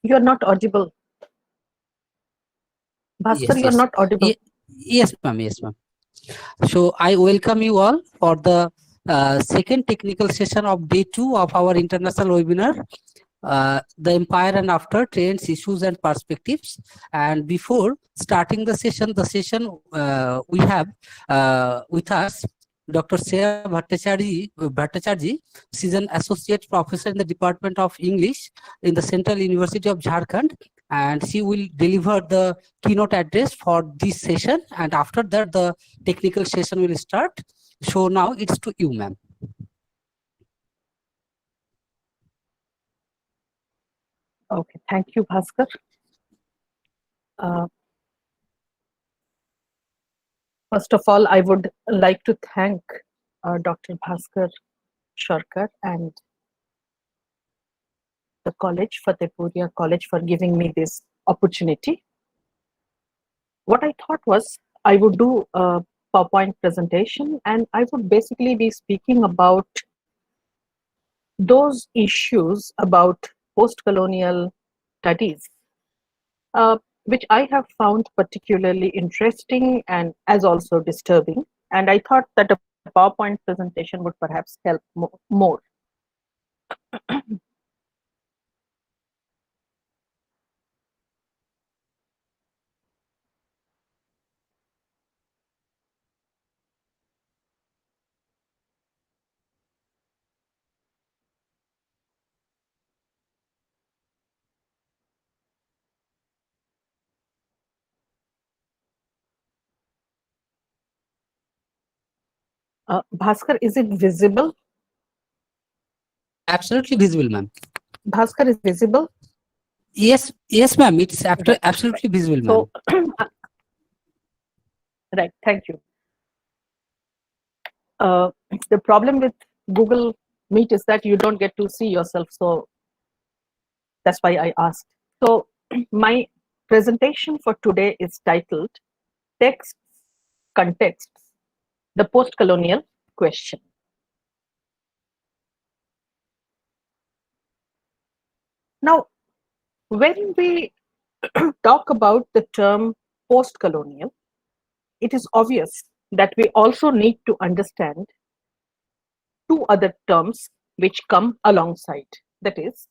You're not audible. Bhaskar, Yes, you're yes. not audible. Yes, ma'am. Yes, ma'am. So I welcome you all for the second technical session of day 2 of our international webinar, the empire and after, trends, issues and perspectives. And before starting the session we have with us Dr. Shreya Bhattacharjee. She's an associate professor in the Department of English in the Central University of Jharkhand, and she will deliver the keynote address for this session, and after that the technical session will start. So now it's to you, ma'am. Okay, thank you, Bhaskar. First of all, I would like to thank Dr. Bhaskar Sharkar and the college, Fatehpuria College, for giving me this opportunity. What I thought was I would do a PowerPoint presentation, and I would basically be speaking about those issues about post-colonial studies, which I have found particularly interesting and as also disturbing. And I thought that a PowerPoint presentation would perhaps help more. Bhaskar, is it visible? Absolutely visible, ma'am. Bhaskar is visible? Yes, yes, ma'am. It's Right. absolutely visible, So, ma'am. right, thank you. The problem with Google Meet is that you don't get to see yourself. So that's why I asked. So my presentation for today is titled Texts, Contexts, the Post-Colonial Question. Now, when we talk about the term post-colonial, it is obvious that we also need to understand two other terms which come alongside, that is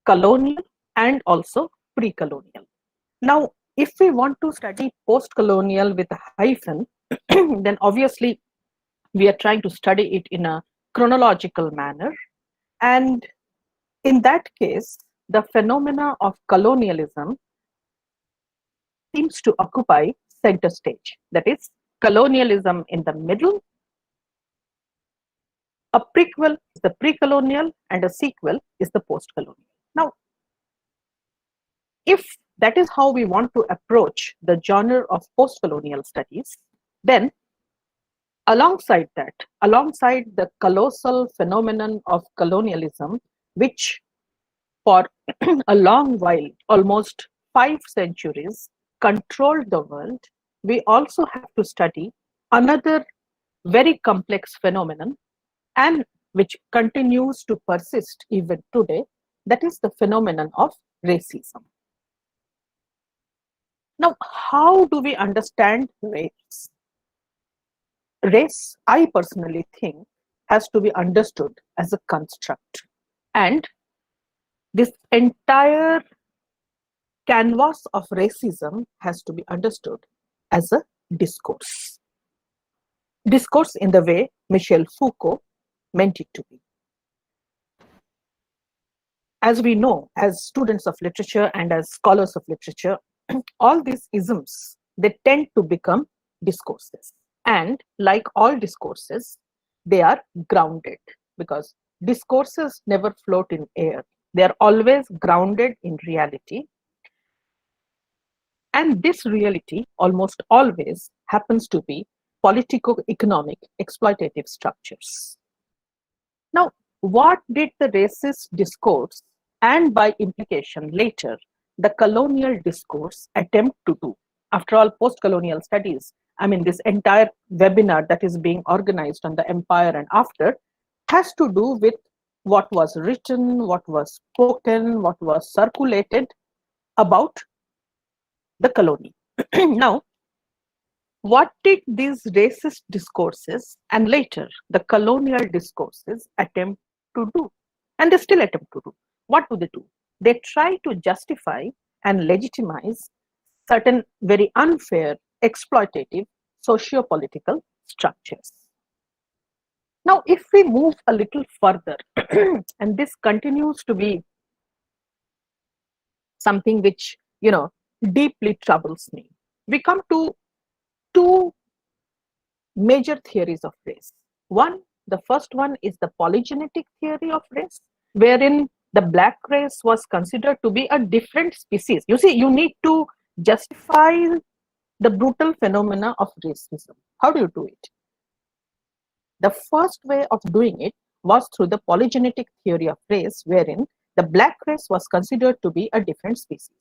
colonial and also pre-colonial. Now, if we want to study post-colonial with a hyphen, then obviously we are trying to study it in a chronological manner. And in that case, the phenomena of colonialism seems to occupy center stage. That is, colonialism in the middle, a prequel is the pre-colonial, and a sequel is the post-colonial. Now, if that is how we want to approach the genre of post-colonial studies, then alongside that, alongside the colossal phenomenon of colonialism, which for a long while, almost 5 centuries, controlled the world, we also have to study another very complex phenomenon, and which continues to persist even today, that is the phenomenon of racism. Now, how do we understand race? Race, I personally think, has to be understood as a construct. And this entire canvas of racism has to be understood as a discourse. Discourse in the way Michel Foucault meant it to be. As we know, as students of literature and as scholars of literature, all these isms, they tend to become discourses. And like all discourses, they are grounded, because discourses never float in air. They are always grounded in reality. And this reality almost always happens to be politico-economic exploitative structures. Now, what did the racist discourse, and by implication later, the colonial discourse, attempt to do? After all, post-colonial studies, I mean, this entire webinar that is being organized on the empire and after, has to do with what was written, what was spoken, what was circulated about the colony. Now, what did these racist discourses and later the colonial discourses attempt to do? And they still attempt to do. What do? They try to justify and legitimize certain very unfair, exploitative, socio-political structures. Now, if we move a little further, and this continues to be something which, deeply troubles me, we come to two major theories of race. The first one is the polygenetic theory of race, wherein the black race was considered to be a different species. You see, you need to justify the brutal phenomena of racism. How do you do it? The first way of doing it was through the polygenetic theory of race, wherein the black race was considered to be a different species.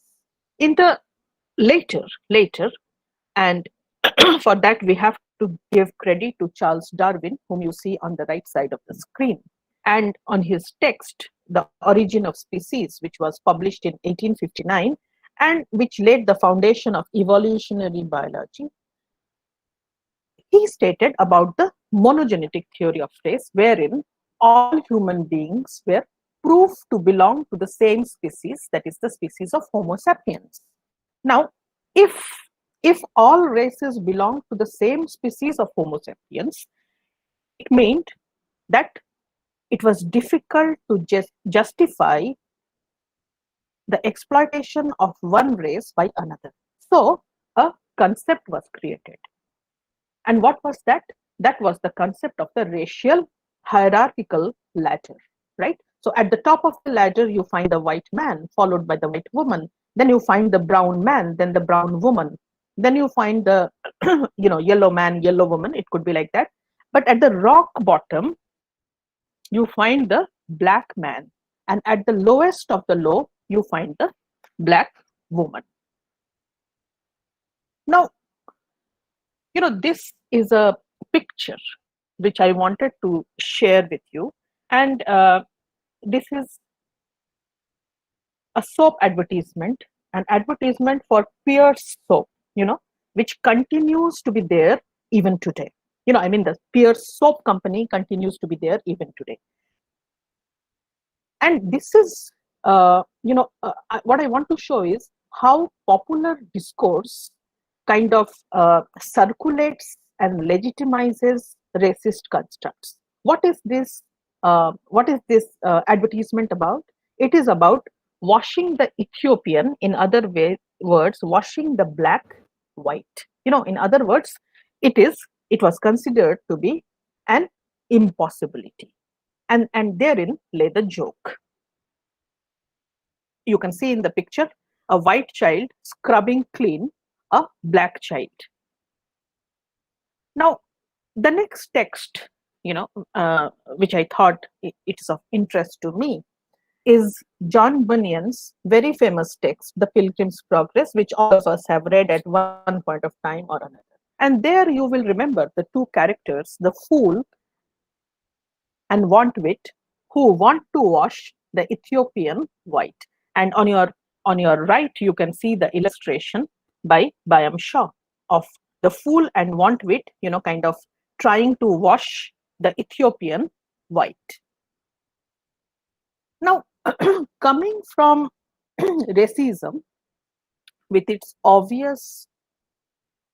In the later, and for that we have to give credit to Charles Darwin, whom you see on the right side of the screen, and on his text, The Origin of Species, which was published in 1859 and which laid the foundation of evolutionary biology. He stated about the monogenetic theory of race, wherein all human beings were proved to belong to the same species, that is the species of Homo sapiens. Now, if all races belong to the same species of Homo sapiens, it meant that it was difficult to justify the exploitation of one race by another. So a concept was created. And what was that? That was the concept of the racial hierarchical ladder, right? So at the top of the ladder, you find the white man, followed by the white woman. Then you find the brown man, then the brown woman. Then you find the yellow man, yellow woman. It could be like that. But at the rock bottom, you find the black man. And at the lowest of the low, you find the black woman. Now, this is a picture which I wanted to share with you. And this is a soap advertisement, an advertisement for Pierce soap, which continues to be there even today. The Pierce soap company continues to be there even today. And this is, what I want to show is how popular discourse kind of circulates and legitimizes racist constructs. What is this advertisement about? It is about washing the Ethiopian, in other words, washing the black white. In other words, it was considered to be an impossibility. And therein lay the joke. You can see in the picture a white child scrubbing clean a black child. Now, the next text, which I thought it is of interest to me, is John Bunyan's very famous text, The Pilgrims Progress, which all of us have read at one point of time or another. And there you will remember the two characters, the fool and wantwit, who want to wash the Ethiopian white. And on your right, you can see the illustration by Byam Shaw of the fool and wantwit, kind of trying to wash the Ethiopian white. Now, coming from racism with its obvious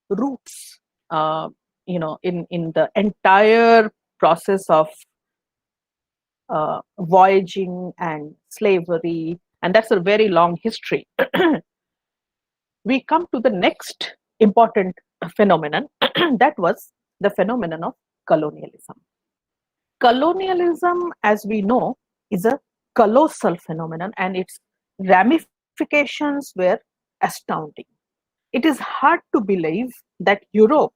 roots, in the entire process of voyaging and slavery, and that's a very long history. We come to the next important phenomenon, that was the phenomenon of colonialism. Colonialism, as we know, is a colossal phenomenon, and its ramifications were astounding. It is hard to believe that Europe,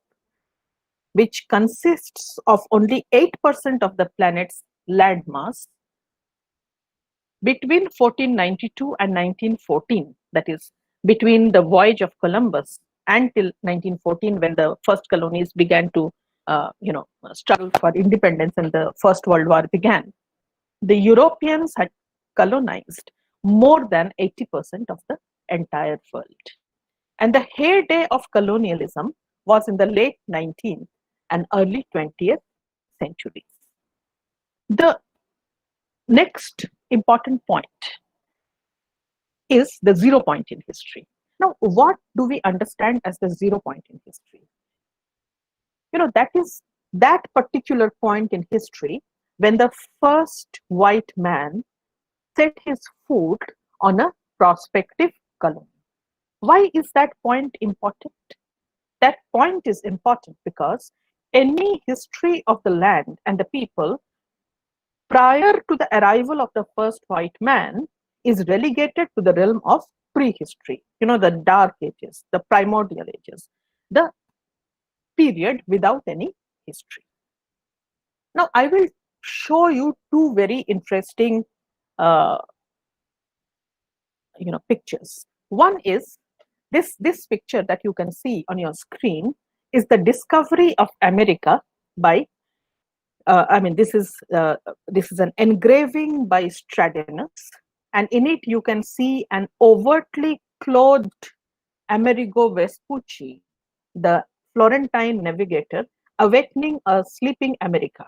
which consists of only 8% of the planet's landmass, between 1492 and 1914, that is, between the voyage of Columbus until 1914, when the first colonies began to struggle for independence and the First World War began. The Europeans had colonized more than 80% of the entire world. And the heyday of colonialism was in the late 19th and early 20th centuries. The next important point is the 0 point in history. Now, what do we understand as the 0 point in history? That is that particular point in history when the first white man set his foot on a prospective colony. Why is that point important? That point is important because any history of the land and the people prior to the arrival of the first white man is relegated to the realm of prehistory, the dark ages, the primordial ages, the period without any history. Now, I will show you two very interesting uh, pictures. One is this picture that you can see on your screen is the discovery of America by this is an engraving by Stradinus, and in it you can see an overtly clothed Amerigo Vespucci, the Florentine navigator, awakening a sleeping America.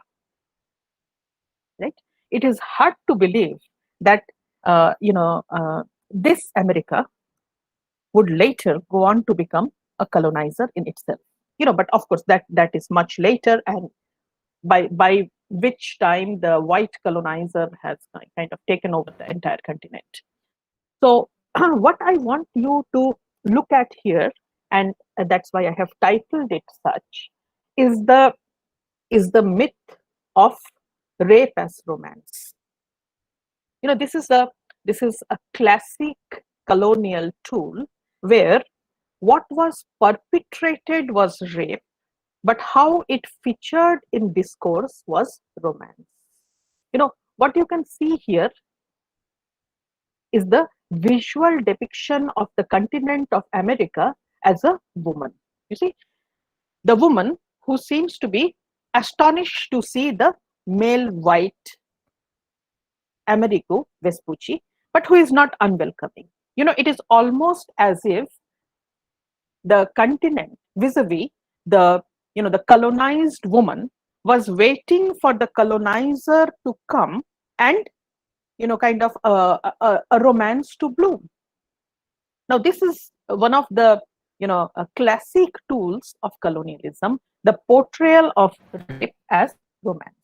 Right? It is hard to believe that this America would later go on to become a colonizer in itself. But of course that is much later, and by which time the white colonizer has kind of taken over the entire continent. So what I want you to look at here, and that's why I have titled it such, is the myth of rape as romance. This is a classic colonial tool where what was perpetrated was rape, but how it featured in discourse was romance. What you can see here is the visual depiction of the continent of America as a woman. You see, the woman who seems to be astonished to see the male white Amerigo Vespucci, but who is not unwelcoming. It is almost as if the continent vis-a-vis the colonized woman was waiting for the colonizer to come and kind of a romance to bloom. Now this is one of the classic tools of colonialism, the portrayal of rape as romance.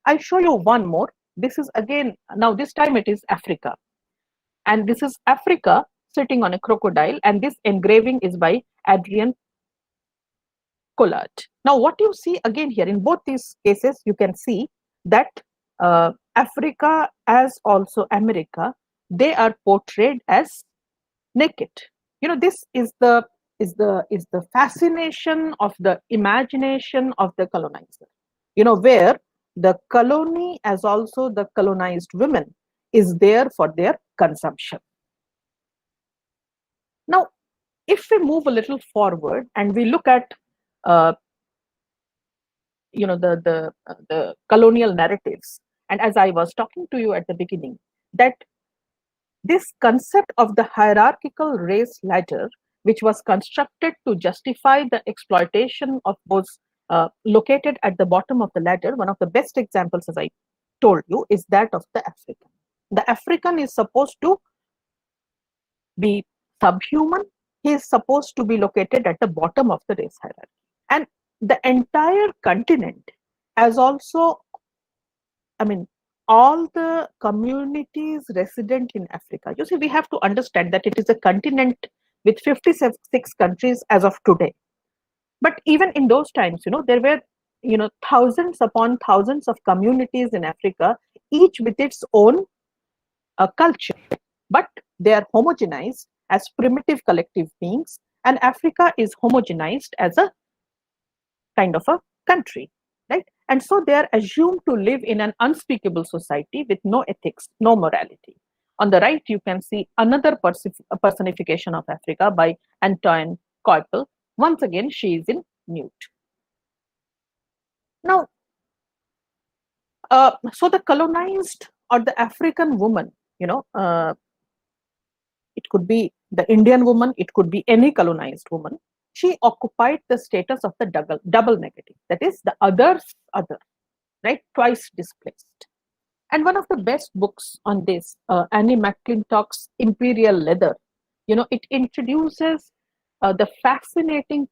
I'll show you one more. This is again, now this time it is Africa, and this is Africa sitting on a crocodile, and this engraving is by Adrian Collard. Now, what you see again here in both these cases, you can see that Africa as also America, they are portrayed as naked. This is the fascination of the imagination of the colonizer. Where the colony as also the colonized women is there for their consumption. Now, if we move a little forward and we look at the colonial narratives, and as I was talking to you at the beginning, that this concept of the hierarchical race ladder, which was constructed to justify the exploitation of those located at the bottom of the ladder, one of the best examples, as I told you, is that of the African. The African is supposed to be subhuman. He is supposed to be located at the bottom of the race hierarchy. And the entire continent, as also, all the communities resident in Africa. You see, we have to understand that it is a continent with 56 countries as of today. But even in those times, there were, thousands upon thousands of communities in Africa, each with its own culture. But they are homogenized as primitive collective beings, and Africa is homogenized as a kind of a country, right? And so they are assumed to live in an unspeakable society with no ethics, no morality. On the right, you can see another personification of Africa by Antoine Coipel. Once again, she is in nude. Now, so the colonized or the African woman, it could be the Indian woman, it could be any colonized woman. She occupied the status of the double negative, that is, the other's other, right? Twice displaced. And one of the best books on this, Annie McClintock's Imperial Leather, it introduces the fascinating,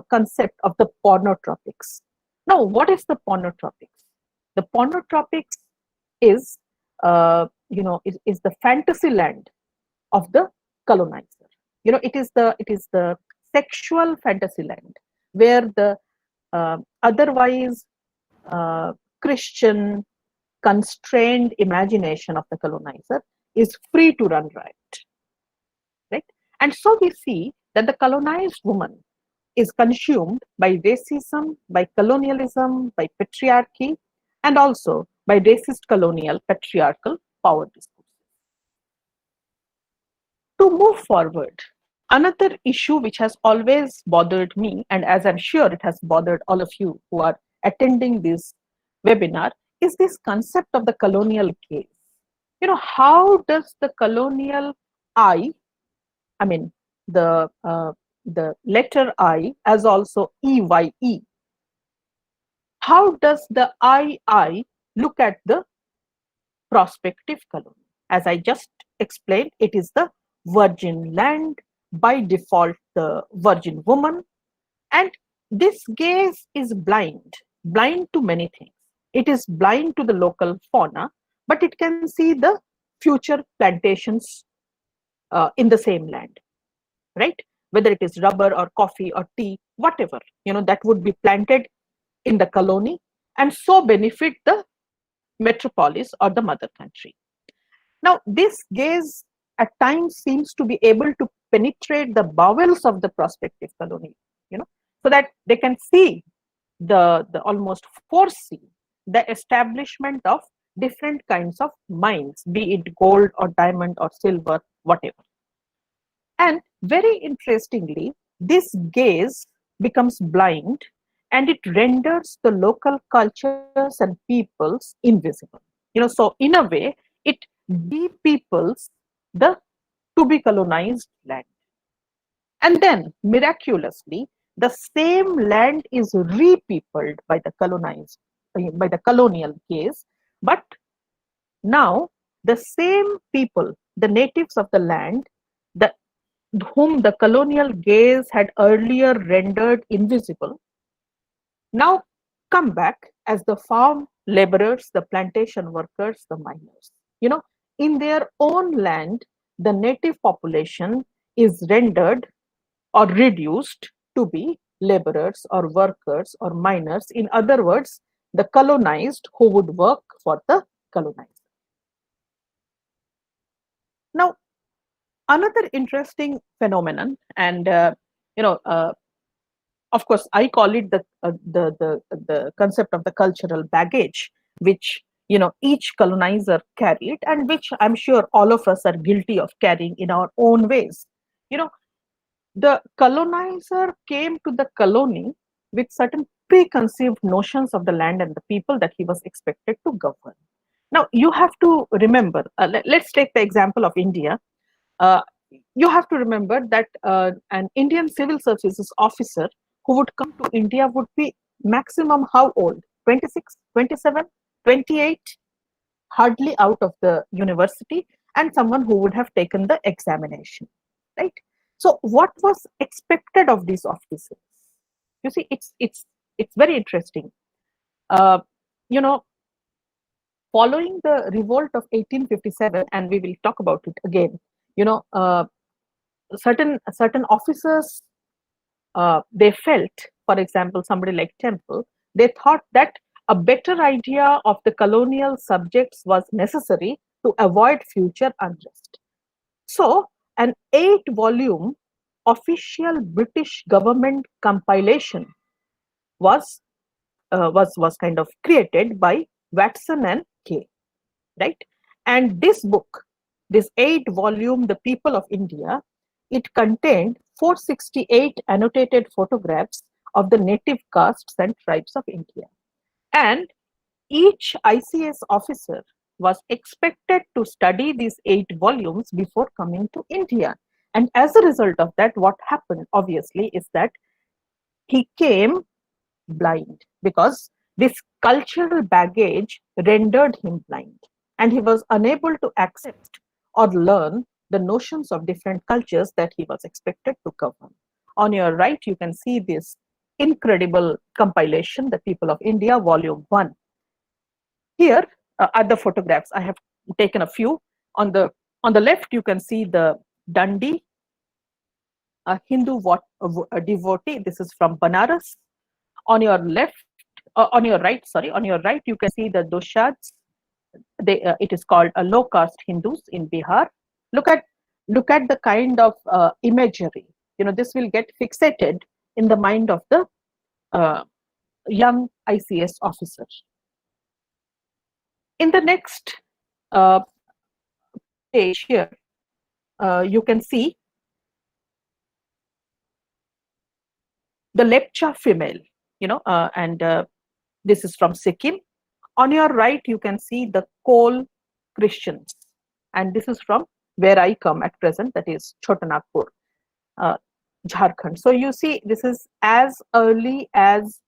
concept of the pornotropics. Now, what is the pornotropics? The pornotropics is, is the fantasy land of the colonizer. It is the sexual fantasy land where the otherwise Christian constrained imagination of the colonizer is free to run riot, right? And so we see that the colonized woman is consumed by racism, by colonialism, by patriarchy, and also by racist colonial patriarchal power discourses. To move forward, another issue which has always bothered me, and as I'm sure it has bothered all of you who are attending this webinar, is this concept of the colonial gaze. How does the colonial I mean, the letter I as also EYE, how does the I look at the prospective colony? As I just explained, it is the virgin land, by default the virgin woman, and this gaze is blind to many things. It is blind to the local fauna, but it can see the future plantations in the same land, right? Whether it is rubber or coffee or tea, whatever, that would be planted in the colony and so benefit the metropolis or the mother country. Now, this gaze at times seems to be able to penetrate the bowels of the prospective colony, so that they can see the almost foresee the establishment of different kinds of mines, be it gold or diamond or silver, whatever. And very interestingly, this gaze becomes blind and it renders the local cultures and peoples invisible. So in a way, it de-peoples the to be colonized land. And then miraculously, the same land is repeopled by the colonial gaze, but now the same people, the natives of the land, whom the colonial gaze had earlier rendered invisible, now come back as the farm laborers, the plantation workers, the miners. In their own land, the native population is rendered or reduced to be laborers or workers or miners. In other words, the colonized who would work for the colonizer. Now, another interesting phenomenon, and of course, I call it the concept of the cultural baggage, which each colonizer carried, and which I'm sure all of us are guilty of carrying in our own ways. The colonizer came to the colony with certain preconceived notions of the land and the people that he was expected to govern. Now, you have to remember, let's take the example of India. You have to remember that an Indian civil services officer who would come to India would be maximum how old? 26, 27, 28, hardly out of the university, and someone who would have taken the examination, right? So what was expected of these officers? You see, it's very interesting. Following the revolt of 1857, and we will talk about it again, certain officers, they felt, for example, somebody like Temple, they thought that a better idea of the colonial subjects was necessary to avoid future unrest. So, an 8-volume official British government compilation was kind of created by Watson and Kay, right? And this book, this 8-volume, The People of India, it contained 468 annotated photographs of the native castes and tribes of India. And each ICS officer was expected to study these 8 volumes before coming to India. And as a result of that, what happened obviously is that he came blind, because this cultural baggage rendered him blind, and he was unable to accept or learn the notions of different cultures that he was expected to govern. On your right, you can see this incredible compilation, The People of India, Volume 1. Here are the photographs. I have taken a few. On the left, you can see the Dandi, a Hindu devotee. This is from Banaras. On your left, on your right, sorry, on your right, you can see the Doshads. It is called a low caste Hindus in Bihar. Look at the kind of imagery. This will get fixated in the mind of the young ICS officer. In the next page here, you can see the Lepcha female, and this is from Sikkim. On your right, you can see the Kol Christians, and this is from where I come at present, that is Chotanagpur, Jharkhand. So you see, this is as early as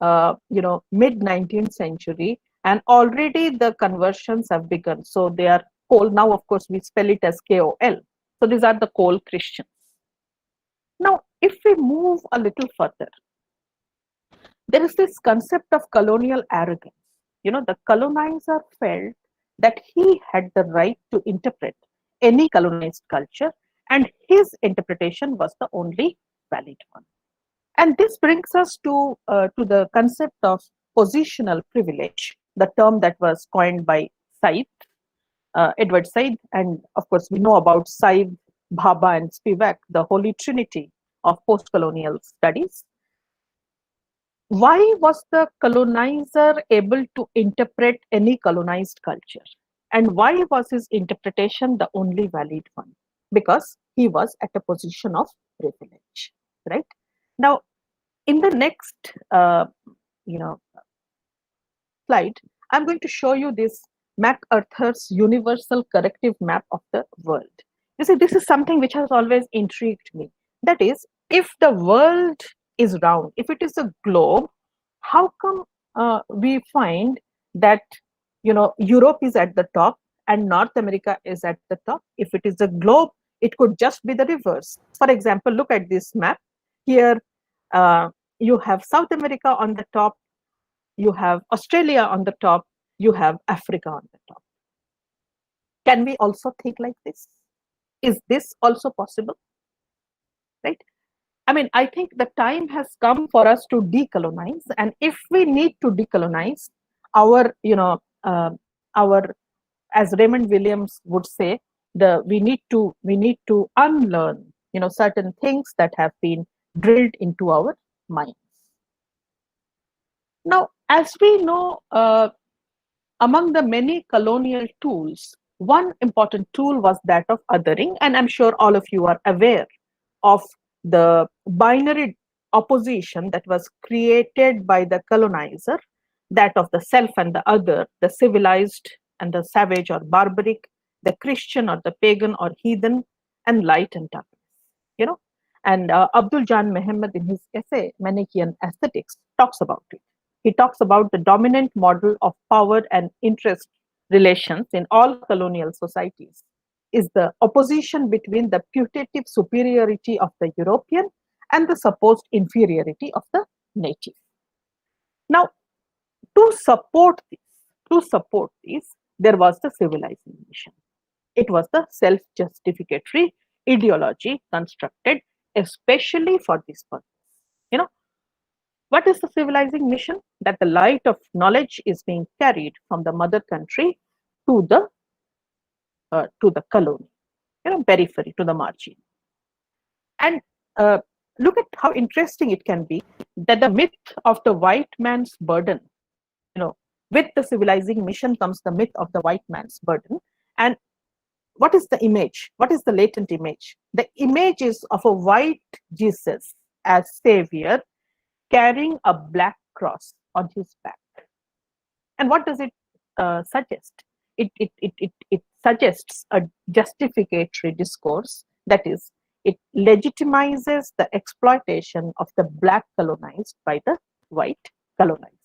mid 19th century, and already the conversions have begun. So they are Kol. Now, of course, we spell it as Kol. So these are the Kol Christians. Now, if we move a little further, there is this concept of colonial arrogance. The colonizer felt that he had the right to interpret any colonized culture, and his interpretation was the only valid one. And this brings us to the concept of positional privilege, the term that was coined by Said, Edward Said, and of course we know about Said, Bhabha, and Spivak, the holy trinity of post-colonial studies. Why was the colonizer able to interpret any colonized culture? And why was his interpretation the only valid one? Because he was at a position of privilege, right? Now, in the next, slide, I'm going to show you this Macarthur's universal corrective map of the world. You see, this is something which has always intrigued me. That is, if the world is round, if it is a globe, how come we find that Europe is at the top and North America is at the top? If it is a globe, it could just be the reverse. For example, look at this map. Here you have South America on the top, you have Australia on the top, you have Africa on the top. Can we also think like this? Is this also possible? Right? I mean, I think the time has come for us to decolonize, and if we need to decolonize, our, as Raymond Williams would say, we need to unlearn, certain things that have been drilled into our minds. Now, as we know, among the many colonial tools, one important tool was that of othering, and I'm sure all of you are aware of the binary opposition that was created by the colonizer, that of the self and the other, the civilized and the savage or barbaric, the Christian or the pagan or heathen, and light and darkness. And Abdul Jan Muhammad, in his essay Manichaean Aesthetics, talks about it. He talks about the dominant model of power and interest relations in all colonial societies is the opposition between the putative superiority of the European and the supposed inferiority of the native. Now, to support this, there was the civilizing mission. It was the self-justificatory ideology constructed especially for this purpose. What is the civilizing mission? That the light of knowledge is being carried from the mother country to the colony, periphery, to the margin. And look at how interesting it can be that the myth of the white man's burden, with the civilizing mission comes the myth of the white man's burden. And what is the image? What is the latent image? The image is of a white Jesus as savior carrying a black cross on his back. And what does it suggest? it suggests a justificatory discourse, that is, it legitimizes the exploitation of the black colonized by the white colonized.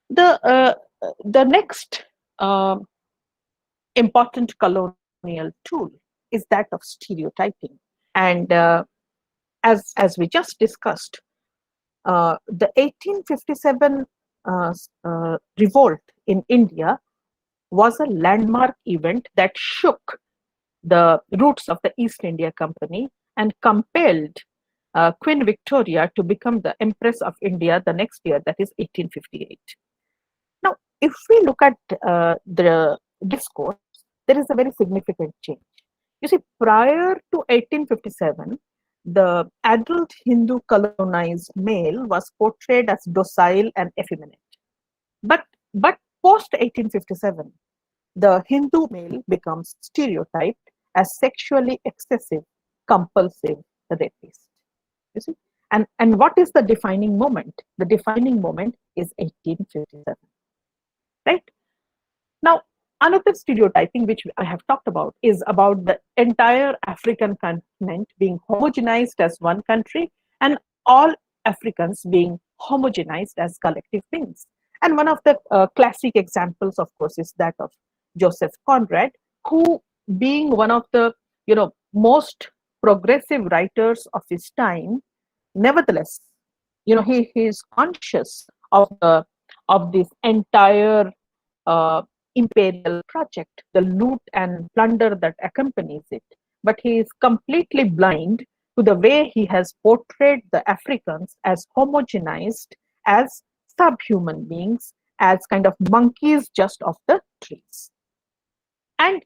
The next important colonial tool is that of stereotyping, and as we just discussed, the 1857 revolt in India was a landmark event that shook the roots of the East India Company and compelled Queen Victoria to become the Empress of India the next year, that is 1858. Now, if we look at the discourse, there is a very significant change. You see, prior to 1857, the adult Hindu colonized male was portrayed as docile and effeminate. But post 1857, the Hindu male becomes stereotyped as sexually excessive, compulsive rapist. You see, and what is the defining moment? The defining moment is 1857. Right? Now, another stereotyping which I have talked about is about the entire African continent being homogenized as one country and all Africans being homogenized as collective beings. And one of the classic examples, of course, is that of Joseph Conrad, who, being one of the most progressive writers of his time, nevertheless, he is conscious of this entire imperial project, the loot and plunder that accompanies it. But he is completely blind to the way he has portrayed the Africans as homogenized, as subhuman beings, as kind of monkeys just off the trees. And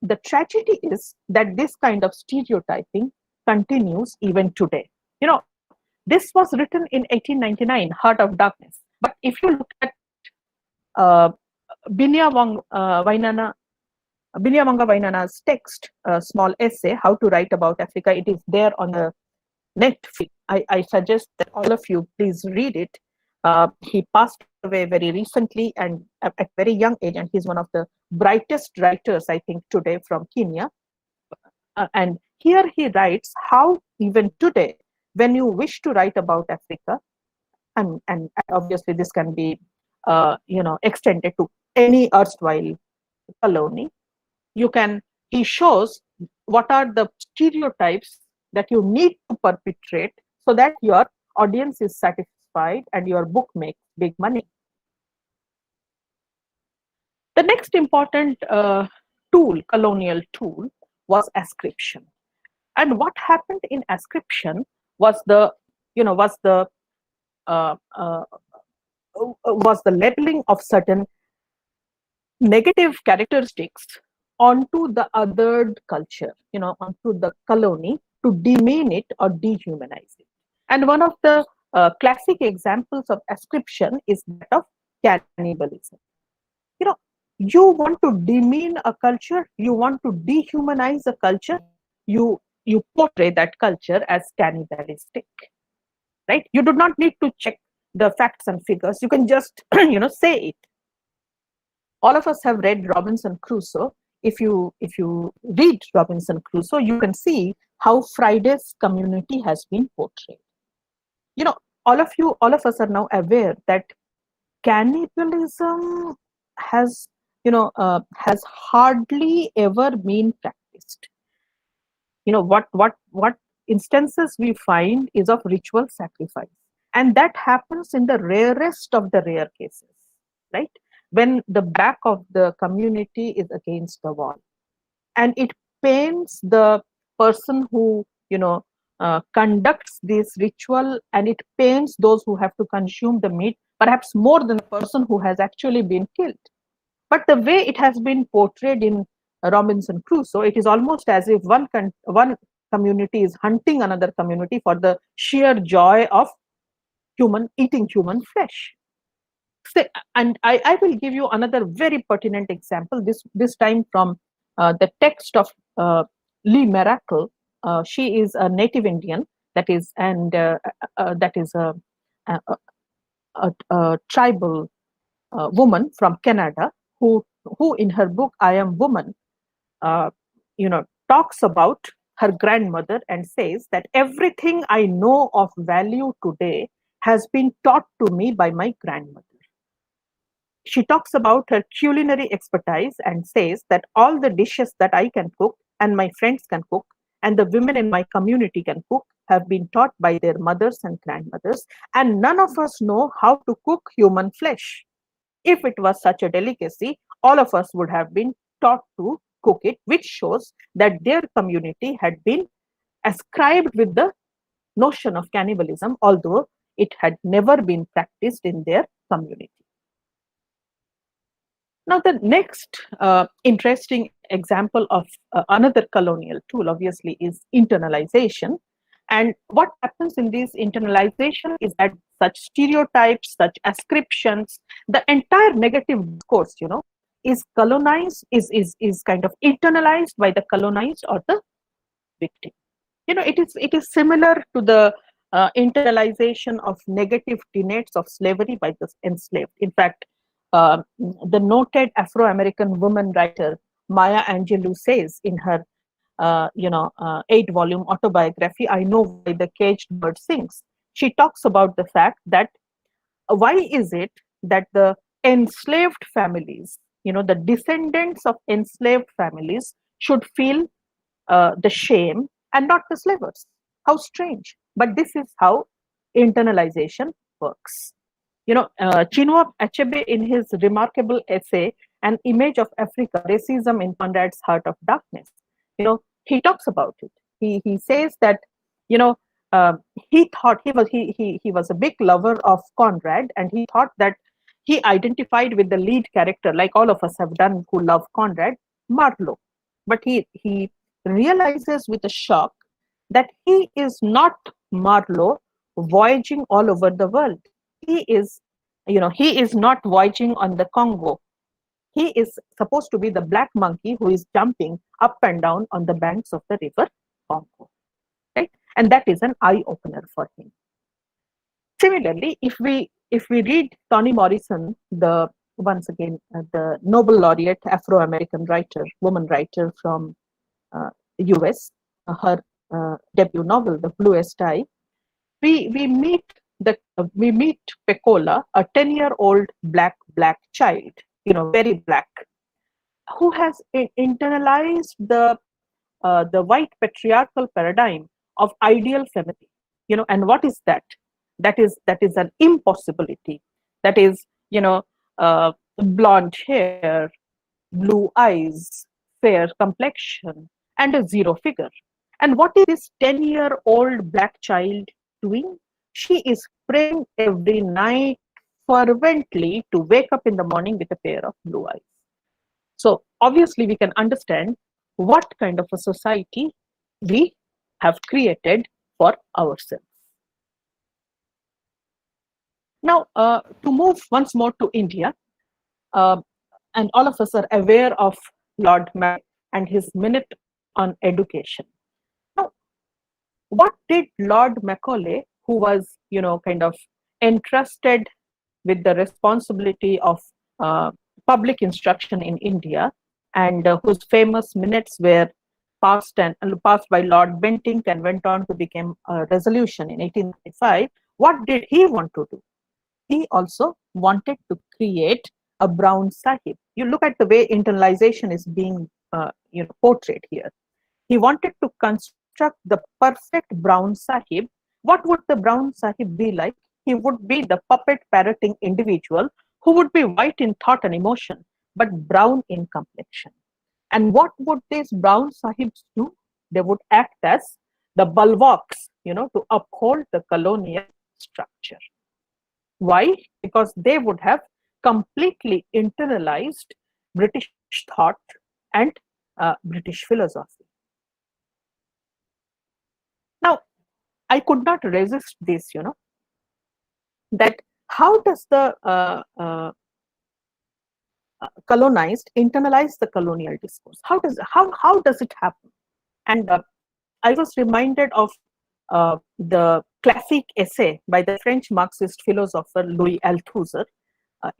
the tragedy is that this kind of stereotyping continues even today. This was written in 1899, Heart of Darkness. But if you look at Binyavanga Vainana's text, a small essay, How to Write About Africa, it is there on the net feed. I suggest that all of you please read it. He passed away very recently and at a very young age, and he's one of the brightest writers, I think, today from Kenya. And here he writes how even today, when you wish to write about Africa, and obviously this can be extended to any erstwhile colony, he shows what are the stereotypes that you need to perpetrate so that your audience is satisfied and your book makes big money. The next important colonial tool, was ascription. And what happened in ascription was the labeling of certain negative characteristics onto the othered culture, onto the colony, to demean it or dehumanize it. And one of the classic examples of ascription is that of cannibalism. You want to demean a culture, you want to dehumanize a culture, you portray that culture as cannibalistic, right? You do not need to check the facts and figures. You can just, say it. All of us have read Robinson Crusoe. If you read Robinson Crusoe, you can see how Friday's community has been portrayed. All of us are now aware that cannibalism has hardly ever been practiced. What instances we find is of ritual sacrifice, and that happens in the rarest of the rare cases, right? When the back of the community is against the wall, and it pains the person who conducts this ritual, and it pains those who have to consume the meat, perhaps more than the person who has actually been killed. But the way it has been portrayed in Robinson Crusoe, it is almost as if one community is hunting another community for the sheer joy of eating human flesh. And I will give you another very pertinent example, this time from the text of Lee Miracle. She is a native Indian, that is a tribal woman from Canada who in her book I Am Woman, uh, talks about her grandmother and says that everything I know of value today has been taught to me by my grandmother. She talks about her culinary expertise and says that all the dishes that I can cook and my friends can cook and the women in my community can cook have been taught by their mothers and grandmothers, and none of us know how to cook human flesh. If it was such a delicacy, all of us would have been taught to cook it, which shows that their community had been ascribed with the notion of cannibalism, although it had never been practiced in their community. Now, the next interesting example of another colonial tool, obviously, is internalization. And what happens in this internalization is that such stereotypes, such ascriptions, the entire negative discourse, is colonized, is kind of internalized by the colonized or the victim. It is similar to the internalization of negative tenets of slavery by the enslaved. In fact, the noted Afro-American woman writer Maya Angelou says in her 8-volume autobiography, I Know Why the Caged Bird Sings. She talks about the fact that why is it that the enslaved families, the descendants of enslaved families should feel the shame and not the slavers? How strange. But this is how internalization works. Chinua Achebe, in his remarkable essay, An Image of Africa, Racism in Conrad's Heart of Darkness, he talks about it. He says that, he thought he was a big lover of Conrad, and he thought that he identified with the lead character, like all of us have done who love Conrad, Marlowe. But he realizes with a shock that he is not Marlowe voyaging all over the world. He is not voyaging on the Congo. He is supposed to be the black monkey who is jumping up and down on the banks of the river Congo, right? And that is an eye opener for him. Similarly, if we read Toni Morrison, the Nobel laureate Afro-American woman writer from US, her debut novel, The Bluest Eye, we meet Pecola, a 10-year-old black child, very black, who has internalized the white patriarchal paradigm of ideal femininity. And what is that? That is an impossibility. That is, blonde hair, blue eyes, fair complexion, and a zero figure. And what is this 10-year-old black child doing? She is praying every night fervently to wake up in the morning with a pair of blue eyes. So obviously we can understand what kind of a society we have created for ourselves. Now, to move once more to India, and all of us are aware of Lord Macaulay and his minute on education. Now, what did Lord Macaulay, who was, kind of entrusted with the responsibility of public instruction in India, and whose famous minutes were passed by Lord Bentinck and went on to become a resolution in 1835, what did he want to do? He also wanted to create a brown sahib. You look at the way internalization is being portrayed here. He wanted to construct the perfect brown sahib. What would the brown sahib be like? He would be the puppet parroting individual who would be white in thought and emotion, but brown in complexion. And what would these brown sahibs do? They would act as the bulwarks, to uphold the colonial structure. Why? Because they would have completely internalized British thought and British philosophy. Now, I could not resist this, that how does the colonized internalize the colonial discourse? How does it happen? And I was reminded of the classic essay by the French Marxist philosopher Louis Althusser,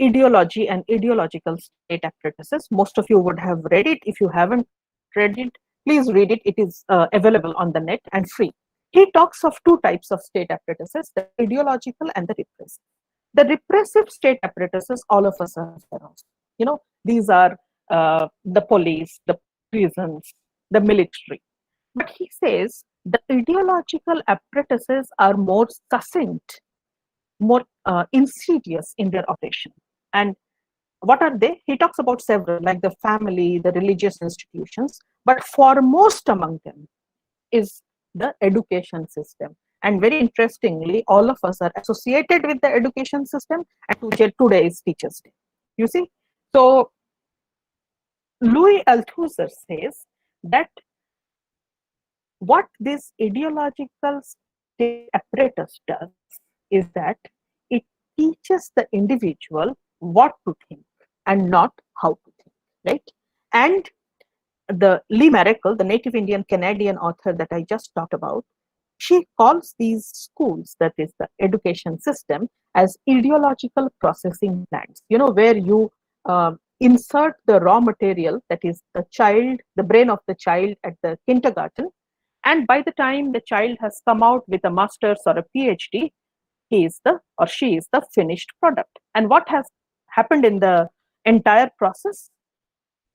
Ideology and Ideological State Apparatuses. Most of you would have read it. If you haven't read it, please read it. It is available on the net and free. He talks of two types of state apparatuses, the ideological and the repressive. The repressive state apparatuses, all of us are aware of. You know, these are the police, the prisons, the military. But he says the ideological apparatuses are more succinct, more insidious in their operation. And what are they? He talks about several, like the family, the religious institutions, but foremost among them is the education system. And very interestingly, all of us are associated with the education system, and today is Teachers' Day. You see? So, Louis Althusser says that what this ideological state apparatus does is that it teaches the individual what to think and not how to think, right? And the Lee Maracle, the native Indian Canadian author that I just talked about, she calls these schools, that is the education system, as ideological processing plants, you know, where you insert the raw material, that is the child, the brain of the child at the kindergarten, and by the time the child has come out with a master's or a PhD, he is the or she is the finished product. And what has happened in the entire process?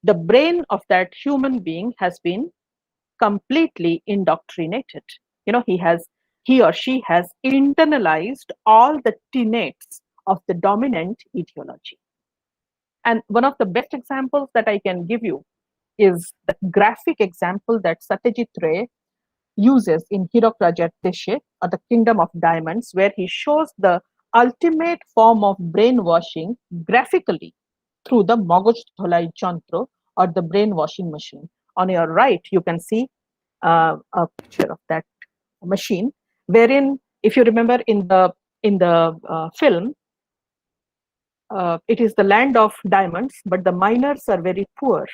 The brain of that human being has been completely indoctrinated. You know, he or she has internalized all the tenets of the dominant ideology. And one of the best examples that I can give you is the graphic example that Satyajit Ray uses in Hirok Raja Deshe, or the Kingdom of Diamonds, where he shows the ultimate form of brainwashing graphically through the Mogoj Dholai Jantro, or the brainwashing machine. On your right, you can see a picture of that machine, wherein, if you remember in the film, it is the land of diamonds, but the miners are very poor,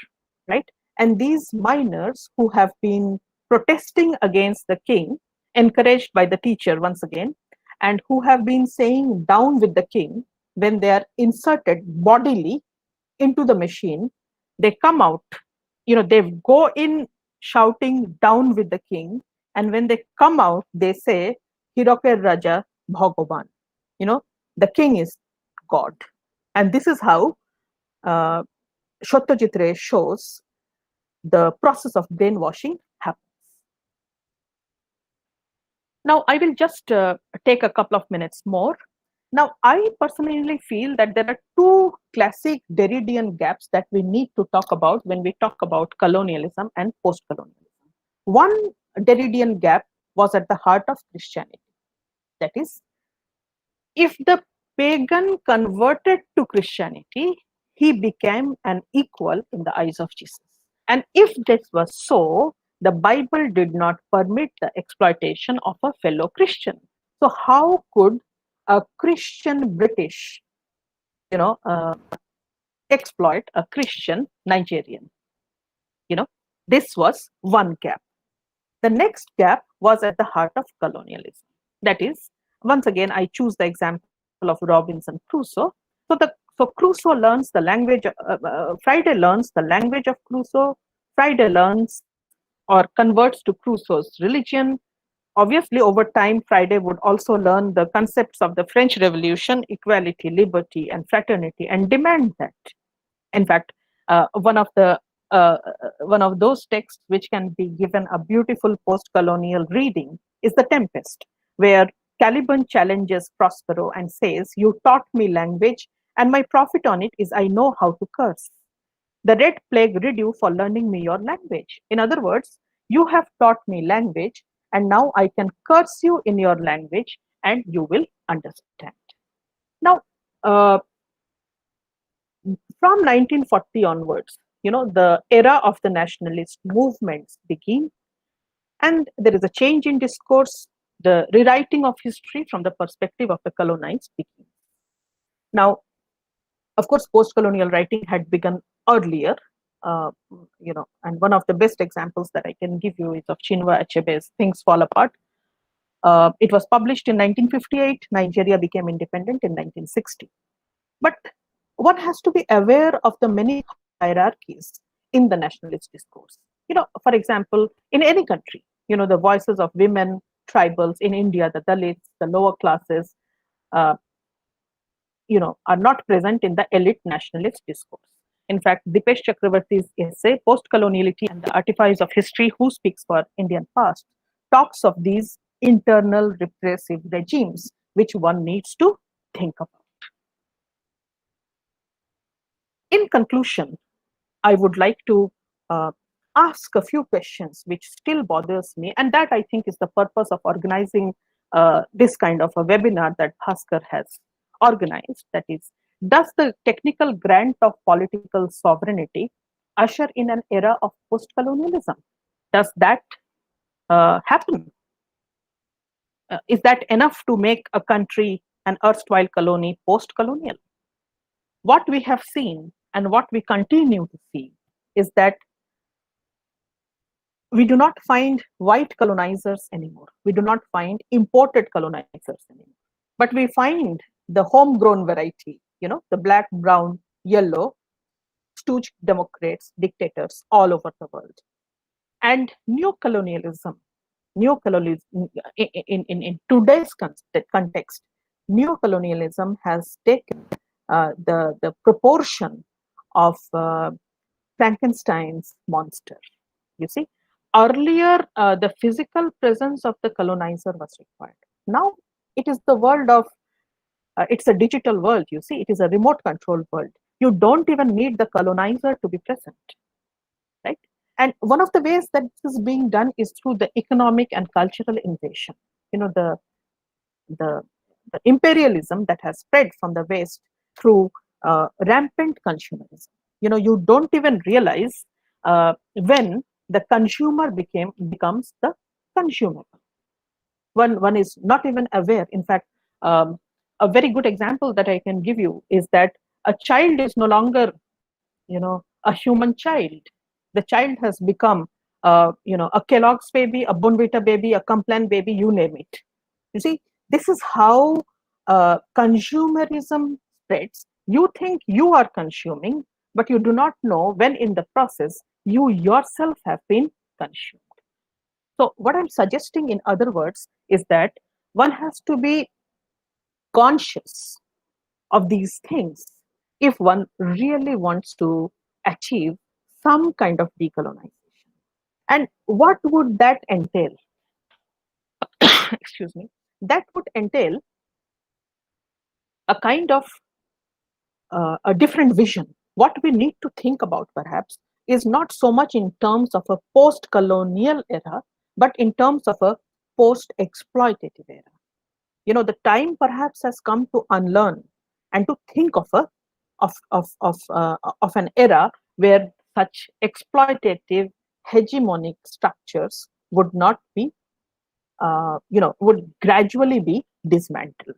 right? And these miners who have been protesting against the king, encouraged by the teacher once again, and who have been saying down with the king, when they are inserted bodily into the machine, they come out, you know, they go in shouting down with the king, and when they come out, they say, Hiroker Raja Bhagavan, you know, the king is God. And this is how Satyajit Ray shows the process of brainwashing happens. Now, I will just take a couple of minutes more. Now, I personally feel that there are two classic Deridian gaps that we need to talk about when we talk about colonialism and post-colonialism. One Deridian gap was at the heart of Christianity. That is, if the pagan converted to Christianity, he became an equal in the eyes of Jesus. And if this was so, the Bible did not permit the exploitation of a fellow Christian. So how could a Christian British, you know, exploit a Christian Nigerian? You know, this was one gap. The next gap was at the heart of colonialism. That is, once again, I choose the example of Robinson Crusoe. So Crusoe learns the language, Friday learns the language of Crusoe, Friday learns or converts to Crusoe's religion. Obviously, over time, Friday would also learn the concepts of the French Revolution, equality, liberty, and fraternity, and demand that. In fact, one of those texts which can be given a beautiful post-colonial reading is The Tempest, where Caliban challenges Prospero and says, "You taught me language, and my profit on it is I know how to curse. The Red Plague rid you for learning me your language." In other words, you have taught me language, and now I can curse you in your language, and you will understand. Now, from 1940 onwards, you know, the era of the nationalist movements begin, and there is a change in discourse. The rewriting of history from the perspective of the colonized begins. Now, of course, post-colonial writing had begun earlier, you know, and one of the best examples that I can give you is of Chinua Achebe's Things Fall Apart. It was published in 1958. Nigeria became independent in 1960. But one has to be aware of the many hierarchies in the nationalist discourse. For example, in any country, the voices of women, tribals, in India, the Dalits, the lower classes, uh, are not present in the elite nationalist discourse. In fact, Dipesh Chakravarti's essay, Post-Coloniality and the Artifice of History, Who Speaks for Indian Past, talks of these internal repressive regimes, which one needs to think about. In conclusion, I would like to uh, ask a few questions which still bothers me, and that I think is the purpose of organizing this kind of a webinar that Bhaskar has organized. That is, does the technical grant of political sovereignty usher in an era of post-colonialism? Does that happen? Is that enough to make a country an erstwhile colony post-colonial? What we have seen and what we continue to see is that we do not find white colonizers anymore. We do not find imported colonizers anymore. But we find the homegrown variety, the black, brown, yellow, stooge democrats, dictators all over the world. And neocolonialism in today's context, neocolonialism has taken the proportion of Frankenstein's monster. You see, earlier the physical presence of the colonizer was required. Now it is the world of it's a digital world. You see, it is a remote controlled world. You don't even need the colonizer to be present, right? And one of the ways that this is being done is through the economic and cultural invasion. The the imperialism that has spread from the West through rampant consumerism. You don't even realize when the consumer becomes the consumer. One is not even aware. In fact, a very good example that I can give you is that a child is no longer, a human child. The child has become, a Kellogg's baby, a Bonvita baby, a Complan baby, you name it. You see, this is how consumerism spreads. You think you are consuming, but you do not know when in the process you yourself have been consumed. So what I'm suggesting, in other words, is that one has to be conscious of these things if one really wants to achieve some kind of decolonization. And what would that entail? Excuse me. That would entail a kind of a different vision. What we need to think about, perhaps, is not so much in terms of a post-colonial era, but in terms of a post-exploitative era. The time perhaps has come to unlearn and to think of an era where such exploitative hegemonic structures would not be, would gradually be dismantled.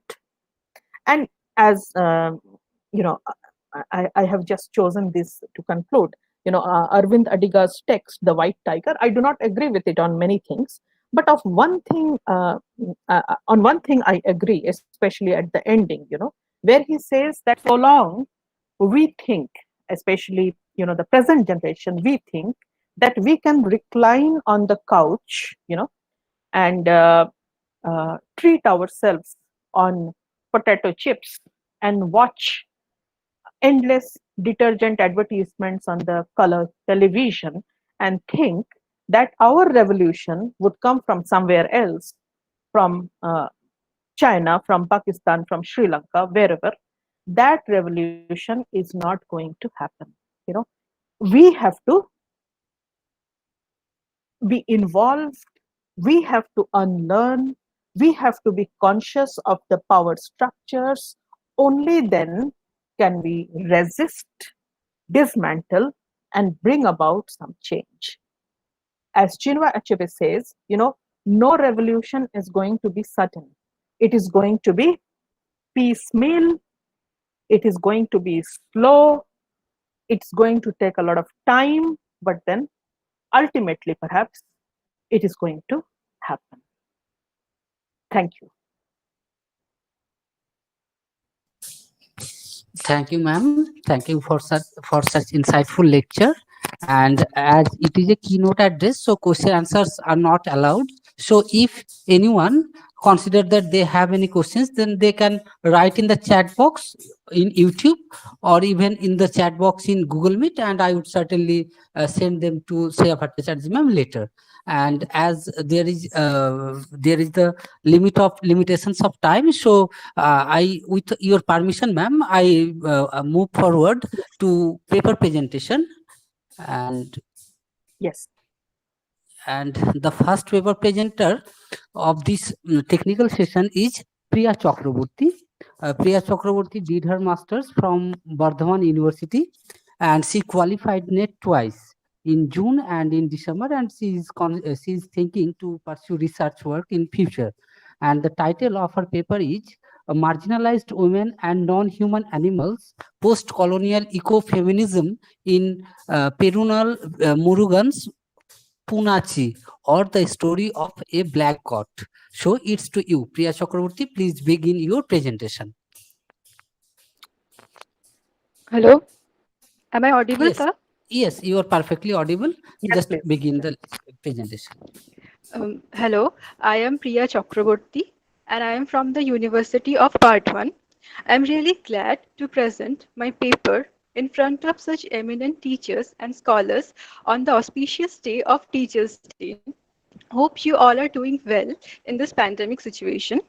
And as I have just chosen this to conclude. Arvind Adiga's text, The White Tiger, I do not agree with it on many things, but on one thing I agree, especially at the ending, where he says that so long we think, especially the present generation, we think that we can recline on the couch, and treat ourselves on potato chips and watch endless detergent advertisements on the color television and think that our revolution would come from somewhere else, from China, from Pakistan, from Sri Lanka, wherever. That revolution is not going to happen. We have to be involved, we have to unlearn, we have to be conscious of the power structures. Only then can we resist, dismantle, and bring about some change. As Chinua Achebe says, no revolution is going to be sudden. It is going to be piecemeal. It is going to be slow. It's going to take a lot of time, but then ultimately, perhaps, it is going to happen. Thank you. Thank you, ma'am. Thank you for such insightful lecture. And as it is a keynote address, so question answers are not allowed. So if anyone consider that they have any questions, then they can write in the chat box in YouTube or even in the chat box in Google Meet, and I would certainly send them to say Advertisement ma'am later. And as there is the limitations of time, so with your permission, ma'am, I move forward to paper presentation, and Yes. the first paper presenter of this technical session is Priya Chakraborty. Priya Chakraborty did her masters from Bardhaman University, and she qualified NET twice in June and in December, and she is thinking to pursue research work in future. And the title of her paper is Marginalized Women and Non-Human Animals, Post-Colonial Eco Feminism in Perunal Murugan's Punachi, or the story of a black goat. So it's to you, Priya Chakraborty. Please begin your presentation. Hello, am I audible, Yes, sir? yes, you are perfectly audible. Yes, Just please. begin the presentation. Hello, I am Priya Chakraborty and I am from the University of Bardhaman. I am really glad to present my paper in front of such eminent teachers and scholars on the auspicious day of Teachers' Day. Hope you all are doing well in this pandemic situation.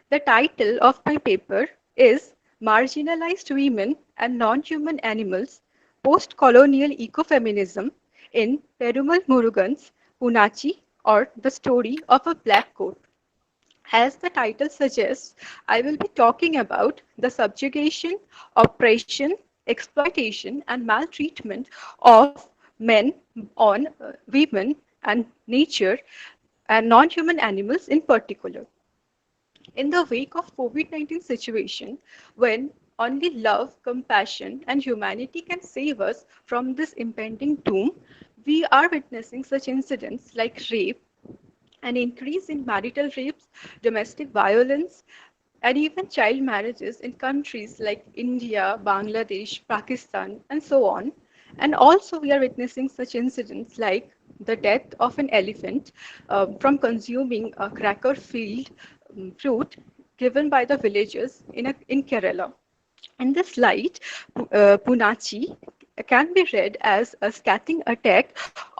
The title of my paper is Marginalized Women and Non-Human Animals, Post-Colonial Ecofeminism in Perumal Murugan's Punachi, or The Story of a Black Goat. As the title suggests, I will be talking about the subjugation, oppression, exploitation, and maltreatment of men on women and nature and non-human animals in particular. In the wake of COVID-19 situation, when only love, compassion, and humanity can save us from this impending doom, we are witnessing such incidents like rape, an increase in marital rapes, domestic violence, and even child marriages in countries like India, Bangladesh, Pakistan, and so on. And also, we are witnessing such incidents like the death of an elephant from consuming a cracker field fruit given by the villagers in Kerala. In this light, Punachi can be read as a scathing attack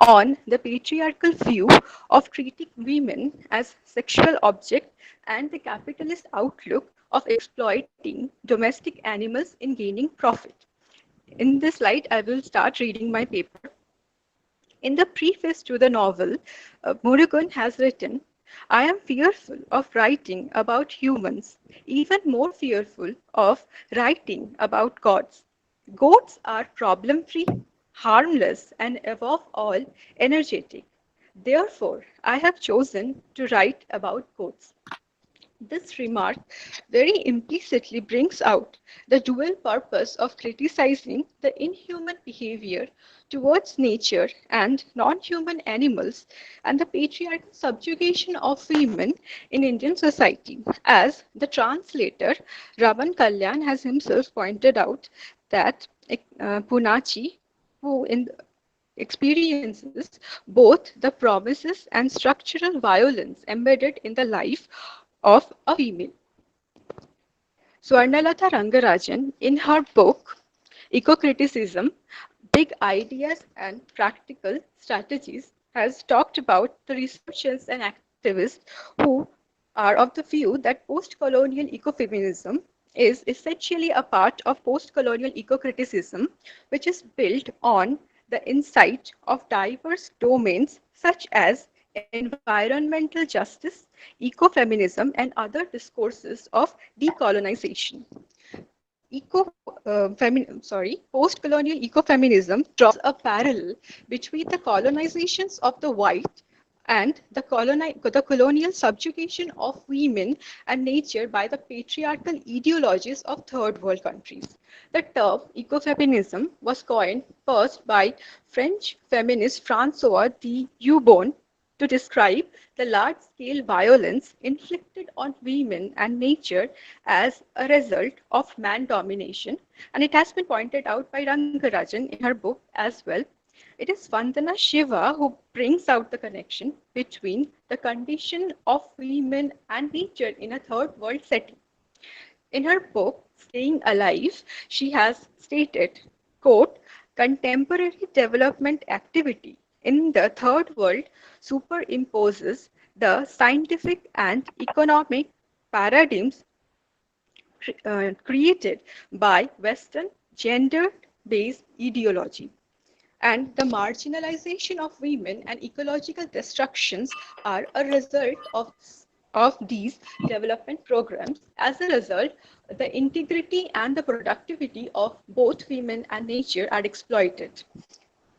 on the patriarchal view of treating women as sexual objects and the capitalist outlook of exploiting domestic animals in gaining profit. In this light, I will start reading my paper. In the preface to the novel, Murugan has written, I am fearful of writing about humans, even more fearful of writing about gods. Goats are problem free, harmless, and above all, energetic. Therefore, I have chosen to write about goats. This remark very implicitly brings out the dual purpose of criticizing the inhuman behavior towards nature and non-human animals and the patriarchal subjugation of women in Indian society. As the translator Raman Kalyan has himself pointed out that Punachi, who experiences both the promises and structural violence embedded in the life of a female. Swarnalatha Rangarajan, in her book Eco-Criticism, Big Ideas and Practical Strategies, has talked about the researchers and activists who are of the view that post-colonial ecofeminism is essentially a part of post-colonial eco-criticism, which is built on the insight of diverse domains such as environmental justice, ecofeminism, and other discourses of decolonization. Post-colonial ecofeminism draws a parallel between the colonizations of the white and the colonial subjugation of women and nature by the patriarchal ideologies of third world countries. The term ecofeminism was coined first by French feminist François de Eubon to describe the large-scale violence inflicted on women and nature as a result of man domination. And it has been pointed out by Rangarajan in her book as well. It is Vandana Shiva who brings out the connection between the condition of women and nature in a third world setting. In her book, Staying Alive, she has stated, quote, contemporary development activity in the third world superimposes the scientific and economic paradigms created by Western gender-based ideology. And the marginalization of women and ecological destructions are a result of these development programs. As a result, the integrity and the productivity of both women and nature are exploited.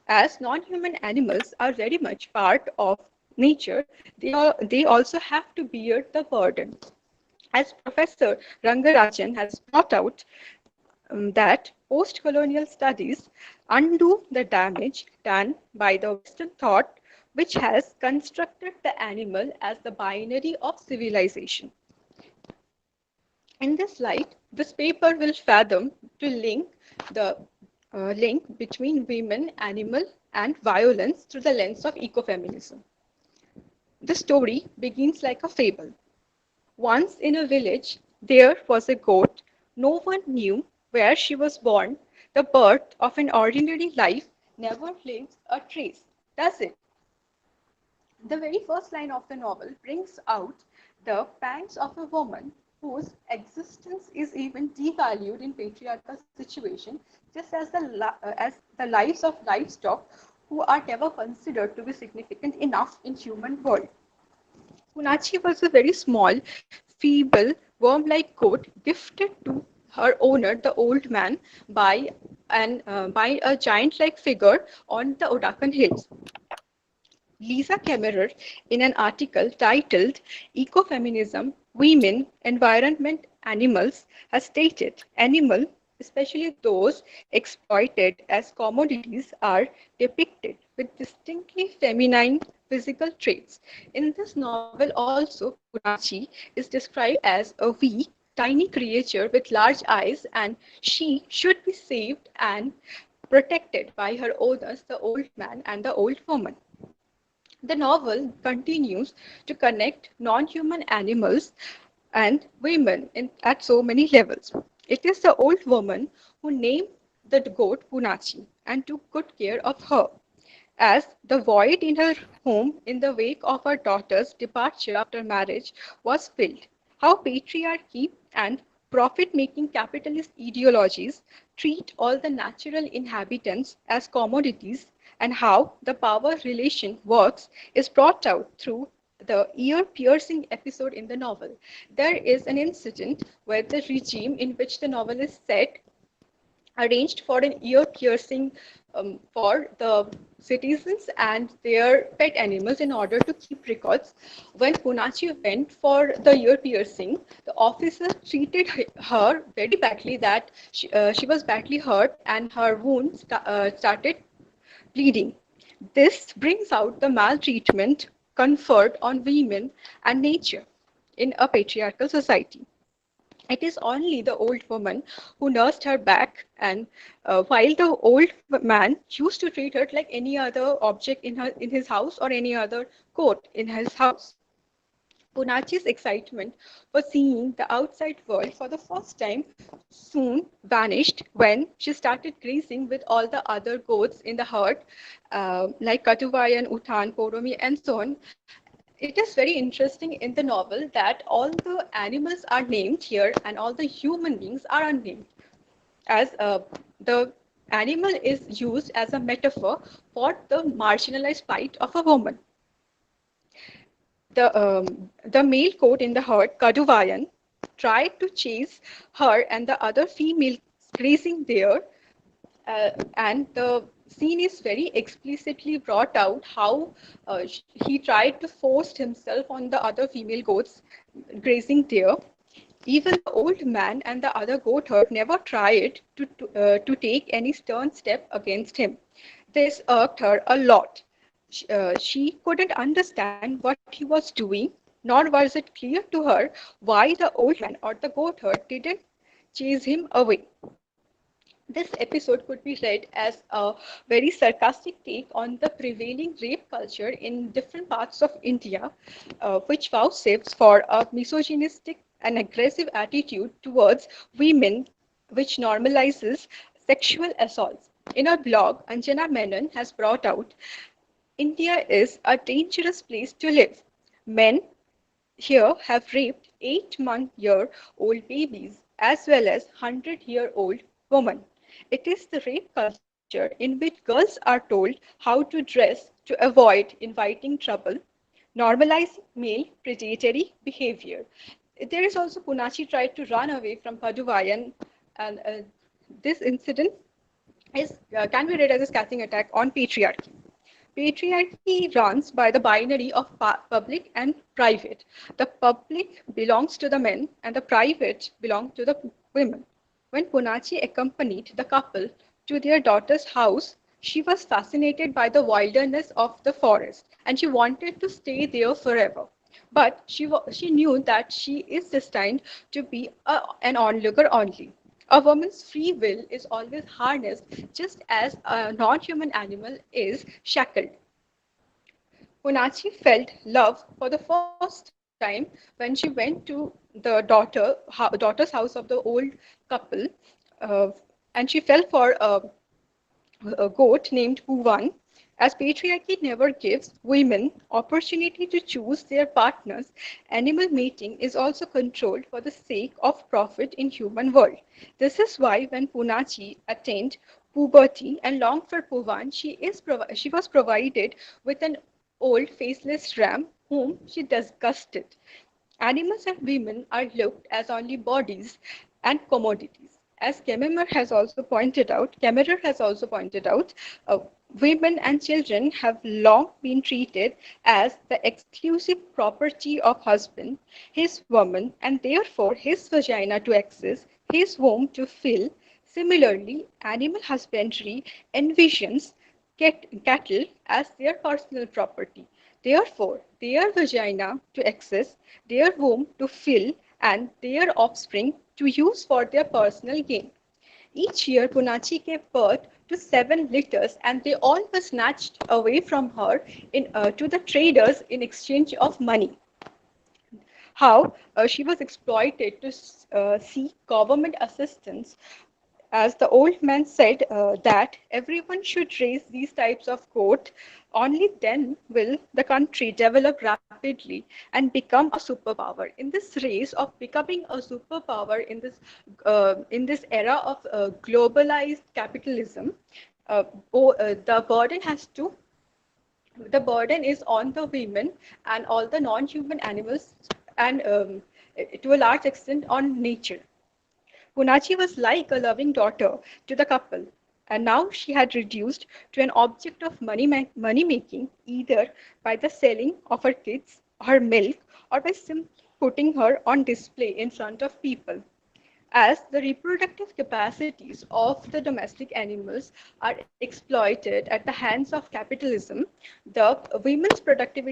As non-human animals are very much part of nature, they also have to bear the burden. As Professor Rangarajan has brought out, that post-colonial studies undo the damage done by the Western thought, which has constructed the animal as the binary of civilization. In this light, this paper will fathom to link the link between women, animal, and violence through the lens of ecofeminism. The story begins like a fable. Once in a village, there was a goat. No one knew where she was born. The birth of an ordinary life never leaves a trace, does it? The very first line of the novel brings out the pangs of a woman whose existence is even devalued in patriarchal situation, just as the lives of livestock who are never considered to be significant enough in human world. Punachi was a very small, feeble, worm-like goat gifted to her owner, the old man, by a giant-like figure on the Udakan Hills. Lisa Kemmerer, in an article titled Ecofeminism, Women, Environment, Animals, has stated, animals, especially those exploited as commodities, are depicted with distinctly feminine physical traits. In this novel also, Punachi is described as a weak, tiny creature with large eyes, and she should be saved and protected by her owners, the old man and the old woman. The novel continues to connect non-human animals and women at so many levels. It is the old woman who named the goat Punachi and took good care of her. As the void in her home in the wake of her daughter's departure after marriage was filled, how patriarchy and profit-making capitalist ideologies treat all the natural inhabitants as commodities, and how the power relation works is brought out through the ear-piercing episode in the novel. There is an incident where the regime in which the novel is set arranged for an ear piercing for the citizens and their pet animals in order to keep records. When Punachi went for the ear piercing, the officer treated her very badly, that she was badly hurt and her wounds started bleeding. This brings out the maltreatment conferred on women and nature in a patriarchal society. It is only the old woman who nursed her back, and while the old man used to treat her like any other object in his house or any other coat in his house. Punachi's excitement for seeing the outside world for the first time soon vanished when she started grazing with all the other goats in the herd, like Katuvayan, Uthan, Koromi, and so on. It is very interesting in the novel that all the animals are named here and all the human beings are unnamed, as the animal is used as a metaphor for the marginalized plight of a woman. The male goat in the herd, Kaduvayan, tried to chase her and the other female grazing there, and the scene is very explicitly brought out how he tried to force himself on the other female goats grazing there. Even the old man and the other goat herd never tried to take any stern step against him. This irked her a lot. She couldn't understand what he was doing, nor was it clear to her why the old man or the goatherd didn't chase him away. This episode could be read as a very sarcastic take on the prevailing rape culture in different parts of India, which vouchsafes for a misogynistic and aggressive attitude towards women, which normalizes sexual assaults. In her blog, Anjana Menon has brought out India is a dangerous place to live. Men here have raped 8-month-year-old babies as well as 100-year-old women. It is the rape culture in which girls are told how to dress to avoid inviting trouble, normalizing male predatory behavior. There is also Punachi tried to run away from Paduvayan, and this incident can be read as a scathing attack on patriarchy. Patriarchy runs by the binary of public and private. The public belongs to the men and the private belongs to the women. When Punachi accompanied the couple to their daughter's house, she was fascinated by the wilderness of the forest and she wanted to stay there forever. But she knew that she is destined to be an onlooker only. A woman's free will is always harnessed just as a non-human animal is shackled. Punachi felt love for the first time when she went to the daughter's house of the old couple, uh, and she fell for a goat named Puvan. As patriarchy never gives women opportunity to choose their partners, animal mating is also controlled for the sake of profit in human world. This is why when Punachi attained puberty and longed for Puvan, she was provided with an old faceless ram whom she disgusted. Animals and women are looked as only bodies and commodities. As Kemmerer has also pointed out, women and children have long been treated as the exclusive property of husband, his woman, and therefore his vagina to access, his womb to fill. Similarly, animal husbandry envisions cattle as their personal property. Therefore, their vagina to access, their womb to fill, and their offspring to use for their personal gain. Each year, Punachi gave birth to 7 litters, and they all were snatched away from her to the traders in exchange of money. How she was exploited to seek government assistance, as the old man said that everyone should raise these types of goat, only then will the country develop rapidly and become a superpower. In this race of becoming a superpower in this era of globalized capitalism, the burden is on the women and all the non-human animals, and to a large extent on nature. Punachi was like a loving daughter to the couple, and now she had reduced to an object of money making, either by the selling of her kids, her milk, or by simply putting her on display in front of people. As the reproductive capacities of the domestic animals are exploited at the hands of capitalism, the women's productive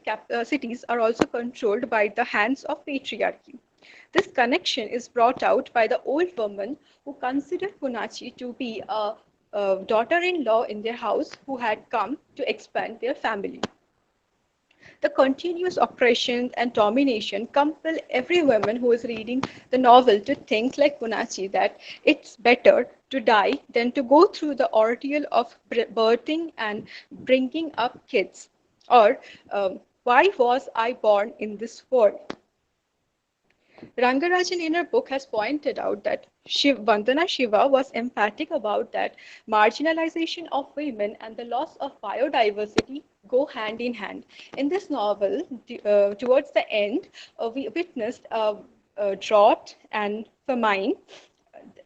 capacities are also controlled by the hands of patriarchy. This connection is brought out by the old woman who considered Punachi to be a daughter-in-law in their house who had come to expand their family. The continuous oppression and domination compel every woman who is reading the novel to think like Punachi, that it's better to die than to go through the ordeal of birthing and bringing up kids. Or, why was I born in this world? Rangarajan in her book has pointed out that Vandana Shiva was emphatic about that marginalization of women and the loss of biodiversity go hand in hand. In this novel, towards the end, we witnessed a drought and famine,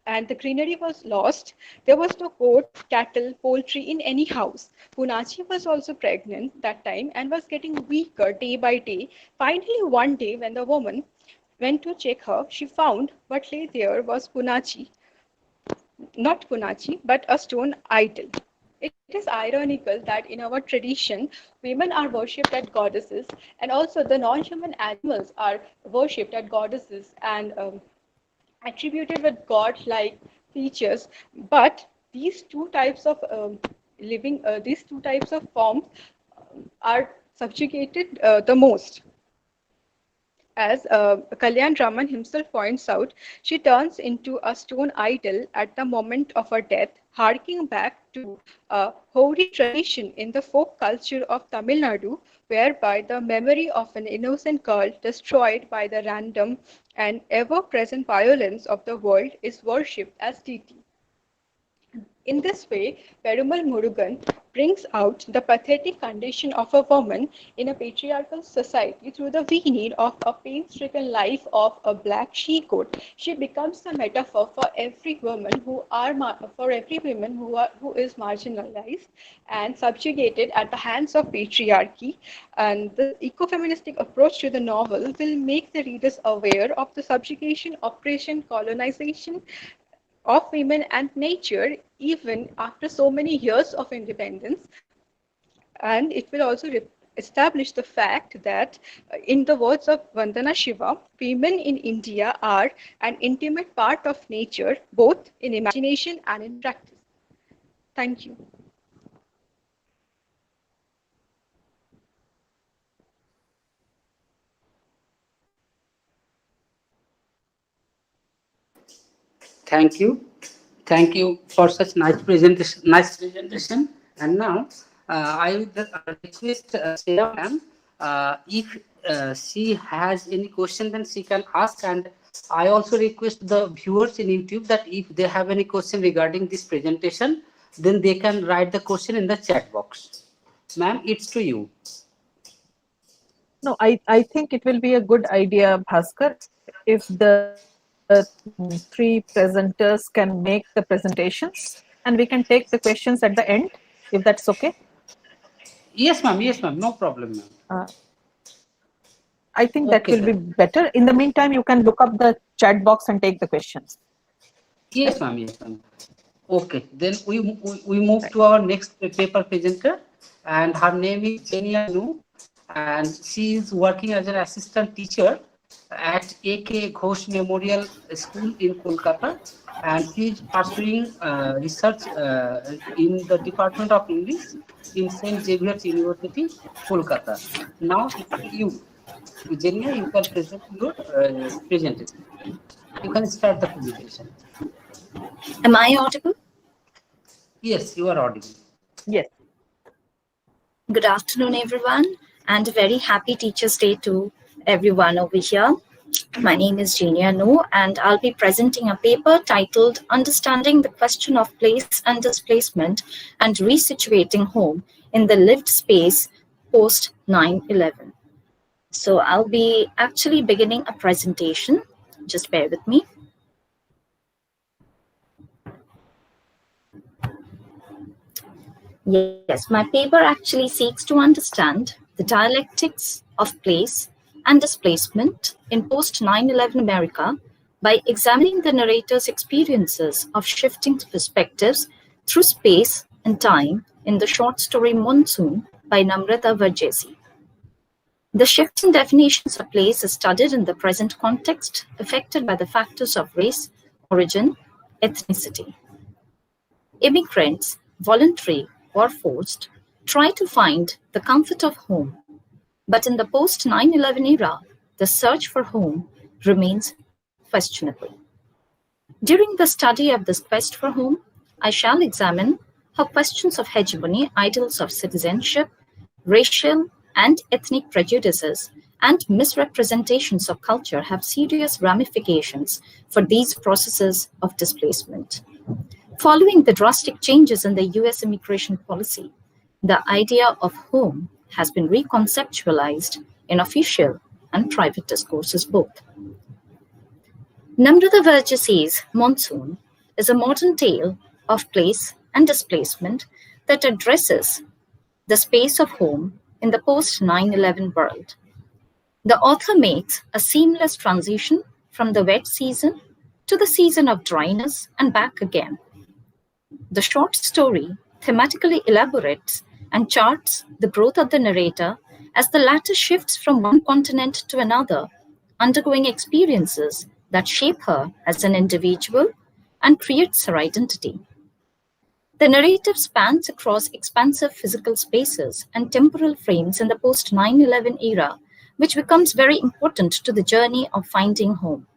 and the greenery was lost. There was no goat, cattle, poultry in any house. Punachi was also pregnant that time and was getting weaker day by day. Finally, one day, when the woman went to check her, she found what lay there was Punachi, not Punachi, but a stone idol. It is ironical that in our tradition, women are worshipped as goddesses, and also the non-human animals are worshipped as goddesses and attributed with god-like features. But these two types of these two types of forms are subjugated the most. As Kalyan Raman himself points out, she turns into a stone idol at the moment of her death, harking back to a hoary tradition in the folk culture of Tamil Nadu, whereby the memory of an innocent girl destroyed by the random and ever-present violence of the world is worshipped as deity. In this way, Perumal Murugan brings out the pathetic condition of a woman in a patriarchal society through the veneer of a pain-stricken life of a black she-goat. She becomes the metaphor for every woman who is marginalized and subjugated at the hands of patriarchy. And the ecofeministic approach to the novel will make the readers aware of the subjugation, oppression, colonization of women and nature even after so many years of independence. And it will also establish the fact that, in the words of Vandana Shiva, women in India are an intimate part of nature, both in imagination and in practice. Thank you. Thank you. Thank you for such nice presentation. And now I would request Sarah ma'am, if she has any question, then she can ask. And I also request the viewers in YouTube that if they have any question regarding this presentation, then they can write the question in the chat box. Ma'am, it's to you. No, I think it will be a good idea, Bhaskar, if the three presenters can make the presentations and we can take the questions at the end, if that's okay. Yes, ma'am. Yes, ma'am. No problem, ma'am. I think that will be better. In the meantime, you can look up the chat box and take the questions. Yes, ma'am. Yes, ma'am. Okay, then we move to our next paper presenter, and her name is Jenia Nu, and she is working as an assistant teacher at A.K. Ghosh Memorial School in Kolkata, and she is pursuing research in the Department of English in St. Xavier's University, Kolkata. Now, you, Jenia, you can present your presentation. You can start the presentation. Am I audible? Yes, you are audible. Yes. Good afternoon, everyone, and a very happy Teachers' Day to everyone over here. My name is Jenia Nu, and I'll be presenting a paper titled Understanding the Question of Place and Displacement and Resituating Home in the Lived Space Post 9/11. So I'll be actually beginning a presentation. Just bear with me. Yes, my paper actually seeks to understand the dialectics of place and displacement in post 9/11 America by examining the narrator's experiences of shifting perspectives through space and time in the short story Monsoon by Namrata Verghese. The shifting definitions of place is studied in the present context affected by the factors of race, origin, ethnicity. Immigrants, voluntary or forced, try to find the comfort of home. But in the post 9/11 era, the search for home remains questionable. During the study of this quest for home, I shall examine how questions of hegemony, ideals of citizenship, racial and ethnic prejudices, and misrepresentations of culture have serious ramifications for these processes of displacement. Following the drastic changes in the US immigration policy, the idea of home has been reconceptualized in official and private discourses both. Namrata Verghese's Monsoon is a modern tale of place and displacement that addresses the space of home in the post 9/11 world. The author makes a seamless transition from the wet season to the season of dryness and back again. The short story thematically elaborates and charts the growth of the narrator as the latter shifts from one continent to another, undergoing experiences that shape her as an individual and creates her identity. The narrative spans across expansive physical spaces and temporal frames in the post-9/11 era, which becomes very important to the journey of finding home.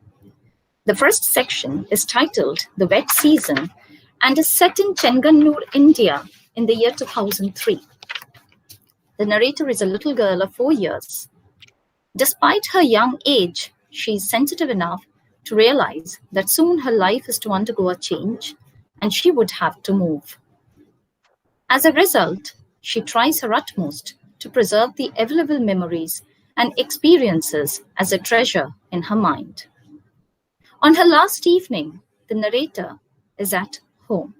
The first section is titled The Wet Season and is set in Chenganur, India in the year 2003. The narrator is a little girl of 4 years. Despite her young age, she is sensitive enough to realize that soon her life is to undergo a change and she would have to move. As a result, she tries her utmost to preserve the available memories and experiences as a treasure in her mind. On her last evening, the narrator is at home.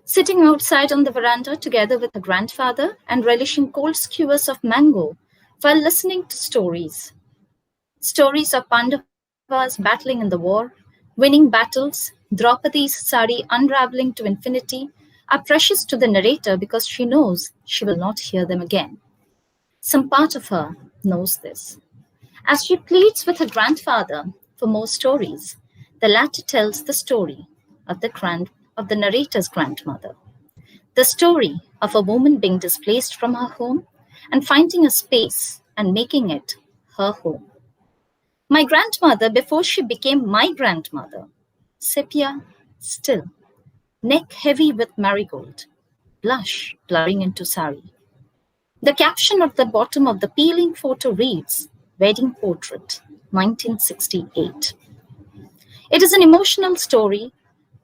Sitting outside on the veranda together with her grandfather and relishing cold skewers of mango while listening to stories. Stories of Pandavas battling in the war, winning battles, Draupadi's sari unraveling to infinity are precious to the narrator because she knows she will not hear them again. Some part of her knows this. As she pleads with her grandfather for more stories, the latter tells the story of the narrator's grandmother. The story of a woman being displaced from her home and finding a space and making it her home. My grandmother, before she became my grandmother, sepia still, neck heavy with marigold, blush blurring into sari. The caption at the bottom of the peeling photo reads, Wedding Portrait, 1968. It is an emotional story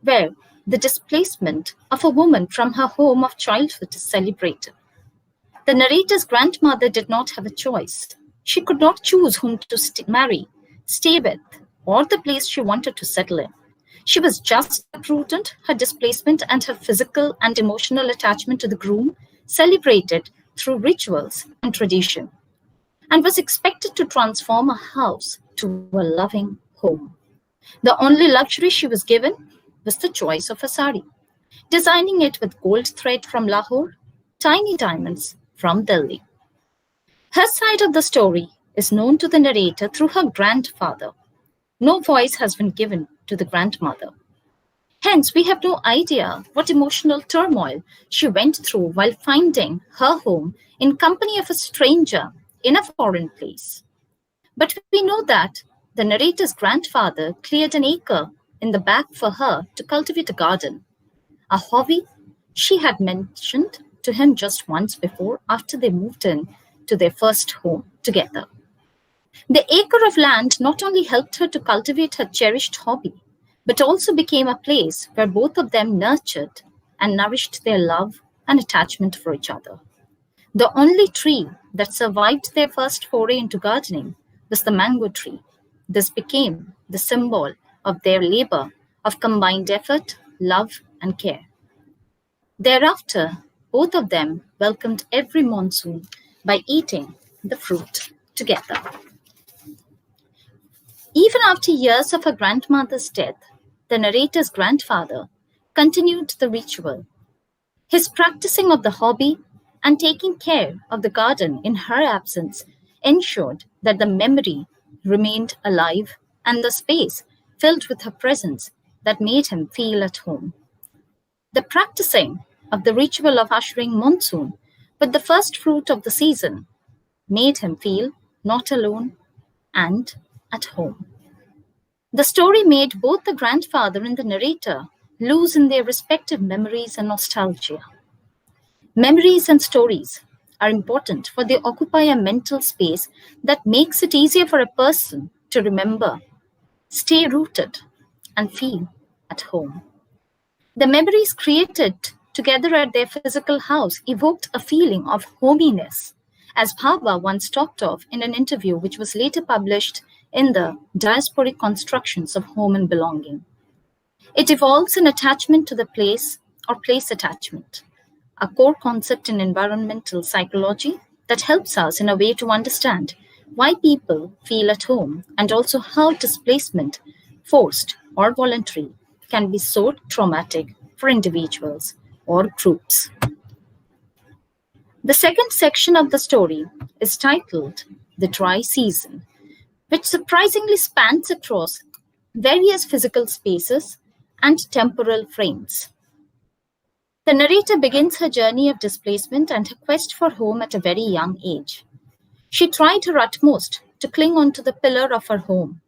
where the displacement of a woman from her home of childhood is celebrated. The narrator's grandmother did not have a choice. She could not choose whom to marry, stay with, or the place she wanted to settle in. She was just prudent, her displacement and her physical and emotional attachment to the groom celebrated through rituals and tradition, and was expected to transform a house to a loving home. The only luxury she was given was the choice of a sari, designing it with gold thread from Lahore, tiny diamonds from Delhi. Her side of the story is known to the narrator through her grandfather. No voice has been given to the grandmother. Hence, we have no idea what emotional turmoil she went through while finding her home in company of a stranger in a foreign place. But we know that the narrator's grandfather cleared an acre in the back for her to cultivate a garden, a hobby she had mentioned to him just once before after they moved in to their first home together. The acre of land not only helped her to cultivate her cherished hobby, but also became a place where both of them nurtured and nourished their love and attachment for each other. The only tree that survived their first foray into gardening was the mango tree. This became the symbol of their labor of combined effort, love, and care. Thereafter, both of them welcomed every monsoon by eating the fruit together. Even after years of her grandmother's death, the narrator's grandfather continued the ritual. His practicing of the hobby and taking care of the garden in her absence ensured that the memory remained alive and the space filled with her presence that made him feel at home. The practicing of the ritual of ushering monsoon with the first fruit of the season made him feel not alone and at home. The story made both the grandfather and the narrator lose in their respective memories and nostalgia. Memories and stories are important for they occupy a mental space that makes it easier for a person to remember, stay rooted, and feel at home. The memories created together at their physical house evoked a feeling of hominess, as Bhava once talked of in an interview which was later published in the Diasporic Constructions of Home and Belonging. It evolves an attachment to the place or place attachment, a core concept in environmental psychology that helps us in a way to understand why people feel at home and also how displacement, forced or voluntary, can be so traumatic for individuals or groups. The second section of the story is titled The Dry Season, which surprisingly spans across various physical spaces and temporal frames. The narrator begins her journey of displacement and her quest for home at a very young age. She tried her utmost to cling onto the pillar of her home.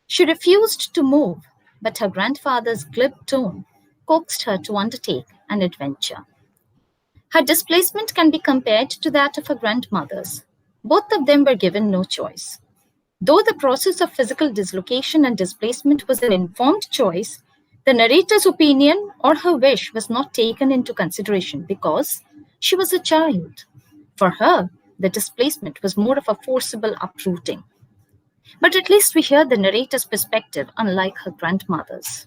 She refused to move, but her grandfather's glib tone coaxed her to undertake an adventure. Her displacement can be compared to that of her grandmother's. Both of them were given no choice. Though the process of physical dislocation and displacement was an informed choice, the narrator's opinion or her wish was not taken into consideration because she was a child. For her, the displacement was more of a forcible uprooting. But at least we hear the narrator's perspective, unlike her grandmother's.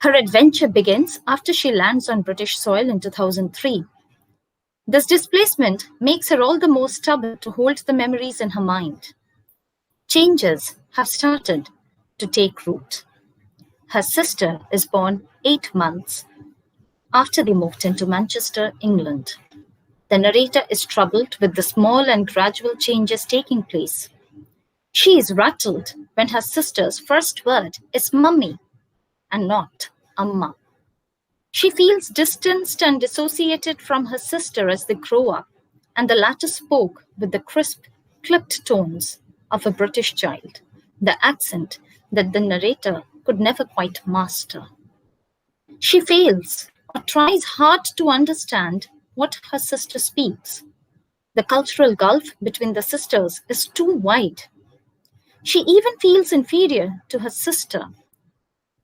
Her adventure begins after she lands on British soil in 2003. This displacement makes her all the more stubborn to hold the memories in her mind. Changes have started to take root. Her sister is born 8 months after they moved into Manchester, England. The narrator is troubled with the small and gradual changes taking place. She is rattled when her sister's first word is mummy and not amma. She feels distanced and dissociated from her sister as they grow up, and the latter spoke with the crisp, clipped tones of a British child, the accent that the narrator could never quite master. She fails or tries hard to understand what her sister speaks. The cultural gulf between the sisters is too wide. She even feels inferior to her sister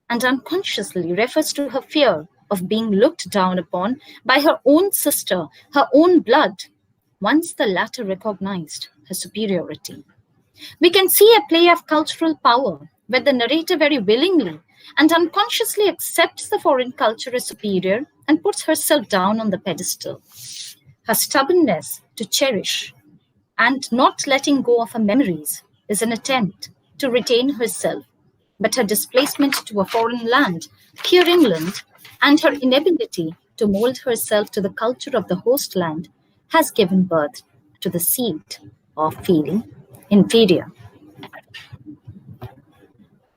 and unconsciously refers to her fear of being looked down upon by her own sister, her own blood, once the latter recognized her superiority. We can see a play of cultural power where the narrator very willingly and unconsciously accepts the foreign culture as superior and puts herself down on the pedestal. Her stubbornness to cherish and not letting go of her memories is an attempt to retain herself, but her displacement to a foreign land, here England, and her inability to mold herself to the culture of the host land has given birth to the seed of feeling inferior.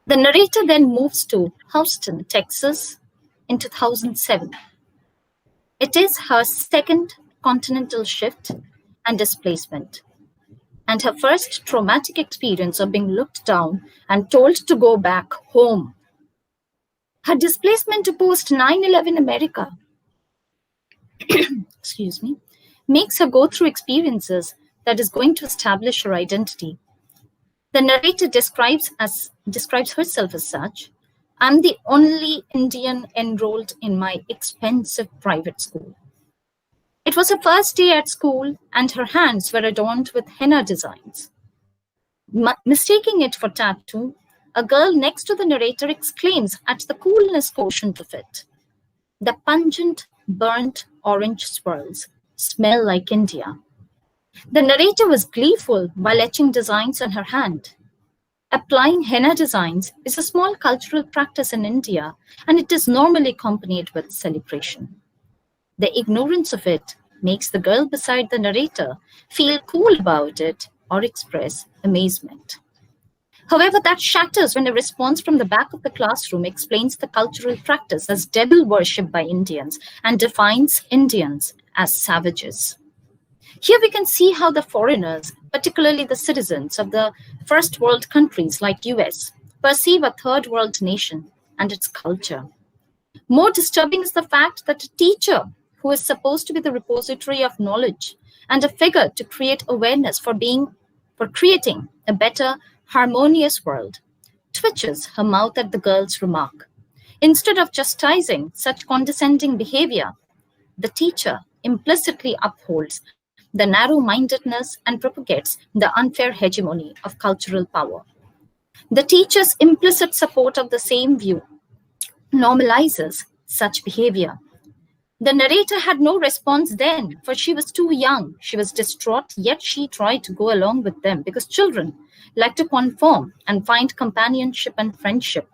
The narrator then moves to Houston, Texas in 2007. It is her second continental shift and displacement, and her first traumatic experience of being looked down and told to go back home. Her displacement to post 9/11 America makes her go through experiences that is going to establish her identity. The narrator describes herself as such. I'm the only Indian enrolled in my expensive private school. It was her first day at school, and her hands were adorned with henna designs. Mistaking it for tattoo, a girl next to the narrator exclaims at the coolness quotient of it. The pungent, burnt orange swirls smell like India. The narrator was gleeful while etching designs on her hand. Applying henna designs is a small cultural practice in India, and it is normally accompanied with celebration. The ignorance of it makes the girl beside the narrator feel cool about it or express amazement. However, that shatters when a response from the back of the classroom explains the cultural practice as devil worship by Indians and defines Indians as savages. Here we can see how the foreigners, particularly the citizens of the first world countries like US, perceive a third world nation and its culture. More disturbing is the fact that a teacher who is supposed to be the repository of knowledge and a figure to create awareness for creating a better, harmonious world, twitches her mouth at the girl's remark. Instead of chastising such condescending behavior, the teacher implicitly upholds the narrow-mindedness and propagates the unfair hegemony of cultural power. The teacher's implicit support of the same view normalizes such behavior. The narrator had no response then, for she was too young. She was distraught, yet she tried to go along with them because children like to conform and find companionship and friendship.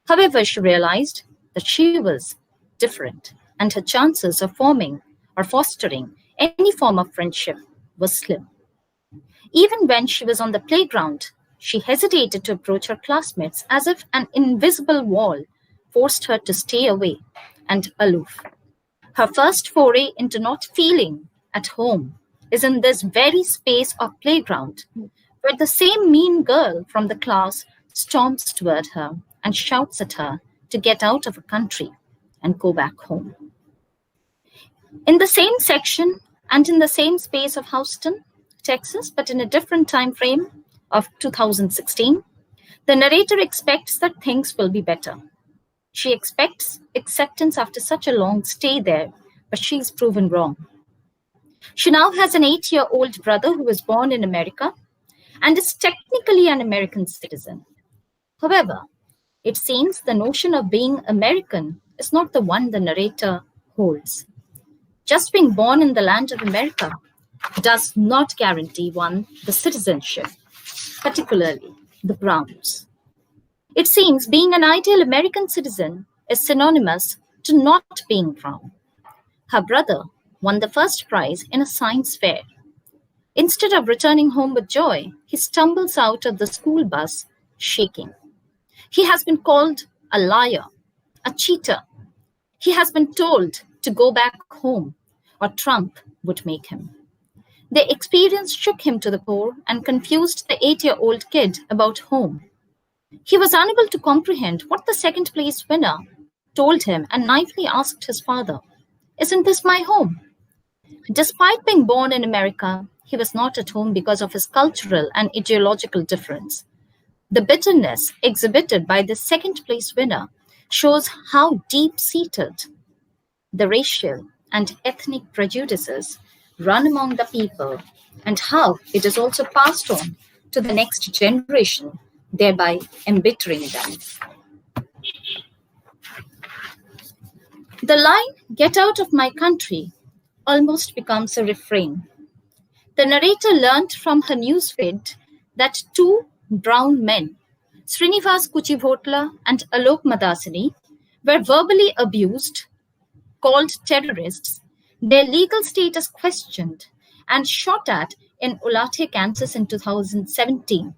However, she realized that she was different, and her chances of forming or fostering any form of friendship was slim. Even when she was on the playground, she hesitated to approach her classmates as if an invisible wall forced her to stay away and aloof. Her first foray into not feeling at home is in this very space of playground, where the same mean girl from the class storms toward her and shouts at her to get out of her country and go back home. In the same section and in the same space of Houston, Texas, but in a different time frame of 2016, the narrator expects that things will be better. She expects acceptance after such a long stay there, but she's proven wrong. She now has an 8-year-old brother who was born in America and is technically an American citizen. However, it seems the notion of being American is not the one the narrator holds. Just being born in the land of America does not guarantee one the citizenship, particularly the Browns. It seems being an ideal American citizen is synonymous to not being brown. Her brother won the first prize in a science fair. Instead of returning home with joy, he stumbles out of the school bus shaking. He has been called a liar, a cheater. He has been told to go back home, or Trump would make him. The experience shook him to the core and confused the 8-year-old kid about home. He was unable to comprehend what the second place winner told him and naively asked his father, "Isn't this my home?" Despite being born in America, he was not at home because of his cultural and ideological difference. The bitterness exhibited by the second place winner shows how deep-seated the racial and ethnic prejudices run among the people and how it is also passed on to the next generation, thereby embittering them. The line, "Get out of my country," almost becomes a refrain. The narrator learned from her newsfeed that 2 brown men, Srinivas Kuchibhotla and Alok Madasini, were verbally abused, called terrorists, their legal status questioned, and shot at in Olathe, Kansas in 2017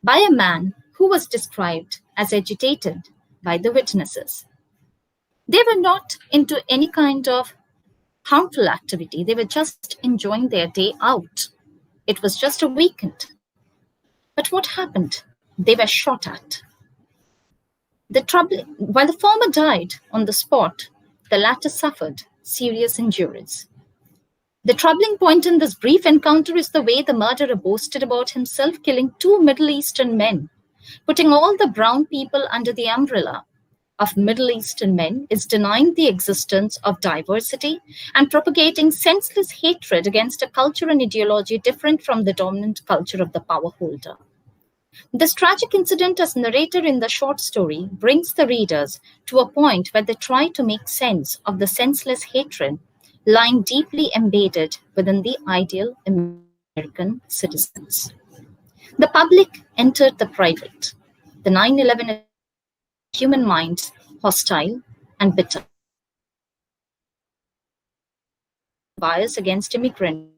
by a man who was described as agitated by the witnesses. They were not into any kind of harmful activity. They were just enjoying their day out. It was just a weekend. But what happened? They were shot at. While the former died on the spot, the latter suffered serious injuries. The troubling point in this brief encounter is the way the murderer boasted about himself killing 2 Middle Eastern men. Putting all the brown people under the umbrella of Middle Eastern men is denying the existence of diversity and propagating senseless hatred against a culture and ideology different from the dominant culture of the power holder. This tragic incident, as narrated in the short story, brings the readers to a point where they try to make sense of the senseless hatred lying deeply embedded within the ideal American citizens. The public entered the private. The 9/11 human minds hostile and bitter. Bias against immigrants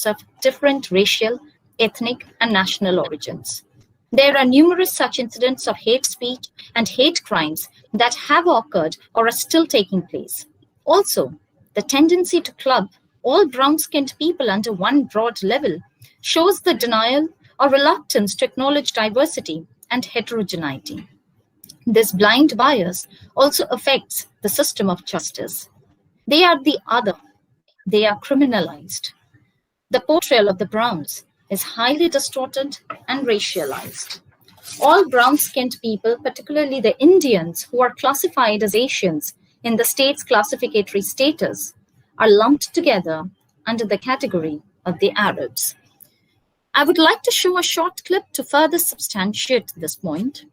of different racial, ethnic, and national origins. There are numerous such incidents of hate speech and hate crimes that have occurred or are still taking place. Also, the tendency to club all brown-skinned people under one broad level shows the denial or reluctance to acknowledge diversity and heterogeneity. This blind bias also affects the system of justice. They are the other. They are criminalized. The portrayal of the Browns is highly distorted and racialized. All brown-skinned people, particularly the Indians who are classified as Asians in the state's classificatory status, are lumped together under the category of the Arabs. I would like to show a short clip to further substantiate this point.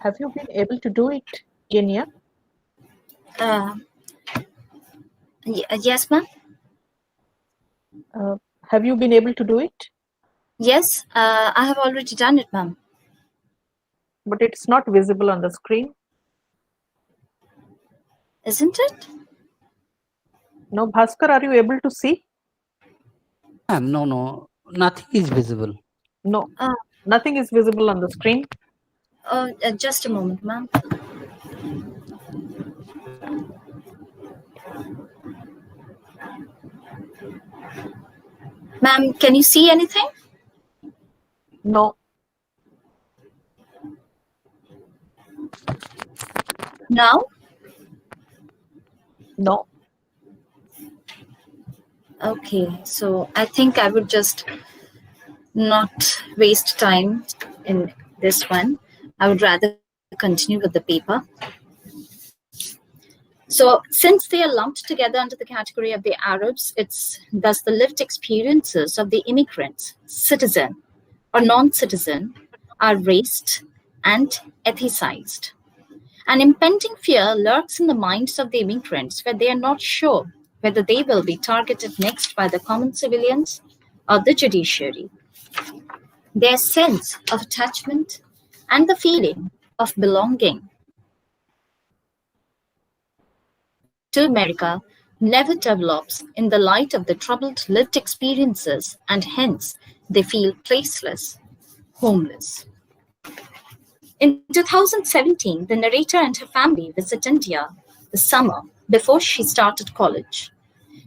Have you been able to do it, Kenya? Yes, ma'am. Have you been able to do it? Yes, I have already done it, ma'am. But it's not visible on the screen. Isn't it? No, Bhaskar, are you able to see? No, nothing is visible. No, nothing is visible on the screen. Just a moment, ma'am. Ma'am, can you see anything? No. Now? No. Okay, so I think I would just not waste time in this one. I would rather continue with the paper. So since they are lumped together under the category of the Arabs, it's thus the lived experiences of the immigrants, citizen or non-citizen, are raised and ethicized. An impending fear lurks in the minds of the immigrants where they are not sure whether they will be targeted next by the common civilians or the judiciary. Their sense of attachment and the feeling of belonging to America never develops in the light of the troubled lived experiences, and hence they feel placeless, homeless. In 2017, the narrator and her family visit India the summer before she started college.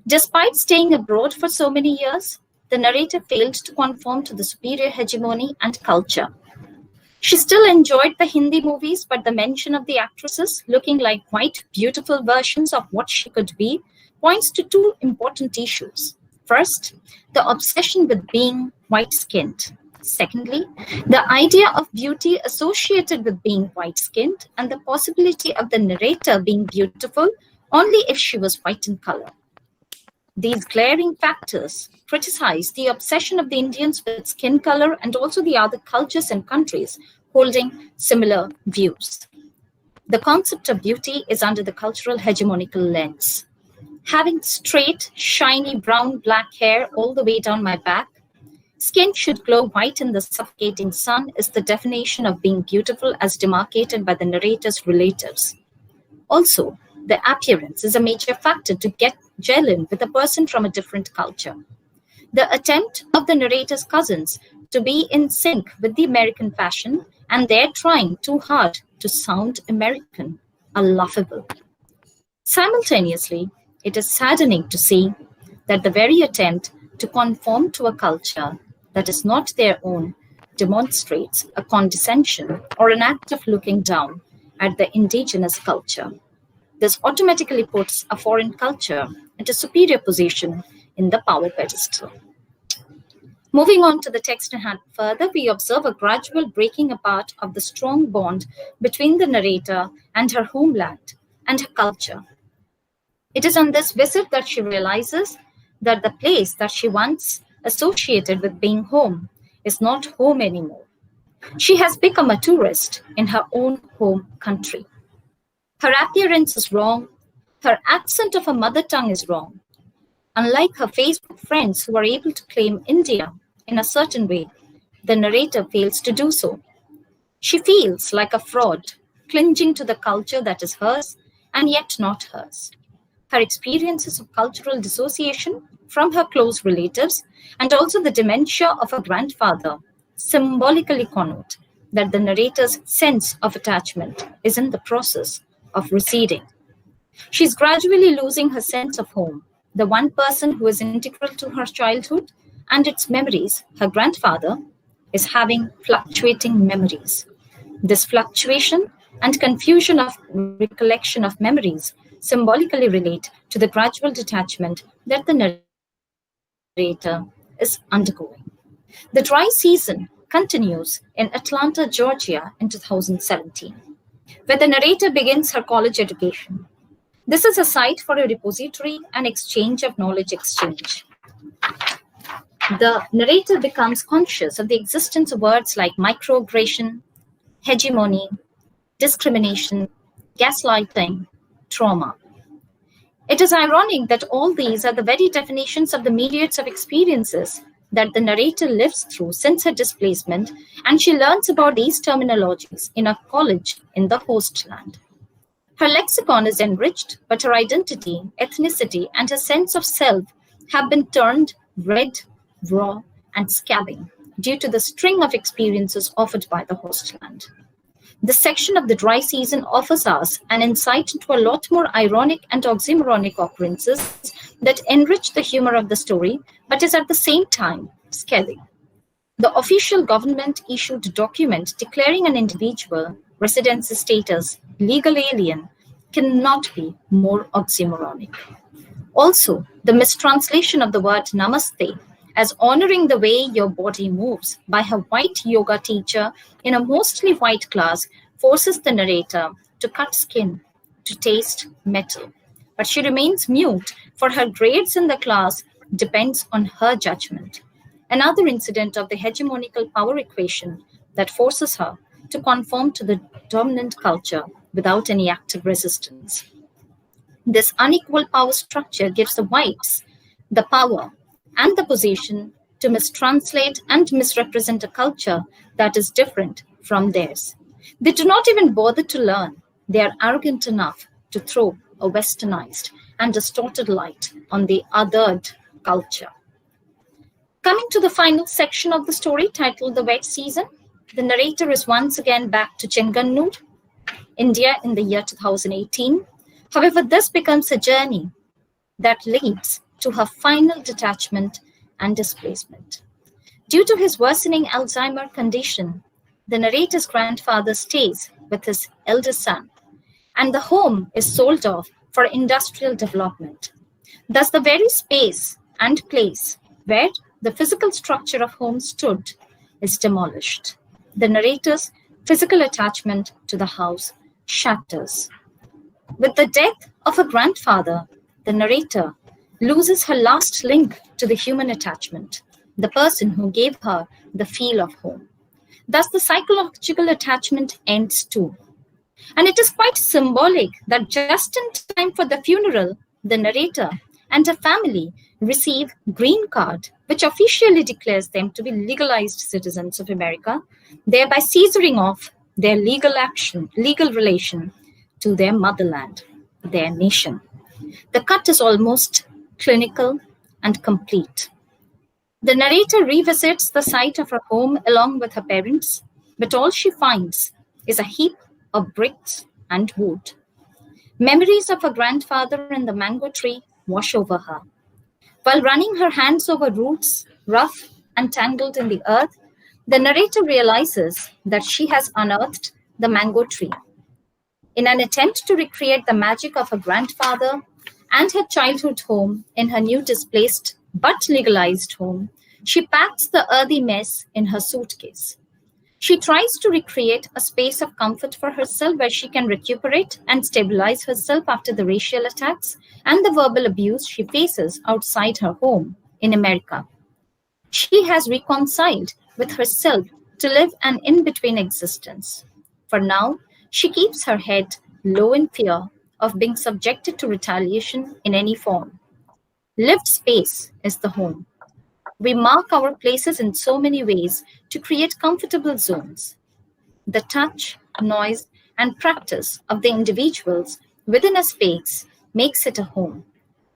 Despite staying abroad for so many years, the narrator failed to conform to the superior hegemony and culture. She still enjoyed the Hindi movies, but the mention of the actresses looking like white, beautiful versions of what she could be points to two important issues. First, the obsession with being white-skinned. Secondly, the idea of beauty associated with being white-skinned and the possibility of the narrator being beautiful only if she was white in color. These glaring factors criticize the obsession of the Indians with skin color and also the other cultures and countries holding similar views. The concept of beauty is under the cultural hegemonical lens. Having straight, shiny brown-black hair all the way down my back, skin should glow white in the suffocating sun is the definition of being beautiful as demarcated by the narrator's relatives. Also, the appearance is a major factor to gel in with a person from a different culture. The attempt of the narrator's cousins to be in sync with the American fashion and their trying too hard to sound American are laughable. Simultaneously, it is saddening to see that the very attempt to conform to a culture that is not their own demonstrates a condescension or an act of looking down at the indigenous culture. This automatically puts a foreign culture at a superior position in the power pedestal. Moving on to the text in hand further, we observe a gradual breaking apart of the strong bond between the narrator and her homeland and her culture. It is on this visit that she realizes that the place that she once associated with being home is not home anymore. She has become a tourist in her own home country. Her appearance is wrong. Her accent of her mother tongue is wrong. Unlike her Facebook friends who are able to claim India in a certain way, the narrator fails to do so. She feels like a fraud, clinging to the culture that is hers and yet not hers. Her experiences of cultural dissociation from her close relatives and also the dementia of her grandfather symbolically connote that the narrator's sense of attachment is in the process of receding. She's gradually losing her sense of home, the one person who is integral to her childhood and its memories. Her grandfather is having fluctuating memories. This fluctuation and confusion of recollection of memories symbolically relate to the gradual detachment that the narrator is undergoing. The dry season continues in Atlanta, Georgia in 2017, where the narrator begins her college education. This is a site for a repository and exchange of knowledge exchange. The narrator becomes conscious of the existence of words like microaggression, hegemony, discrimination, gaslighting, trauma. It is ironic that all these are the very definitions of the myriads of experiences that the narrator lives through since her displacement, and she learns about these terminologies in a college in the host land. Her lexicon is enriched, but her identity, ethnicity, and her sense of self have been turned red, raw, and scabbing due to the string of experiences offered by the host land. This section of the dry season offers us an insight into a lot more ironic and oxymoronic occurrences that enrich the humor of the story, but is at the same time scathing. The official government-issued document declaring an individual residency status legal alien cannot be more oxymoronic. Also, the mistranslation of the word namaste as honoring the way your body moves by her white yoga teacher in a mostly white class forces the narrator to cut skin, to taste metal. But she remains mute, for her grades in the class depends on her judgment. Another incident of the hegemonical power equation that forces her to conform to the dominant culture without any active resistance. This unequal power structure gives the whites the power and the position to mistranslate and misrepresent a culture that is different from theirs. They do not even bother to learn. They are arrogant enough to throw a westernized and distorted light on the othered culture. Coming to the final section of the story titled The Wet Season, the narrator is once again back to Chenganur, India in the year 2018. However, this becomes a journey that leads to her final detachment and displacement. Due to his worsening Alzheimer's condition, the narrator's grandfather stays with his eldest son, and the home is sold off for industrial development. Thus, the very space and place where the physical structure of home stood is demolished. The narrator's physical attachment to the house shatters. With the death of her grandfather, the narrator loses her last link to the human attachment, the person who gave her the feel of home. Thus, the psychological attachment ends too. And it is quite symbolic that just in time for the funeral, the narrator and her family receive green card, which officially declares them to be legalized citizens of America, thereby seizuring off their legal relation to their motherland, their nation. The cut is almost clinical and complete. The narrator revisits the site of her home along with her parents, but all she finds is a heap of bricks and wood. Memories of her grandfather and the mango tree wash over her. While running her hands over roots, rough and tangled in the earth, the narrator realizes that she has unearthed the mango tree. In an attempt to recreate the magic of her grandfather and her childhood home in her new displaced but legalized home, she packs the earthy mess in her suitcase. She tries to recreate a space of comfort for herself where she can recuperate and stabilize herself after the racial attacks and the verbal abuse she faces outside her home in America. She has reconciled with herself to live an in-between existence. For now, she keeps her head low in fear of being subjected to retaliation in any form. Lived space is the home. We mark our places in so many ways to create comfortable zones. The touch, noise, and practice of the individuals within a space makes it a home.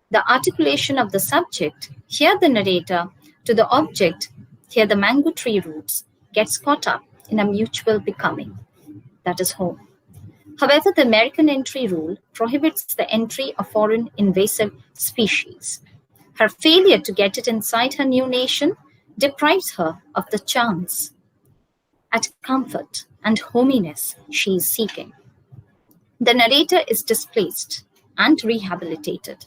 The articulation of the subject, here the narrator, to the object, here the mango tree roots, gets caught up in a mutual becoming. That is home. However, the American entry rule prohibits the entry of foreign invasive species. Her failure to get it inside her new nation deprives her of the chance at comfort and hominess she is seeking. The narrator is displaced and rehabilitated.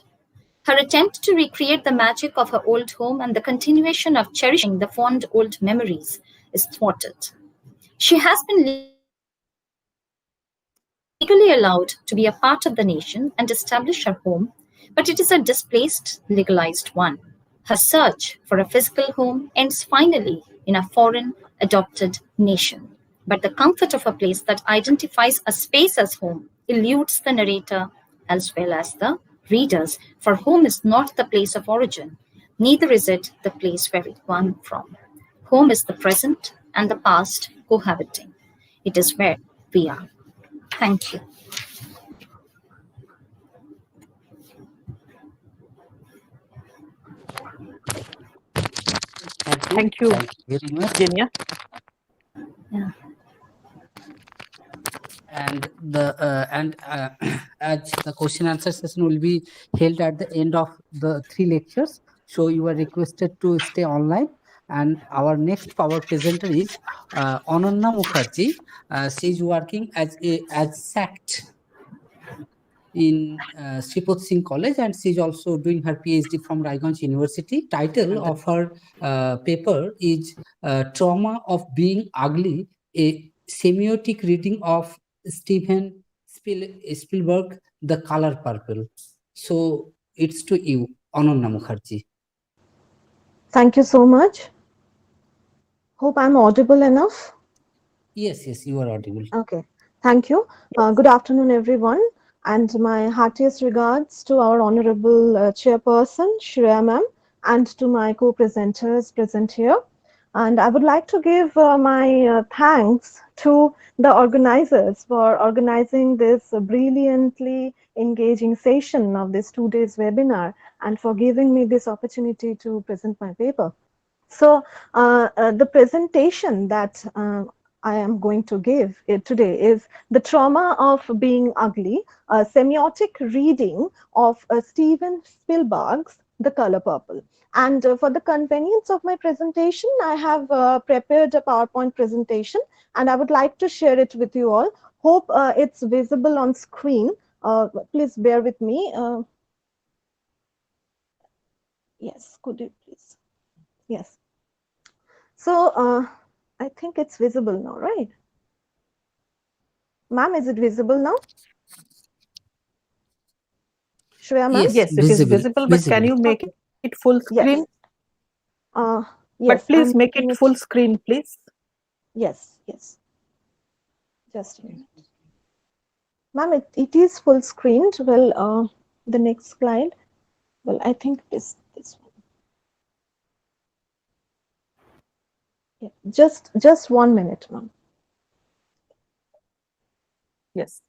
Her attempt to recreate the magic of her old home and the continuation of cherishing the fond old memories is thwarted. She has been legally allowed to be a part of the nation and establish her home, but it is a displaced, legalized one. Her search for a physical home ends finally in a foreign, adopted nation. But the comfort of a place that identifies a space as home eludes the narrator as well as the readers, for home is not the place of origin, neither is it the place where it won from. Home is the present and the past cohabiting. It is where we are. Thank you. Thank you. Thank you, Thank you very much. Genia. Yeah. And as the question answer session will be held at the end of the 3 lectures, so you are requested to stay online. And our next power presenter is Ananya Mukherjee. She is working as SACT in Sripot Singh College, and she is also doing her PhD from Raiganj University. Title of her paper is Trauma of Being Ugly, a semiotic reading of Steven Spielberg, The Color Purple. So it's to you, Ananya Mukherjee. Thank you so much. Hope I'm audible enough. Yes, you are audible. Okay, thank you. Good afternoon, everyone, and my heartiest regards to our honorable chairperson, Shreya ma'am, and to my co-presenters present here. And I would like to give my thanks to the organizers for organizing this brilliantly engaging session of this 2 days webinar and for giving me this opportunity to present my paper. So the presentation that I am going to give today is The Trauma of Being Ugly, a semiotic reading of Steven Spielberg's The Color Purple. And for the convenience of my presentation, I have prepared a PowerPoint presentation, and I would like to share it with you all. Hope it's visible on screen. Please bear with me. Yes, could you please? Yes. So I think it's visible now, right? Ma'am, is it visible now? Shreya ma'am? Yes, Yes, it is visible, but can you make it full screen? Yes. But Yes. please I'm make making it full screen, please. Yes, yes. Just a minute. Ma'am, it is full screened. Well, the next slide. Well, I think this one. Yeah, just 1 minute, ma'am. Yes.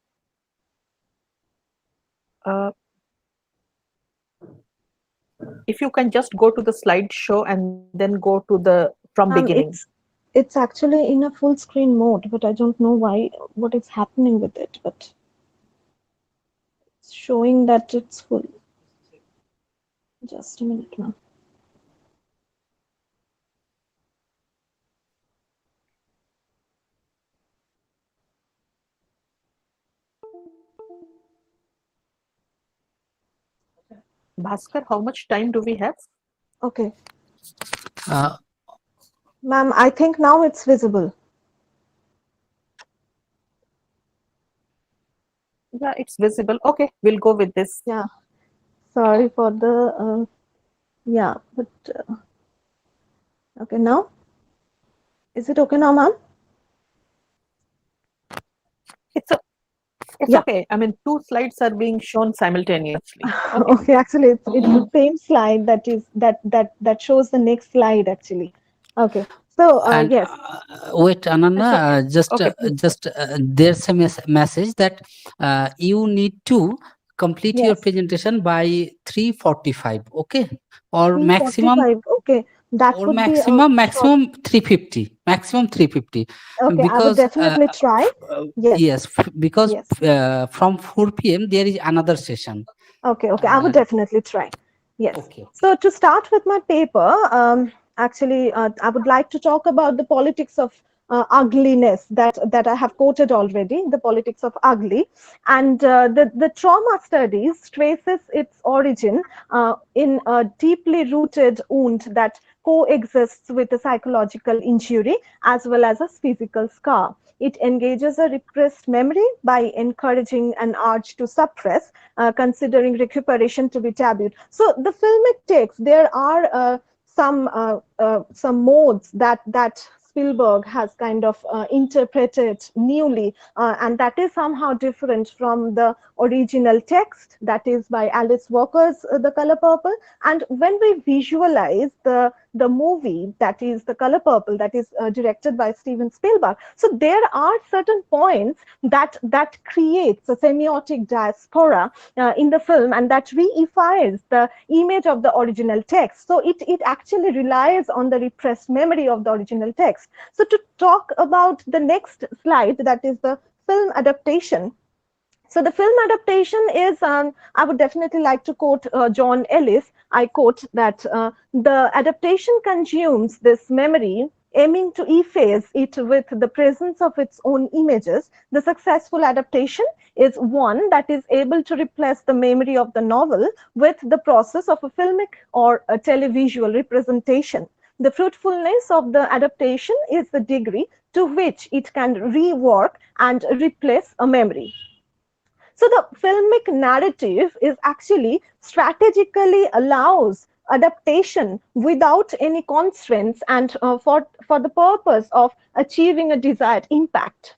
If you can just go to the slideshow and then go to the from beginning. It's actually in a full screen mode, but I don't know what is happening with it, but it's showing that it's full. Just a minute, ma'am. Bhaskar, how much time do we have? Okay. Ma'am, I think now it's visible. Yeah, it's visible. Okay, we'll go with this. Yeah. Sorry for the, yeah, but, okay, now? Is it okay now, ma'am? It's okay. I mean, 2 slides are being shown simultaneously. Okay, Okay, actually, it's the same slide that shows the next slide, actually. Okay. So, And yes. wait, Ananya, okay. There's a message that you need to complete your Yes. presentation by 3:45, okay? Or 3:45, maximum, okay. That or would be maximum 3:50, maximum 3:50. okay. I would Because definitely try. Yes. yes, because Yes. from 4 p.m. there is another session. Okay, I would definitely try. Yes. Okay. So to start with my paper, actually, I would like to talk about the politics of ugliness that I have quoted already, the politics of ugly. And the trauma studies traces its origin in a deeply rooted wound that coexists with a psychological injury as well as a physical scar. It engages a repressed memory by encouraging an urge to suppress, considering recuperation to be taboo. So the filmic text, there are some modes that Spielberg has kind of interpreted newly, and that is somehow different from the original text, that is by Alice Walker's The Color Purple. And when we visualize the movie, that is The Color Purple, that is directed by Steven Spielberg, so there are certain points that creates a semiotic diaspora in the film, and that reifies the image of the original text. So it actually relies on the repressed memory of the original text. So to talk about the next slide, that is the film adaptation. So the film adaptation is, I would definitely like to quote John Ellis. I quote that the adaptation consumes this memory, aiming to efface it with the presence of its own images. The successful adaptation is one that is able to replace the memory of the novel with the process of a filmic or a televisual representation. The fruitfulness of the adaptation is the degree to which it can rework and replace a memory. So the filmic narrative is actually strategically allows adaptation without any constraints and for the purpose of achieving a desired impact.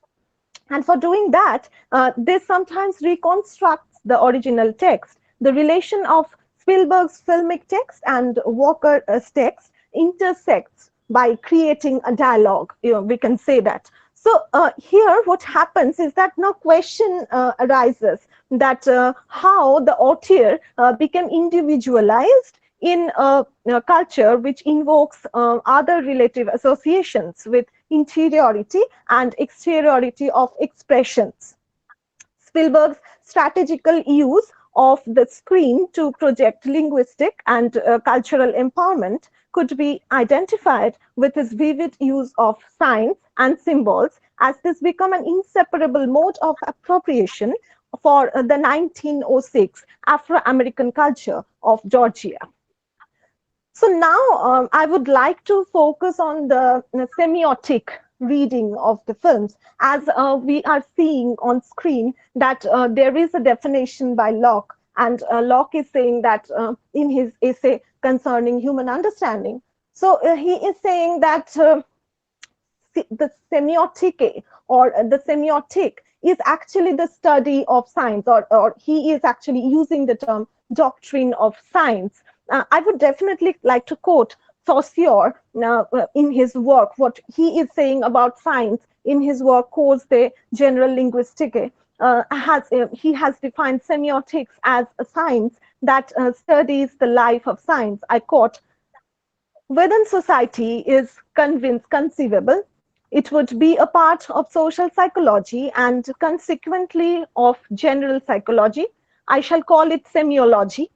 And for doing that, this sometimes reconstructs the original text. The relation of Spielberg's filmic text and Walker's text intersects by creating a dialogue. We can say that. So here what happens is that now question arises that how the author became individualized in a culture which invokes other relative associations with interiority and exteriority of expressions. Spielberg's strategical use of the screen to project linguistic and cultural empowerment could be identified with his vivid use of signs and symbols, as this become an inseparable mode of appropriation for the 1906 Afro-American culture of Georgia. So now I would like to focus on the semiotic reading of the films, as we are seeing on screen that there is a definition by Locke, and Locke is saying that in his essay concerning human understanding. So he is saying that the semiotic or the semiotic is actually the study of science, or he is actually using the term doctrine of science. I would definitely like to quote Saussure in his work, what he is saying about science in his work, Cours de General Linguistique. He has defined semiotics as a science that studies the life of science. I quote, "Within society is conceivable, it would be a part of social psychology and consequently of general psychology. I shall call it semiology.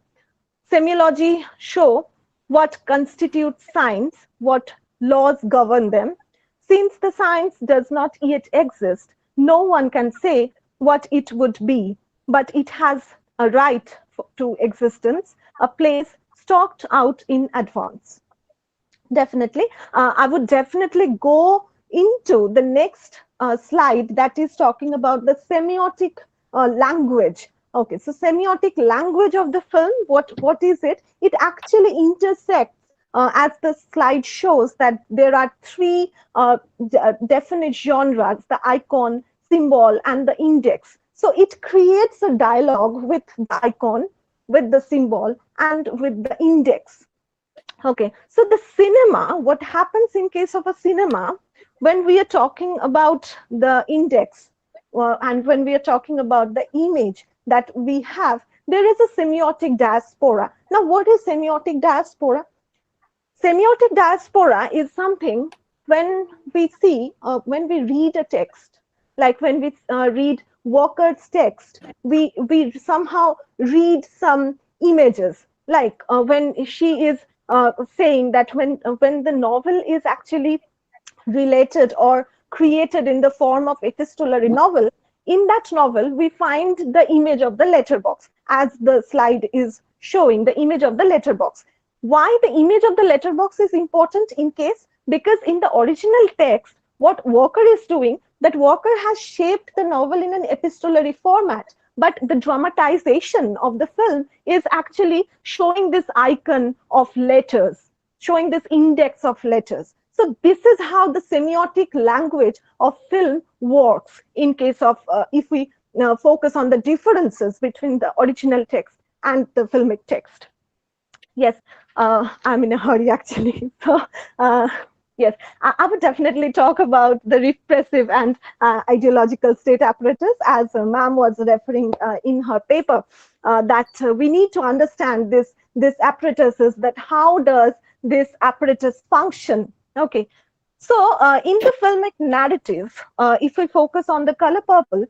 Semiology show what constitutes science, what laws govern them. Since the science does not yet exist, no one can say what it would be, but it has a right to existence, a place stalked out in advance." Definitely, I would definitely go into the next slide that is talking about the semiotic language. Okay, so semiotic language of the film, what is it? It actually intersects, as the slide shows, that there are three definite genres: the icon, symbol, and the index. So it creates a dialogue with the icon, with the symbol, and with the index. Okay, so the cinema, what happens in case of a cinema, when we are talking about the index and when we are talking about the image that we have, there is a semiotic diaspora. Now, what is semiotic diaspora? Semiotic diaspora is something when we see, when we read a text, like when we read Walker's text, we somehow read some images, like when she is saying that when the novel is actually related or created in the form of epistolary novel, in that novel we find the image of the letterbox, as the slide is showing, the image of the letterbox. Why the image of the letterbox is important in case? Because in the original text, what Walker is doing, that Walker has shaped the novel in an epistolary format, but the dramatization of the film is actually showing this icon of letters, showing this index of letters. So this is how the semiotic language of film works in case of, if we focus on the differences between the original text and the filmic text. Yes, I'm in a hurry actually. So yes, I would definitely talk about the repressive and ideological state apparatus, as ma'am was referring in her paper, that we need to understand this apparatuses, that how does this apparatus function. Okay, so in the filmic narrative, if we focus on the color purple,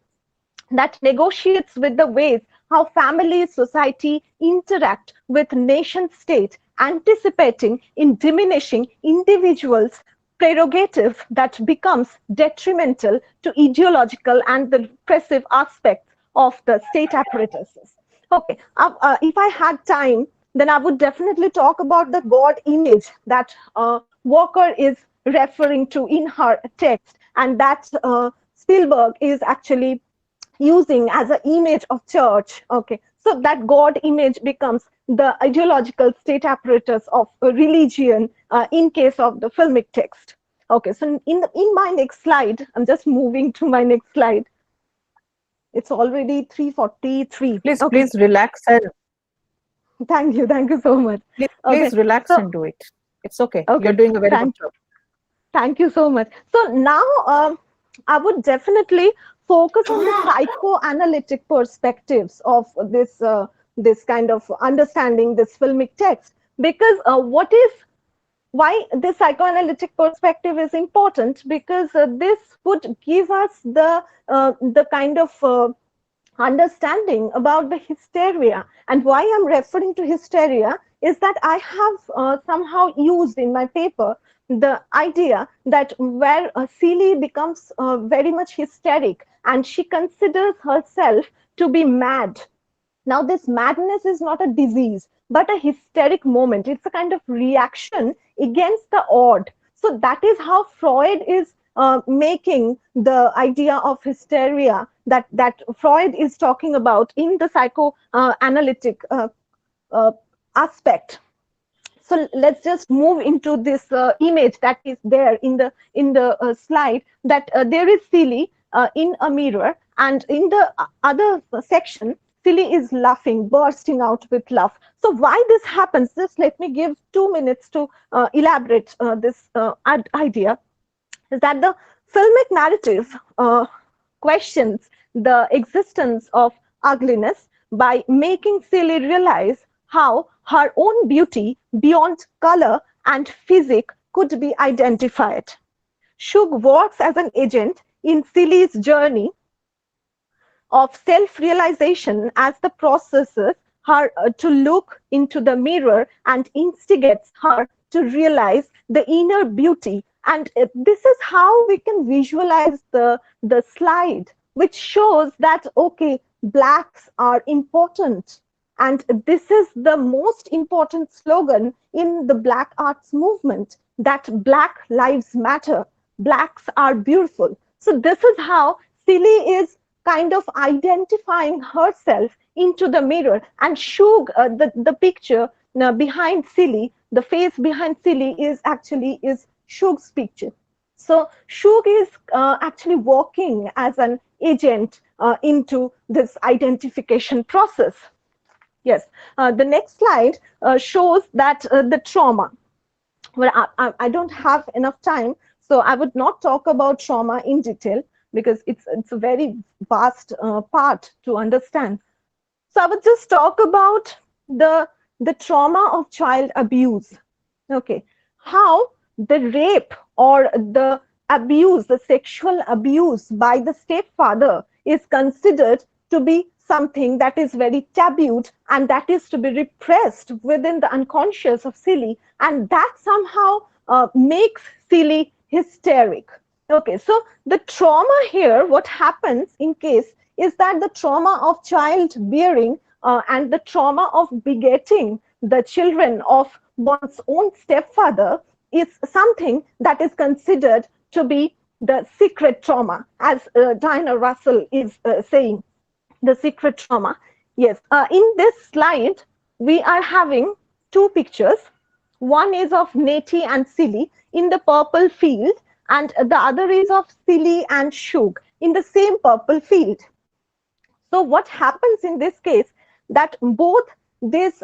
that negotiates with the ways how family, society interact with nation state, anticipating in diminishing individuals' prerogative that becomes detrimental to ideological and the repressive aspects of the state apparatuses. Okay, if I had time, then I would definitely talk about the God image that Walker is referring to in her text, and that Spielberg is actually using as an image of church. Okay, so that God image becomes the ideological state apparatus of religion in case of the filmic text. Okay, so in my next slide, I'm just moving to my next slide. It's already 3:43. Please, okay. please relax and Thank you so much. please relax and do it. It's okay. You're doing a very good job. Thank you so much. So now I would definitely focus on the psychoanalytic perspectives of this this kind of understanding this filmic text, because why this psychoanalytic perspective is important, because this would give us the kind of understanding about the hysteria. And why I'm referring to hysteria is that I have somehow used in my paper the idea that where Celie becomes very much hysteric and she considers herself to be mad. Now, this madness is not a disease, but a hysteric moment. It's a kind of reaction against the odd. So that is how Freud is making the idea of hysteria that Freud is talking about in the psychoanalytic aspect. So let's just move into this image that is there in the slide, that there is Celie in a mirror, and in the other section, Celie is laughing, bursting out with laugh. So why this happens, just let me give 2 minutes to elaborate this idea, is that the filmic narrative questions the existence of ugliness by making Celie realize how her own beauty beyond color and physique could be identified. Shug works as an agent in Celie's journey of self-realization as the processes her to look into the mirror and instigates her to realize the inner beauty. And this is how we can visualize the slide, which shows that, okay, blacks are important. And this is the most important slogan in the Black arts movement, that Black lives matter, blacks are beautiful. So this is how Celie is kind of identifying herself into the mirror. And Shug, the picture behind Celie, the face behind Celie is Shug's picture. So Shug is actually working as an agent into this identification process. Yes, the next slide shows that the trauma. Well, I don't have enough time, so I would not talk about trauma in detail, because it's a very vast part to understand. So I would just talk about the trauma of child abuse. Okay, how the rape or the abuse, the sexual abuse by the stepfather is considered to be something that is very tabooed, and that is to be repressed within the unconscious of Celie, and that somehow makes Celie hysteric. Okay, so the trauma here, what happens in case is that the trauma of childbearing and the trauma of begetting the children of one's own stepfather is something that is considered to be the secret trauma, as Diana Russell is saying, the secret trauma. Yes, in this slide, we are having two pictures. One is of Nettie and Celie in the purple field, and the other is of Silly and Shug in the same purple field. So what happens in this case, that both these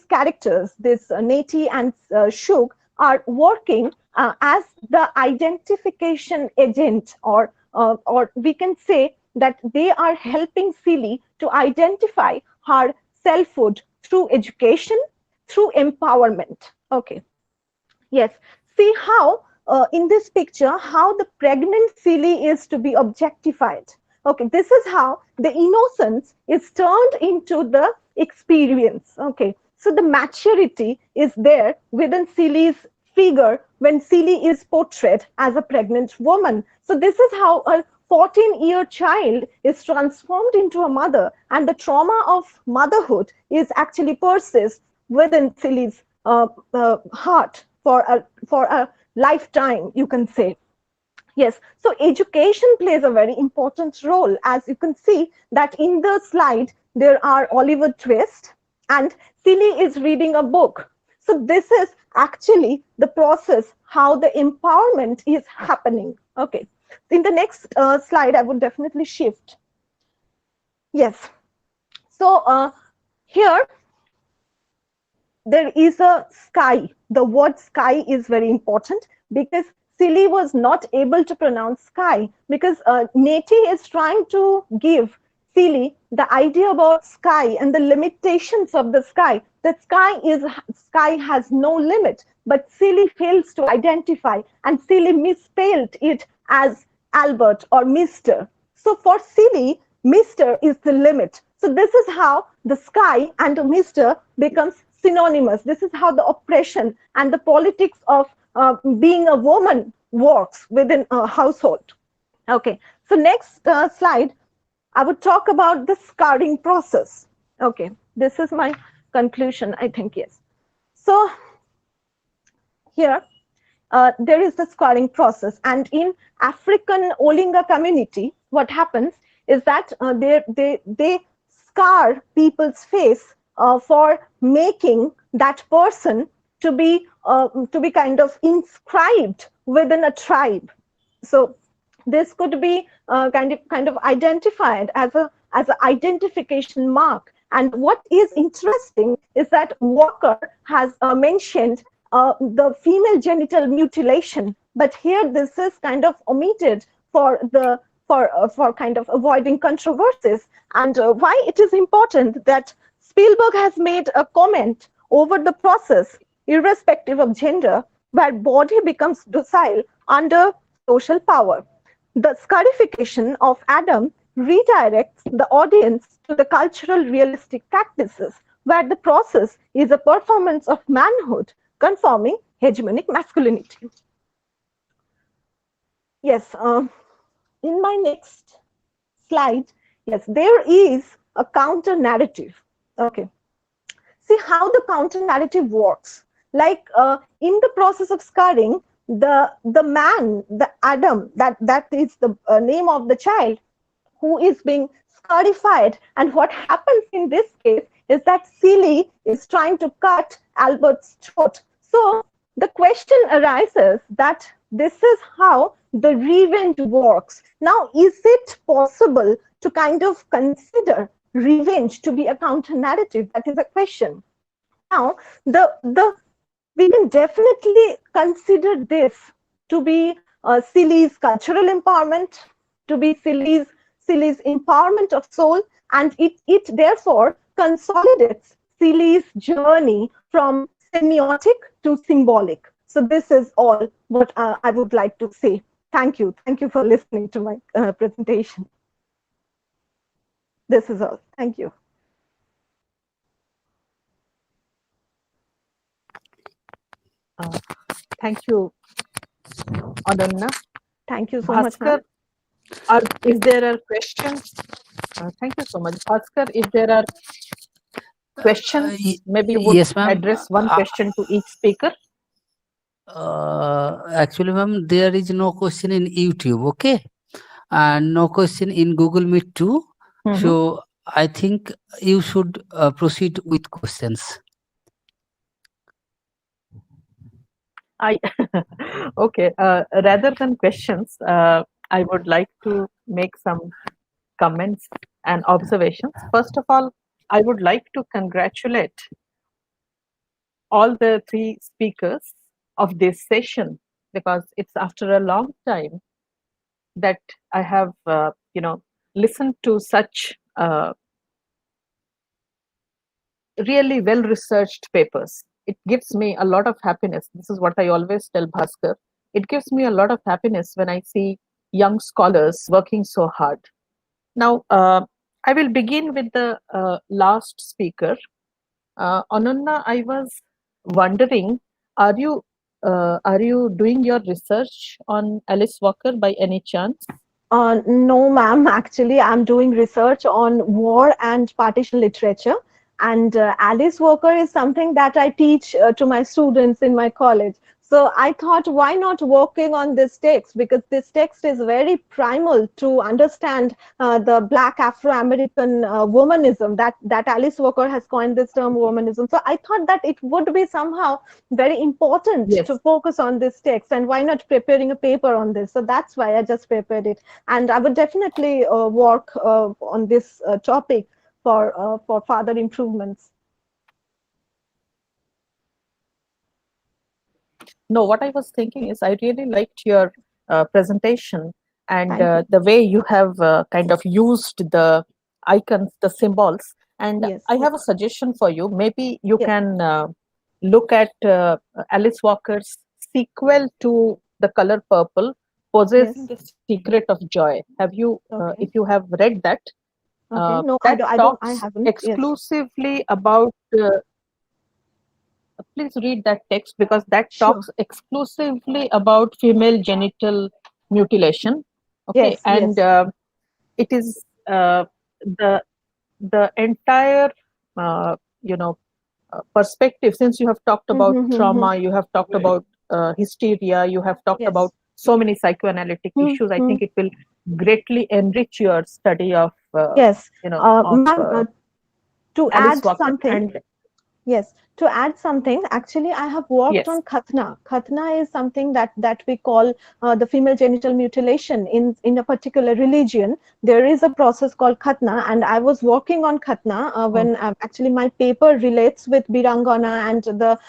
characters, this Neti and Shug, are working as the identification agent, or we can say that they are helping Silly to identify her selfhood through education, through empowerment. Okay. Yes. See how in this picture, how the pregnant Silly is to be objectified. Okay, this is how the innocence is turned into the experience. Okay, so the maturity is there within Silly's figure when Silly is portrayed as a pregnant woman. So this is how a 14-year child is transformed into a mother, and the trauma of motherhood is actually persists within Silly's heart for a lifetime, you can say. Yes, so education plays a very important role. As you can see that in the slide, there are Oliver Twist and Silly is reading a book. So this is actually the process, how the empowerment is happening. Okay, in the next slide, I would definitely shift. Yes, so here, there is a sky. The word sky is very important because Silly was not able to pronounce sky, because Neti is trying to give Silly the idea about sky and the limitations of the sky. That sky has no limit, but Silly fails to identify, and Silly misspelled it as Albert or Mr. So for Silly, Mr. is the limit. So this is how the sky and Mr. becomes synonymous. This is how the oppression and the politics of being a woman works within a household. Okay, so next slide, I would talk about the scarring process. Okay, this is my conclusion, I think, yes. So here, there is the scarring process, and in African Olinga community, what happens is that they scar people's face for making that person to be kind of inscribed within a tribe. So this could be kind of identified as a identification mark. And what is interesting is that Walker has mentioned the female genital mutilation, but here this is kind of omitted for kind of avoiding controversies. And why it is important that Spielberg has made a comment over the process, irrespective of gender, where body becomes docile under social power. The scarification of Adam redirects the audience to the cultural realistic practices, where the process is a performance of manhood conforming hegemonic masculinity. Yes, in my next slide, yes, there is a counter narrative. Okay, see how the counter narrative works. Like in the process of scarring, the man, the Adam, that is the name of the child who is being scarified. And what happens in this case is that Silly is trying to cut Albert's throat. So the question arises that this is how the revenge works. Now, is it possible to kind of consider revenge to be a counter narrative? That is a question. Now, we can definitely consider this to be Silly's cultural empowerment, to be Silly's empowerment of soul, and it therefore consolidates Silly's journey from semiotic to symbolic. So this is all what I would like to say. Thank you. Thank you for listening to my presentation. This is all. Thank you. Thank you, Adanna. Thank you so much, ma'am. If there are questions, thank you so much. Bhaskar, if there are questions, maybe you would address one question to each speaker. Actually, ma'am, there is no question in YouTube, okay? And no question in Google Meet too. So I think you should proceed with questions. I okay. Rather than questions, I would like to make some comments and observations. First of all, I would like to congratulate all the three speakers of this session because it's after a long time that I have, listened to such really well-researched papers. It gives me a lot of happiness. This is what I always tell Bhaskar. It gives me a lot of happiness when I see young scholars working so hard. Now, I will begin with the last speaker. Ananna, I was wondering, are you doing your research on Alice Walker by any chance? No, ma'am. Actually, I'm doing research on war and partition literature. And Alice Walker is something that I teach to my students in my college. So I thought, why not working on this text? Because this text is very primal to understand the Black Afro-American womanism that Alice Walker has coined this term womanism. So I thought that it would be somehow very important Yes. to focus on this text, and why not preparing a paper on this? So that's why I just prepared it, and I would definitely work on this topic for further improvements. No, what I was thinking is I really liked your presentation and Thank you. the way you have kind of used the icons, the symbols. And Yes, I have yes, a suggestion for you. Maybe you yes, can look at Alice Walker's sequel to The Color Purple, Possessing yes. the Secret of Joy. Have you, Okay, if you have read that, okay. No, that I talks haven't. Yes. exclusively about please read that text because that Sure. talks exclusively about female genital mutilation. Okay, Yes, and yes. it is the entire uh, you know perspective. Since you have talked about trauma, you have talked about hysteria, you have talked about Yes. so many psychoanalytic issues. I think it will greatly enrich your study of Yes. of Ma'am, to Alice add Walker. something, And yes, to add something, actually, I have worked yes. on khatna. Khatna is something that we call the female genital mutilation in a particular religion. There is a process called khatna, and I was working on khatna Mm. when actually my paper relates with Birangana and the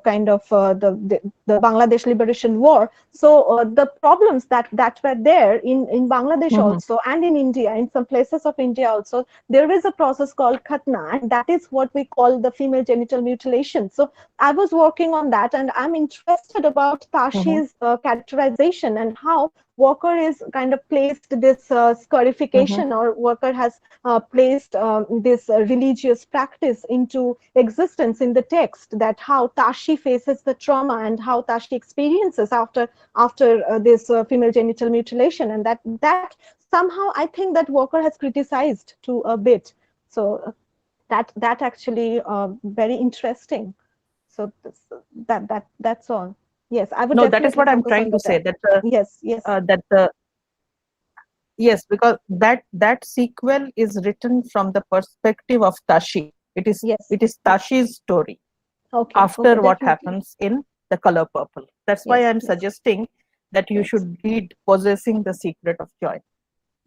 kind of the Bangladesh Liberation War. So the problems that were there in Bangladesh Mhm. also, and in India, in some places of India also, there is a process called khatna, and that is what we call the female genital mutilation. So I was working on that, and I'm interested about Mhm. Tashi's characterization and how Walker is kind of placed this Mhm. scarification, or Walker has placed this religious practice into existence in the text, that how Tashi faces the trauma and how Tashi experiences after this female genital mutilation, and that somehow I think that Walker has criticized to a bit. So that actually very interesting. So that's all. Yes, I would No, that is definitely what I'm focus trying on to the say. text. That Yes, yes, that the yes, because that sequel is written from the perspective of Tashi. yes, It is yes. Tashi's story Okay, okay, after what definitely. happens in The Color Purple. That's why Yes, I'm yes, suggesting that you yes. should read Possessing the Secret of Joy.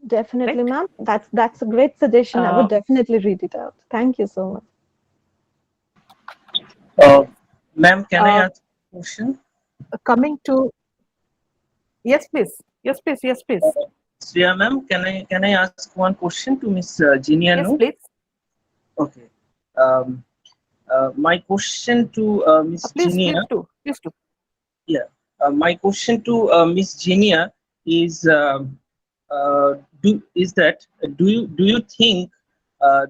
Definitely, Right? ma'am. That's a great suggestion. I would Uh, definitely read it out. Thank you so much. Uh, yes. Ma'am, can I Uh, ask a question? coming to yes, please. Yes, please. Yes, please. Sriya ma'am, can I ask one question to Miss Jinia Yes, No? please. Okay. Um, my question to Miss Please Jinia, do. Please do. yeah. My question to Miss Jinia is do you think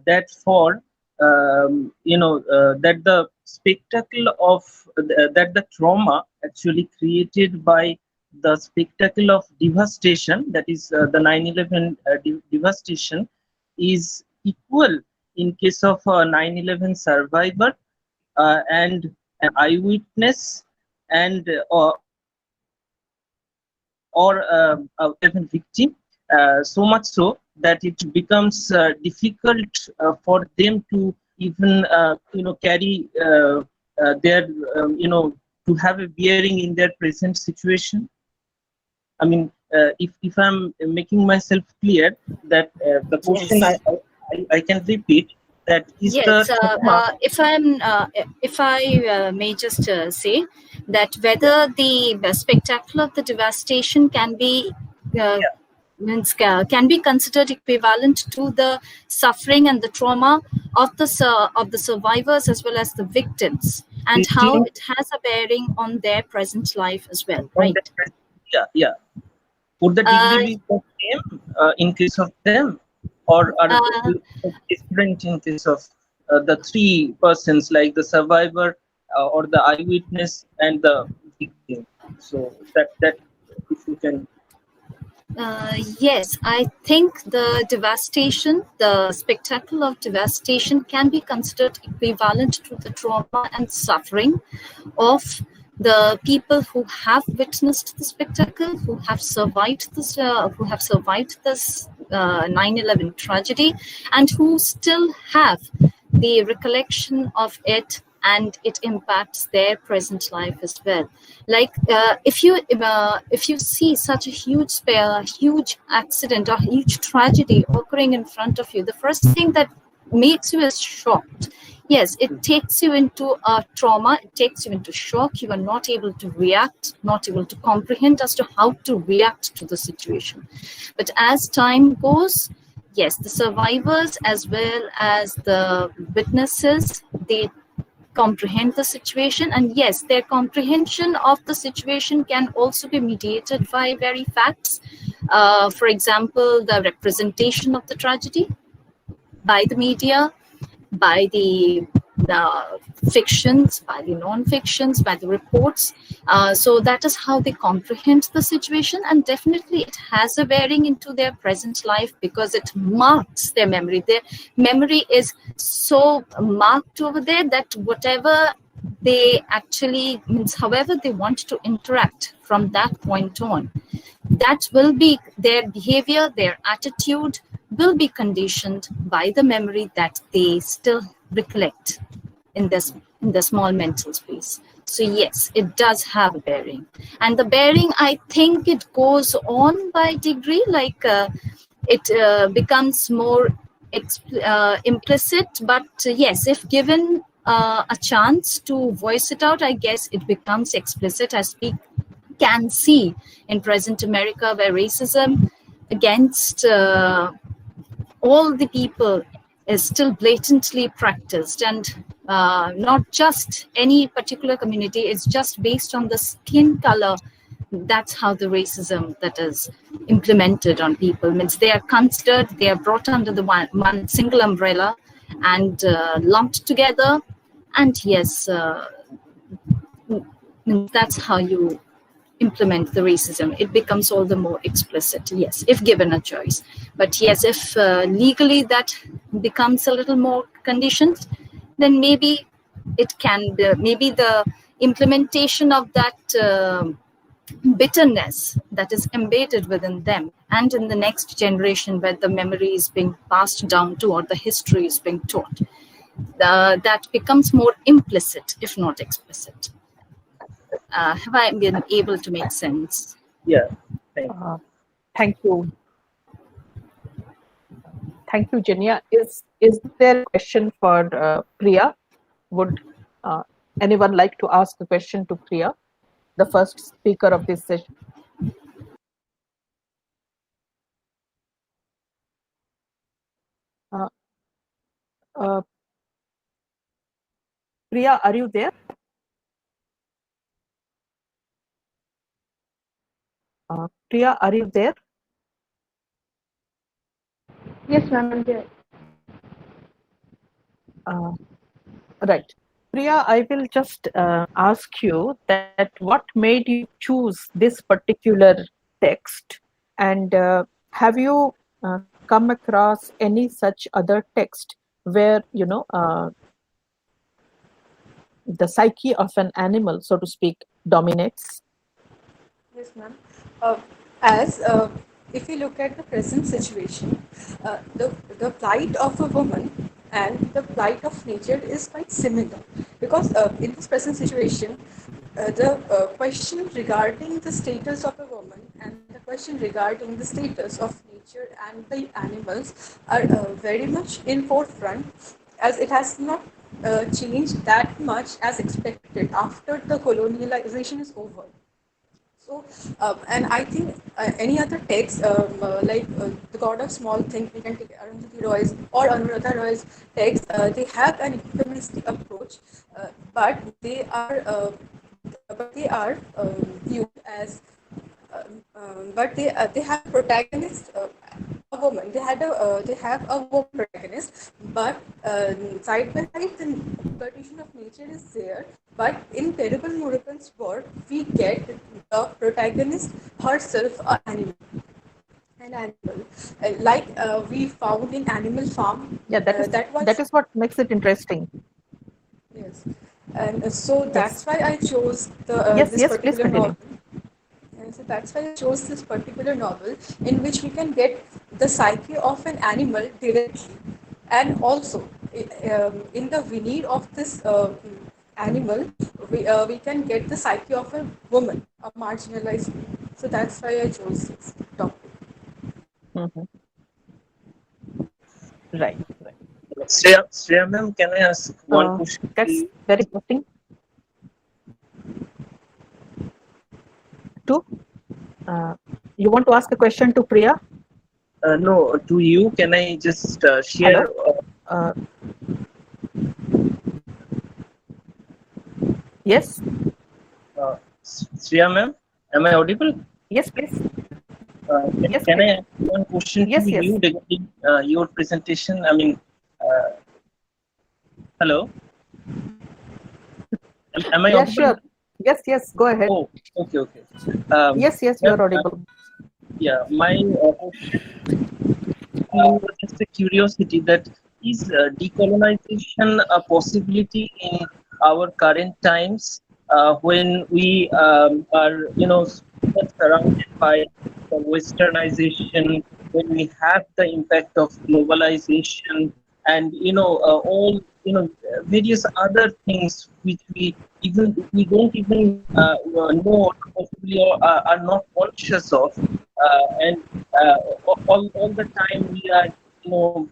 that for that the spectacle of that the trauma actually created by the spectacle of devastation, that is the 9/11 devastation, is equal in case of 9/11 survivor and an eyewitness and or a 11 victim, so much so that it becomes difficult for them to even carry their to have a bearing in their present situation? I mean, if I'm making myself clear, that the question Yes. I can repeat, that is Yes, the trauma. if I may just say that whether the spectacle of the devastation can be uh, Yeah, can be considered equivalent to the suffering and the trauma of the survivors as well as the victims, and how victim it has a bearing on their present life as well, on the, right? yeah, yeah. Would the degree Uh, be the same in case of them, or are uh, they different in case of the three persons, like the survivor or the eyewitness and the victim? So that if you can. Yes, I think the devastation, the spectacle of devastation can be considered equivalent to the trauma and suffering of the people who have witnessed the spectacle, who have survived this 9/11 tragedy, and who still have the recollection of it, and it impacts their present life as well. Like if you see such a huge accident or huge tragedy occurring in front of you, the first thing that makes you is shocked. Yes, it takes you into a trauma, it takes you into shock. You are not able to react, not able to comprehend as to how to react to the situation. But as time goes, yes, the survivors as well as the witnesses, they comprehend the situation, and yes, their comprehension of the situation can also be mediated by very facts. For example, the representation of the tragedy by the media, by the fictions, by the non-fictions, by the reports. So that is how they comprehend the situation, and definitely it has a bearing into their present life because it marks their memory. Their memory is so marked over there that whatever they actually means, however they want to interact from that point on, that will be their behavior, their attitude will be conditioned by the memory that they still recollect in the small mental space. So yes, it does have a bearing, and the bearing, I think, it goes on by degree. Like it becomes more implicit, but yes, if given a chance to voice it out, I guess it becomes explicit, as we can see in present America, where racism against all the people is still blatantly practiced, and not just any particular community, it's just based on the skin color. That's how the racism that is implemented on people means they are considered, they are brought under the one single umbrella and lumped together. And yes, that's how you implement the racism. It becomes all the more explicit, yes, if given a choice. But yes, if legally that becomes a little more conditioned, then maybe it can be, maybe the implementation of that bitterness that is embedded within them and in the next generation, where the memory is being passed down to or the history is being taught, that becomes more implicit if not explicit. Have I been able to make sense? Yeah, thank you. Thank you. Thank you, Jenya. Is there a question for Priya? Would anyone like to ask a question to Priya, the first speaker of this session? Uh, Priya, are you there? Priya, are you there? Yes, ma'am, I'm there. Right. Priya, I will just ask you that what made you choose this particular text, and have you come across any such other text where, you know, the psyche of an animal, so to speak, dominates? Yes, ma'am. As if you look at the present situation, the plight of a woman and the plight of nature is quite similar, because in this present situation, The question regarding the status of a woman and the question regarding the status of nature and the animals are very much in forefront, as it has not changed that much as expected after the colonialization is over. So, and I think any other text, The God of Small Things, we can take Arundhati Roy's or Anuradha Roy's text, they have an euphemistic approach, but they are viewed as, they have a protagonist, a woman. They have a woman protagonist, but side by side the exploitation of nature is there. But in Terrible Murugan's work, we get the protagonist herself an animal, we found in Animal Farm. Yeah, that is what makes it interesting. Yes, and so Yes. that's why I chose Yes, this yes, please particular continue. novel. And so that's why I chose this particular novel, in which we can get the psyche of an animal directly, and also in the veneer of this animal, we can get the psyche of a woman, a marginalized woman. So that's why I chose this topic. Mhm. Right, right. Shreya ma'am, can I ask one question? That's very interesting. Two, you want to ask a question to Priya? No, to you. Can I just share? Hello. Yes, Shreya ma'am, am I audible? yes, please. Yes, Can I please. ask one question to Yes, yes. you regarding your presentation? I mean, hello. Am I Yeah, audible? sure. Yes, yes. Go ahead. Oh, okay, okay. Yes, yes. You Ma'am, are audible. yeah, my question was just a curiosity that is decolonization a possibility in our current times when we are, surrounded by the westernization, when we have the impact of globalization and, all, various other things which we don't even know or possibly are not conscious of. And all the time we are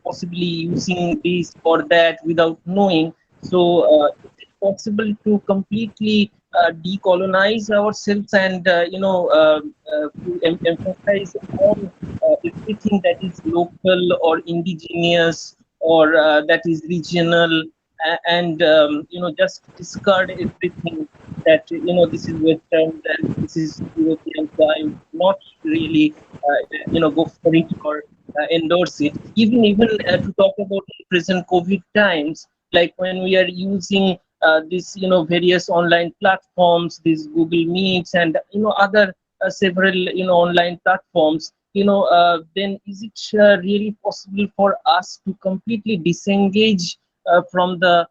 possibly using this or that without knowing. So is it possible to completely decolonize ourselves and to emphasize on everything that is local or indigenous or that is regional, and just discard everything that this is western and this is European, so I would not really go for it or endorse it. Even to talk about the present COVID times, like when we are using this various online platforms, these Google Meets and other several online platforms. Then is it really possible for us to completely disengage from the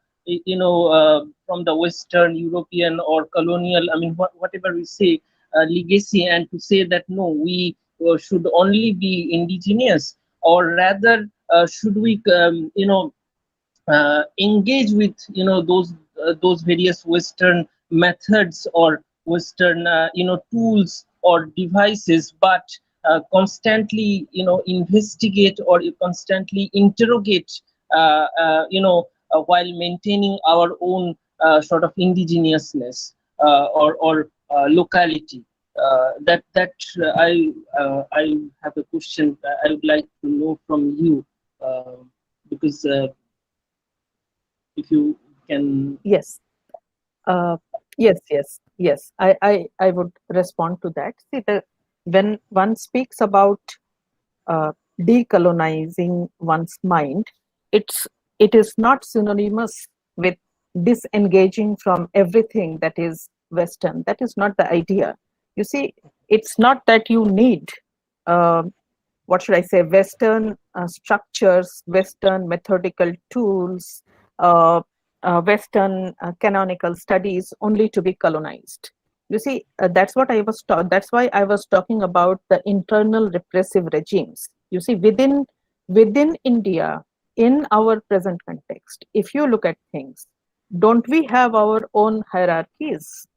from the Western European or colonial, I mean, whatever we say, legacy, and to say that no, we should only be indigenous, or rather, should we, engage with those various Western methods or Western tools or devices, but constantly investigate or constantly interrogate while maintaining our own sort of indigenousness or locality. I have a question I would like to know from you, because if you can. Yes. Yes, yes, yes. I would respond to that. See, when one speaks about decolonizing one's mind, it's it is not synonymous with disengaging from everything that is Western. That is not the idea. You see, it's not that you need uh, what should I say, Western structures, Western methodical tools, Western canonical studies only to be colonized. You see, that's what I was taught. That's why I was talking about the internal repressive regimes. You see, within India, in our present context, if you look at things, don't we have our own hierarchies?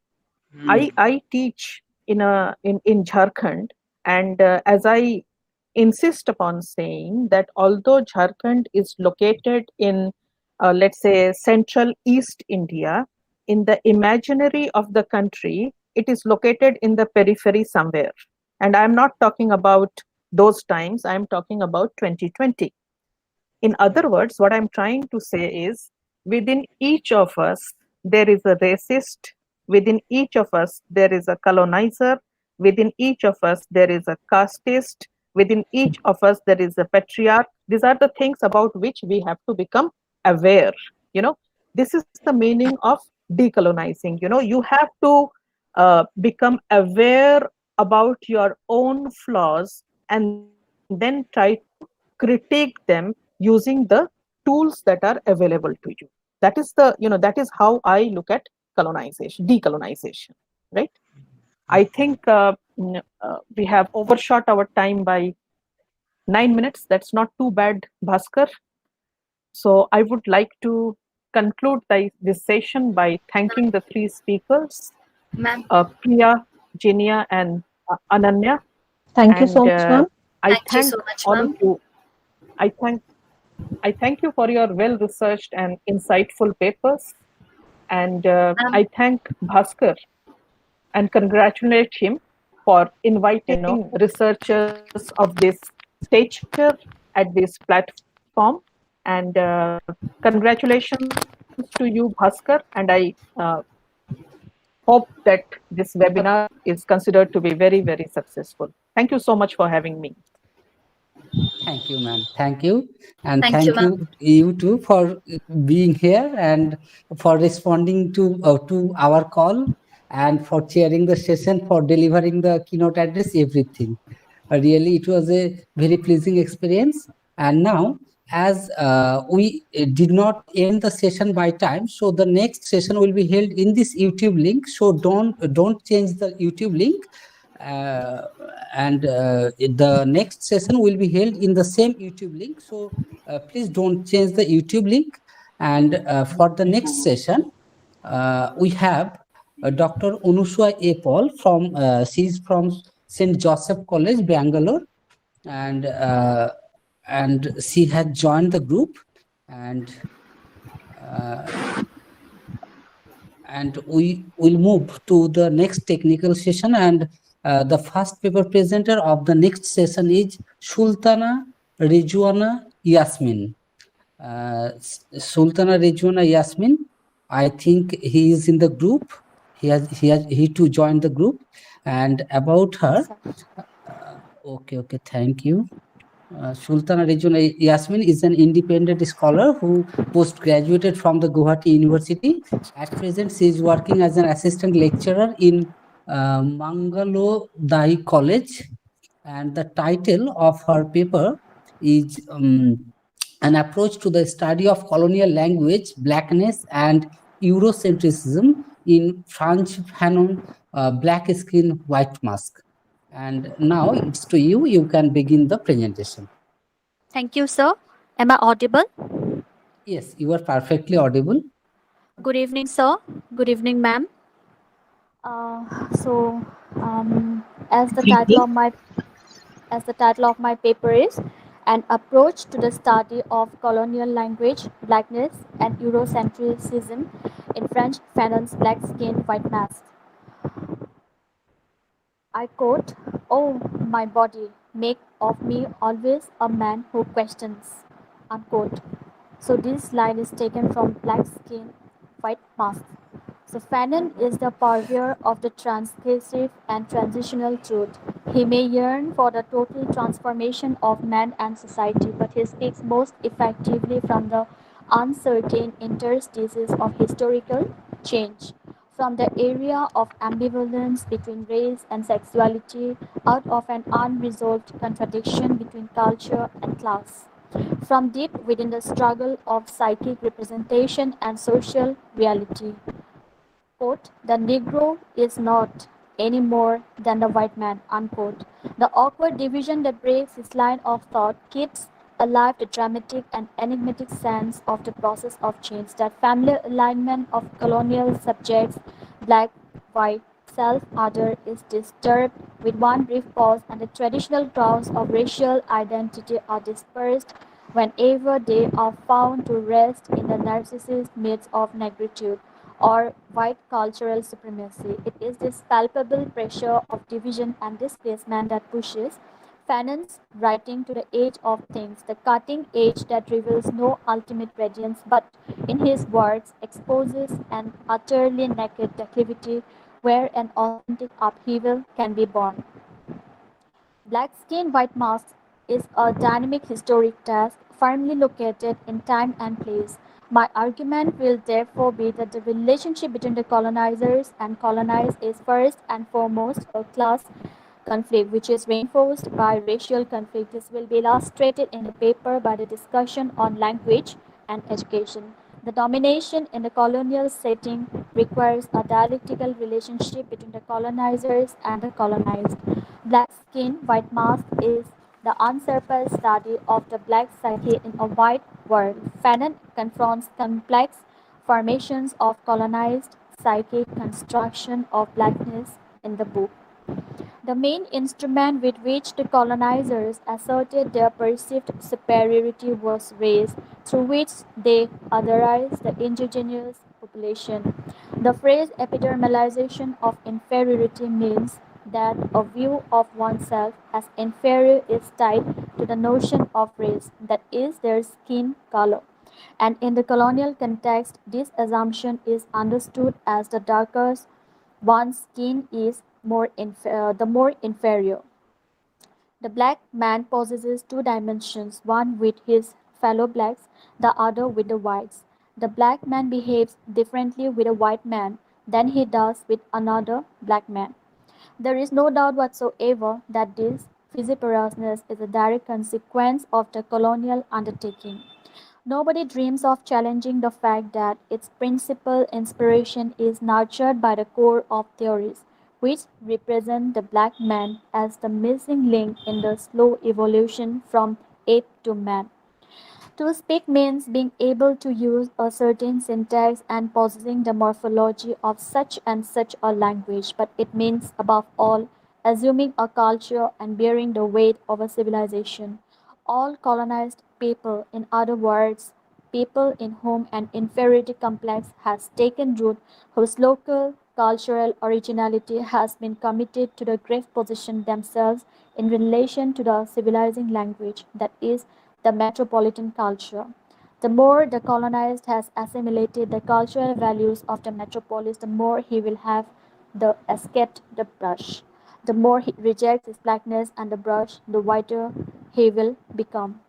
I teach in Jharkhand, and as I insist upon saying that although Jharkhand is located in, let's say, central East India, in the imaginary of the country, it is located in the periphery somewhere. And I'm not talking about those times, I'm talking about 2020. In other words, what I'm trying to say is within each of us, there is a racist, within each of us, there is a colonizer, within each of us, there is a casteist, within each of us, there is a patriarch. These are the things about which we have to become aware. You know, this is the meaning of decolonizing. You know, you have to become aware about your own flaws and then try to critique them using the tools that are available to you. That is the, you know, that is how I look at colonization, decolonization, right? I think we have overshot our time by 9 minutes. That's not too bad, Bhaskar. So I would like to conclude this session by thanking the three speakers, Ma'am, Priya, Jinia, and Ananya. Thank you so And much, ma'am. I thank you thank so much, all of ma'am. you. I thank you for your well-researched and insightful papers. And I thank Bhaskar and congratulate him for inviting researchers of this stature at this platform. And congratulations to you, Bhaskar. And I hope that this webinar is considered to be very, very successful. Thank you so much for having me. Thank you, ma'am. Thank you. And Thank you, thank ma'am. you too for being here and for responding to our call and for chairing the session, for delivering the keynote address, everything. Really, it was a very pleasing experience. And now, as we did not end the session by time, so the next session will be held in this YouTube link. So don't change the YouTube link. And the next session will be held in the same YouTube link. So please don't change the YouTube link. And for the next session, we have Dr. Anusua A. Paul from, she's from St. Joseph College, Bangalore. And she had joined the group, and we will move to the next technical session. And the first paper presenter of the next session is Sultana Rizwana Yasmin. Sultana Rizwana Yasmin, I think he is in the group. He too joined the group. And about her, okay, thank you. Sultana Rizwana Yasmin is an independent scholar who post-graduated from the Guwahati University. At present, she is working as an assistant lecturer in Mangalodai College. And the title of her paper is An Approach to the Study of Colonial Language, Blackness, and Eurocentrism in French Fanon, Black Skin, White Mask. And now it's to you. You can begin the presentation. Thank you, sir. Am I audible? Yes, you are perfectly audible. Good evening, sir. Good evening, ma'am. So, as the title of my paper is An Approach to the Study of Colonial Language, Blackness, and Eurocentrism in French Fanon's Black Skin, White Mask. I quote, "Oh, my body, make of me always a man who questions," unquote. So this line is taken from Black Skin, White Mask. So Fanon is the purveyor of the transgressive and transitional truth. He may yearn for the total transformation of man and society, but he speaks most effectively from the uncertain interstices of historical change, from the area of ambivalence between race and sexuality, out of an unresolved contradiction between culture and class, from deep within the struggle of psychic representation and social reality. Quote, "The Negro is not any more than the white man," unquote. The awkward division that breaks this line of thought keeps alive the dramatic and enigmatic sense of the process of change, that family alignment of colonial subjects, black, white, self-other is disturbed with one brief pause and the traditional grounds of racial identity are dispersed whenever they are found to rest in the narcissist myths of negritude or white cultural supremacy. It is this palpable pressure of division and displacement that pushes Fanon's writing to the edge of things, the cutting edge that reveals no ultimate radiance, but in his words exposes an utterly naked declivity where an authentic upheaval can be born. Black Skin, White Masks is a dynamic historic task firmly located in time and place. My argument will therefore be that the relationship between the colonizers and colonized is first and foremost a class conflict which is reinforced by racial conflict. This will be illustrated in the paper by the discussion on language and education. The domination in the colonial setting requires a dialectical relationship between the colonizers and the colonized. Black Skin, White Mask is the unsurpassed study of the black psyche in a white world. Fanon confronts complex formations of colonized psychic construction of blackness in the book. The main instrument with which the colonizers asserted their perceived superiority was race, through which they otherized the indigenous population. The phrase epidermalization of inferiority means that a view of oneself as inferior is tied to the notion of race, that is, their skin color. And in the colonial context, this assumption is understood as the darker one's skin is the more inferior. The black man possesses two dimensions, one with his fellow blacks, the other with the whites. The black man behaves differently with a white man than he does with another black man. There is no doubt whatsoever that this viviparousness is a direct consequence of the colonial undertaking. Nobody dreams of challenging the fact that its principal inspiration is nurtured by the core of theories, which represent the black man as the missing link in the slow evolution from ape to man. To speak means being able to use a certain syntax and possessing the morphology of such and such a language, but it means, above all, assuming a culture and bearing the weight of a civilization. All colonized people, in other words, people in whom an inferiority complex has taken root, whose local cultural originality has been committed to the grave position themselves in relation to the civilizing language, that is, the metropolitan culture. The more the colonized has assimilated the cultural values of the metropolis, the more he will have the escaped the brush. The more he rejects his blackness and the brush, the whiter he will become.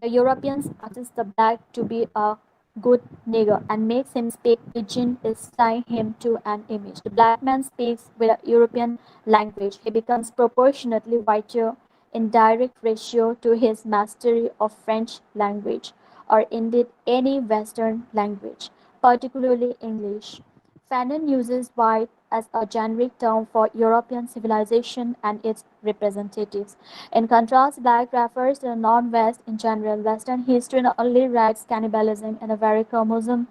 The Europeans accuse the black to be a good nigger and makes him speak pidgin is tying him to an image. The black man speaks with a European language. He becomes proportionately whiter in direct ratio to his mastery of French language, or indeed any Western language, particularly English. Fanon uses white as a generic term for European civilization and its representatives. In contrast, black refers to the non-West in general. Western history only writes cannibalism in the very chromosome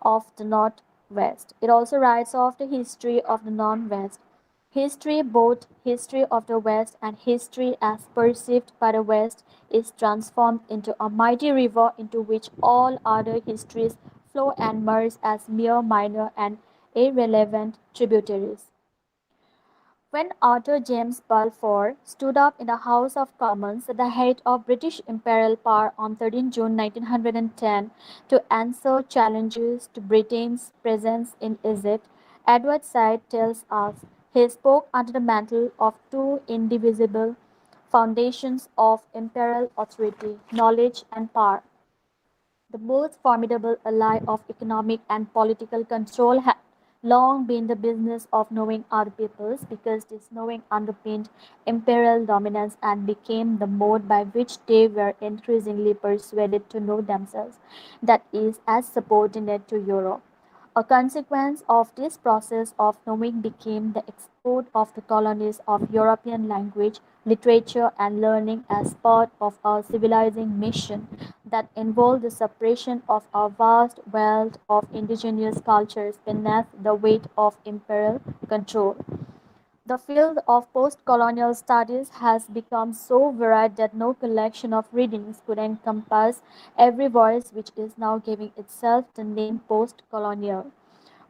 of the Northwest. It also writes of the history of the non-West. History, both history of the West and history as perceived by the West, is transformed into a mighty river into which all other histories flow and merge as mere minor and irrelevant tributaries. When Arthur James Balfour stood up in the House of Commons at the head of British imperial power on 13 June 1910 to answer challenges to Britain's presence in Egypt, Edward Said tells us he spoke under the mantle of two indivisible foundations of imperial authority, knowledge and power. The most formidable ally of economic and political control had long been the business of knowing other peoples, because this knowing underpinned imperial dominance and became the mode by which they were increasingly persuaded to know themselves, that is, as subordinate to Europe. A consequence of this process of knowing became the export of the colonies of European language, literature, and learning as part of our civilizing mission that involved the suppression of a vast wealth of indigenous cultures beneath the weight of imperial control. The field of post-colonial studies has become so varied that no collection of readings could encompass every voice, which is now giving itself the name post-colonial.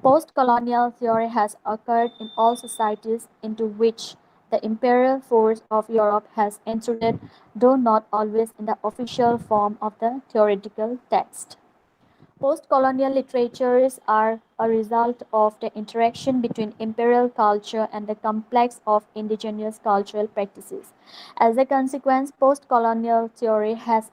Post-colonial theory has occurred in all societies into which the imperial force of Europe has intruded, though not always in the official form of the theoretical text. Post-colonial literatures are a result of the interaction between imperial culture and the complex of indigenous cultural practices. As a consequence, post-colonial theory has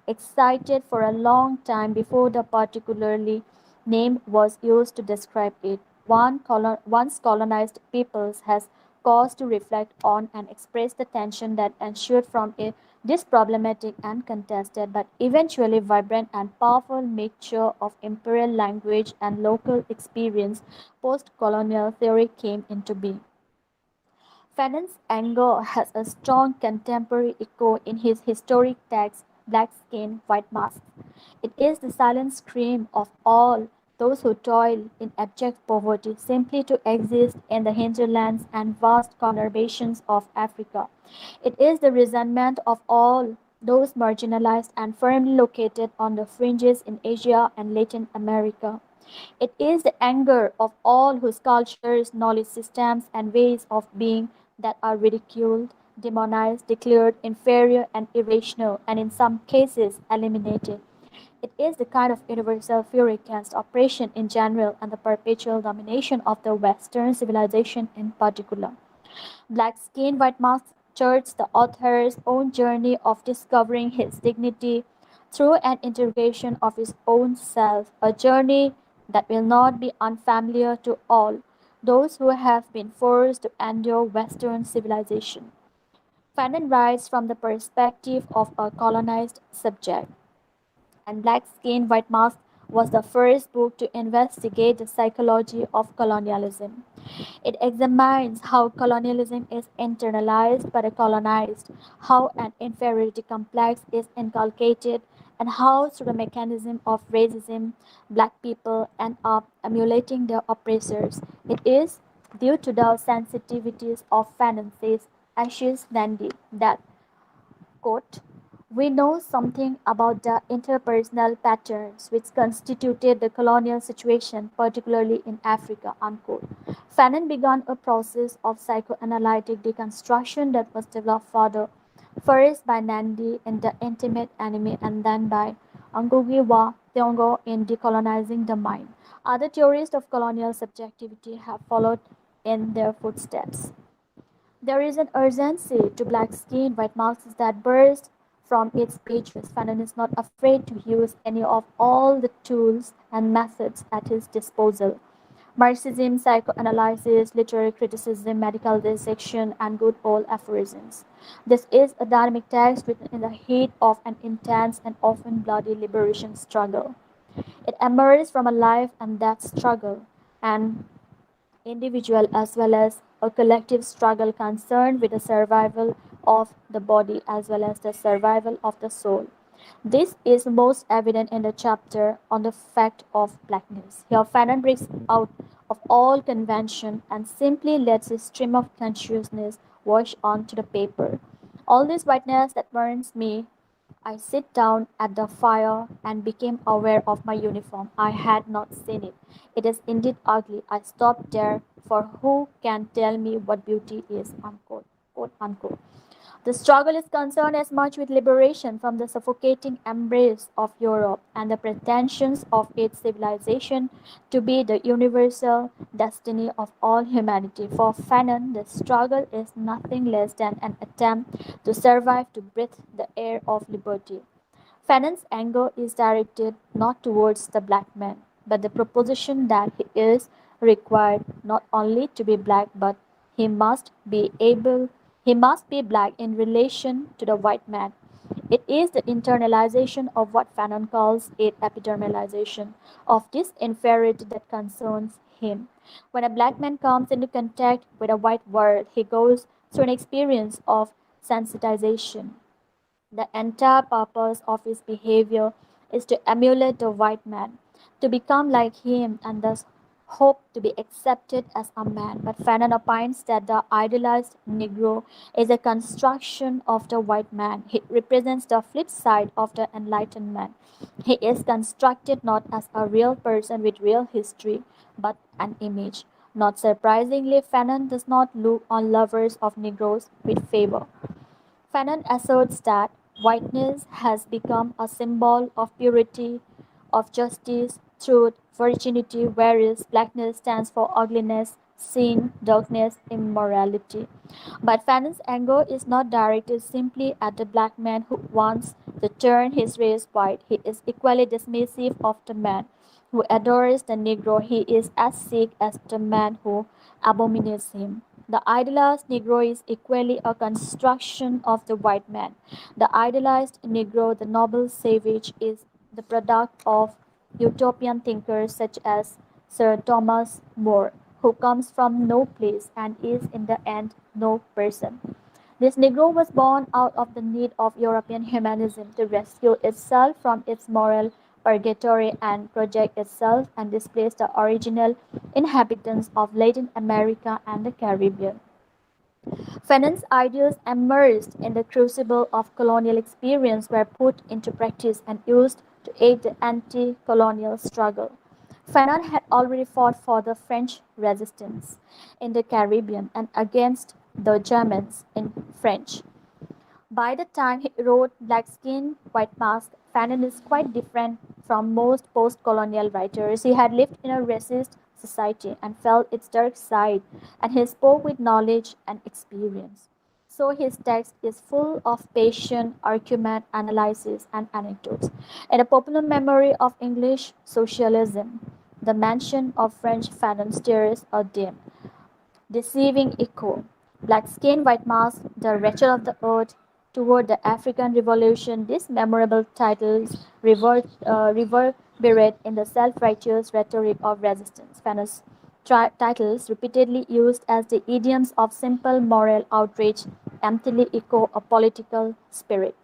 existed for a long time before the particularly name was used to describe it. Once colonized peoples has cause to reflect on and express the tension that ensued from this problematic and contested but eventually vibrant and powerful mixture of imperial language and local experience, post-colonial theory came into being. Fanon's anger has a strong contemporary echo in his historic text Black Skin, White Masks. It is the silent scream of all those who toil in abject poverty simply to exist in the hinterlands and vast conurbations of Africa. It is the resentment of all those marginalized and firmly located on the fringes in Asia and Latin America. It is the anger of all whose cultures, knowledge systems, and ways of being that are ridiculed, demonized, declared inferior and irrational, and in some cases eliminated. It is the kind of universal fury against oppression in general and the perpetual domination of the Western civilization in particular. Black Skin, White Mask charts the author's own journey of discovering his dignity through an interrogation of his own self, a journey that will not be unfamiliar to all those who have been forced to endure Western civilization. Fanon writes from the perspective of a colonized subject, and Black Skin, White Mask was the first book to investigate the psychology of colonialism. It examines how colonialism is internalized by the colonized, how an inferiority complex is inculcated, and how, through the mechanism of racism, black people end up emulating their oppressors. It is due to the sensitivities of Fanon, says Ashish Nandi, that quote, we know something about the interpersonal patterns which constituted the colonial situation, particularly in Africa. Unquote. Fanon began a process of psychoanalytic deconstruction that was developed further, first by Nandi in The Intimate Enemy and then by Ngugi wa Thiong'o in Decolonizing the Mind. Other theorists of colonial subjectivity have followed in their footsteps. There is an urgency to Black Skin, White Masks that burst from its pages. Fanon is not afraid to use any of all the tools and methods at his disposal. Marxism, psychoanalysis, literary criticism, medical dissection, and good old aphorisms. This is a dynamic text written in the heat of an intense and often bloody liberation struggle. It emerged from a life and death struggle, and individual as well as a collective struggle concerned with the survival of the body as well as the survival of the soul. This is most evident in the chapter on the fact of blackness. Here, Fanon breaks out of all convention and simply lets a stream of consciousness wash onto the paper. All this whiteness that burns me, I sit down at the fire and became aware of my uniform. I had not seen it. It is indeed ugly. I stopped there, for who can tell me what beauty is? Unquote. Quote, unquote. The struggle is concerned as much with liberation from the suffocating embrace of Europe and the pretensions of its civilization to be the universal destiny of all humanity. For Fanon, the struggle is nothing less than an attempt to survive to breathe the air of liberty. Fanon's anger is directed not towards the black man, but the proposition that he is required not only to be black, but he must be black in relation to the white man. It is the internalization of what Fanon calls a epidermalization of this inferiority that concerns him. When a black man comes into contact with a white world, he goes through an experience of sensitization. The entire purpose of his behavior is to emulate the white man, to become like him, and thus hope to be accepted as a man. But Fanon opines that the idealized Negro is a construction of the white man. He represents the flip side of the enlightened man. He is constructed not as a real person with real history, but an image. Not surprisingly, Fanon does not look on lovers of Negroes with favor. Fanon asserts that whiteness has become a symbol of purity, of justice, truth, virginity, whereas blackness stands for ugliness, sin, darkness, immorality. But Fanon's anger is not directed simply at the black man who wants to turn his race white. He is equally dismissive of the man who adores the Negro. He is as sick as the man who abominates him. The idealized Negro is equally a construction of the white man. The idealized Negro, the noble savage, is the product of utopian thinkers such as Sir Thomas More, who comes from no place and is in the end no person. This Negro was born out of the need of European humanism to rescue itself from its moral purgatory and project itself and displace the original inhabitants of Latin America and the Caribbean. Fanon's ideas emerged in the crucible of colonial experience were put into practice and used to aid the anti-colonial struggle. Fanon had already fought for the French resistance in the Caribbean and against the Germans in French. By the time he wrote Black Skin, White Mask, Fanon is quite different from most post-colonial writers. He had lived in a racist society and felt its dark side, and he spoke with knowledge and experience. So his text is full of passion, argument, analysis, and anecdotes. In the popular memory of English socialism, the mention of French Fanon stirs a dim, deceiving echo. Black skin, white mask, the wretched of the earth, toward the African Revolution, these memorable titles reverberate in the self-righteous rhetoric of resistance. Fanon's titles, repeatedly used as the idioms of simple moral outrage, emptily echo a political spirit.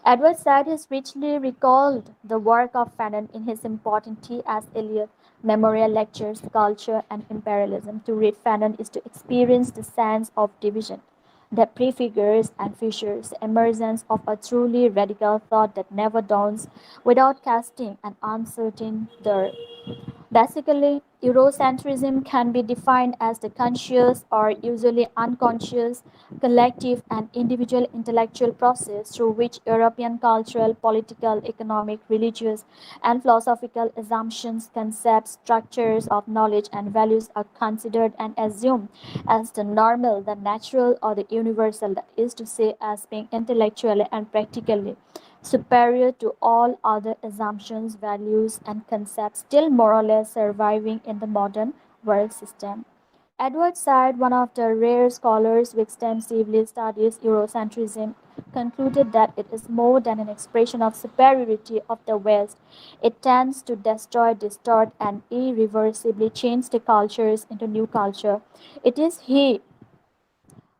Edward Said has richly recalled the work of Fanon in his important T.S. Eliot Memorial Lectures, Culture and Imperialism. To read Fanon is to experience the sense of division that prefigures and features the emergence of a truly radical thought that never dawns without casting an uncertain dirt. Basically, Eurocentrism can be defined as the conscious or usually unconscious collective and individual intellectual process through which European cultural, political, economic, religious, and philosophical assumptions, concepts, structures of knowledge, and values are considered and assumed as the normal, the natural, or the universal, that is to say, as being intellectually and practically superior to all other assumptions, values, and concepts still more or less surviving in the modern world system. Edward Said, one of the rare scholars who extensively studies Eurocentrism, concluded that it is more than an expression of superiority of the West. It tends to destroy, distort, and irreversibly change the cultures into new culture. It is he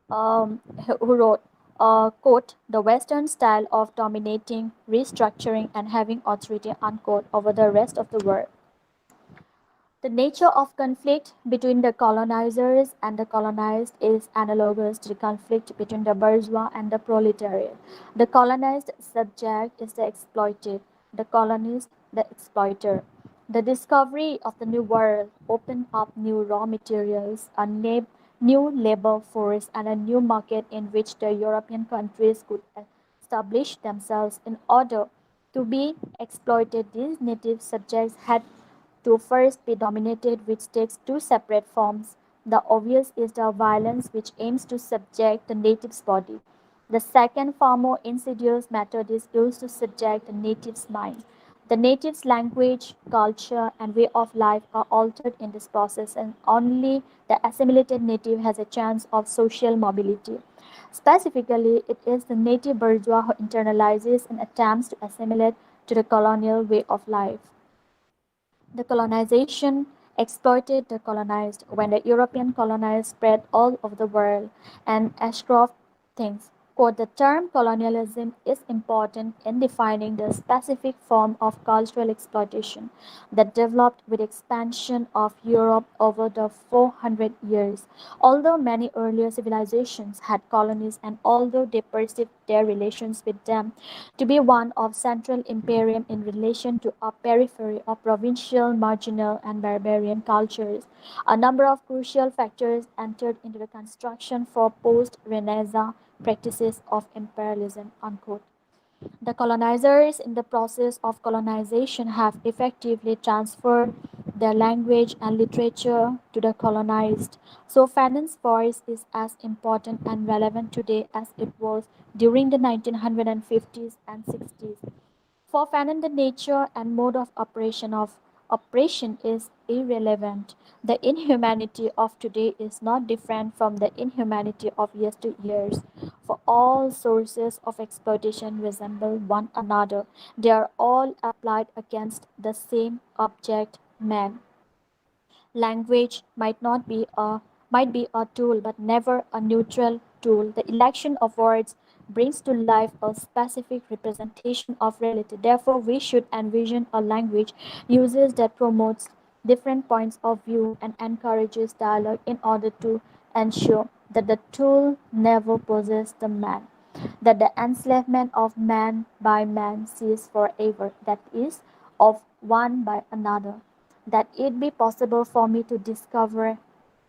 who wrote, quote, the Western style of dominating, restructuring, and having authority, unquote, over the rest of the world. The nature of conflict between the colonizers and the colonized is analogous to the conflict between the bourgeois and the proletariat. The colonized subject is the exploited, the colonist the exploiter. The discovery of the New World opened up new raw materials, a new labor force, and a new market in which the European countries could establish themselves. In order to be exploited, these native subjects had to first be dominated, which takes two separate forms. The obvious is the violence which aims to subject the native's body. The second, far more insidious method is used to subject the native's mind. The native's language, culture, and way of life are altered in this process, and only the assimilated native has a chance of social mobility. Specifically, it is the native bourgeois who internalizes and attempts to assimilate to the colonial way of life. The colonization exploited the colonized. When the European colonized spread all over the world, and Ashcroft thinks, quote, the term colonialism is important in defining the specific form of cultural exploitation that developed with expansion of Europe over the 400 years. Although many earlier civilizations had colonies, and although they perceived their relations with them to be one of central imperium in relation to a periphery of provincial, marginal, and barbarian cultures, a number of crucial factors entered into the construction for post-Renaissance practices of imperialism. Unquote. The colonizers in the process of colonization have effectively transferred their language and literature to the colonized. So Fanon's voice is as important and relevant today as it was during the 1950s and 60s. For Fanon, the nature and mode of operation is irrelevant. The inhumanity of today is not different from the inhumanity of yesteryears. For all sources of exploitation resemble one another. They are all applied against the same object, man. Language might be a tool, but never a neutral tool. The election of words brings to life a specific representation of reality. Therefore, we should envision a language uses that promotes different points of view and encourages dialogue in order to ensure that the tool never possesses the man, that the enslavement of man by man cease forever, that is, of one by another, that it be possible for me to discover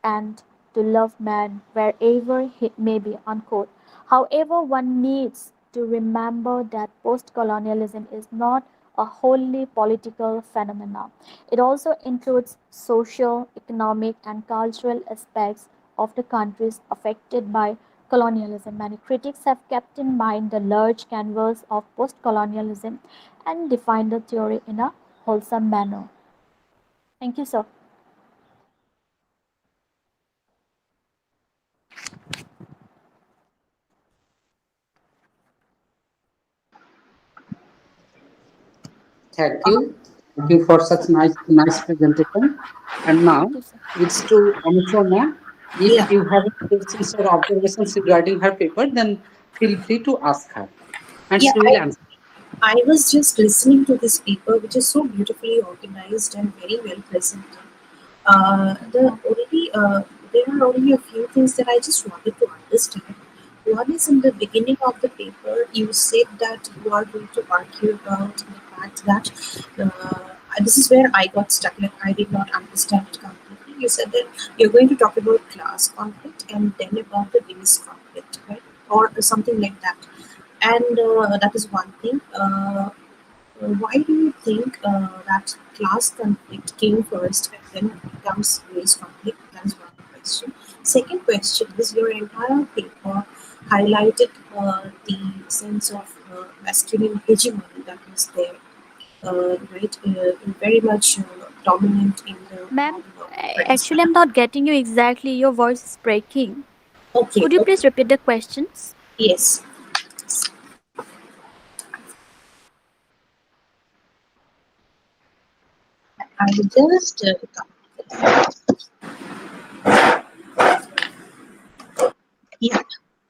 and to love man wherever he may be. Unquote. However, one needs to remember that post-colonialism is not a wholly political phenomenon. It also includes social, economic, and cultural aspects of the countries affected by colonialism. Many critics have kept in mind the large canvas of post-colonialism and defined the theory in a wholesome manner. Thank you, sir. Thank you. Thank you for such nice presentation. And now Thank you, sir. it's to Anupama. If Yeah, you have questions or observations regarding her paper, then feel free to ask her, and yeah. she will answer. I was just listening to this paper, which is so beautifully organized and very well presented. There are only a few things that I just wanted to understand. One is in the beginning of the paper, you said that you are going to argue about the fact that this is where I got stuck. Like I did not understand it completely. You said that you're going to talk about class conflict and then about the race conflict, right, or something like that. And that is one thing. Why do you think that class conflict came first and then comes race conflict? That is one question. Second question is your entire paper highlighted the sense of masculine hegemony that was there, right? Very much dominant in the Ma'am, novel of Prince. actually, I'm not getting you exactly. Your voice is breaking. Okay, Could you okay, please repeat the questions? yes. I will just yeah.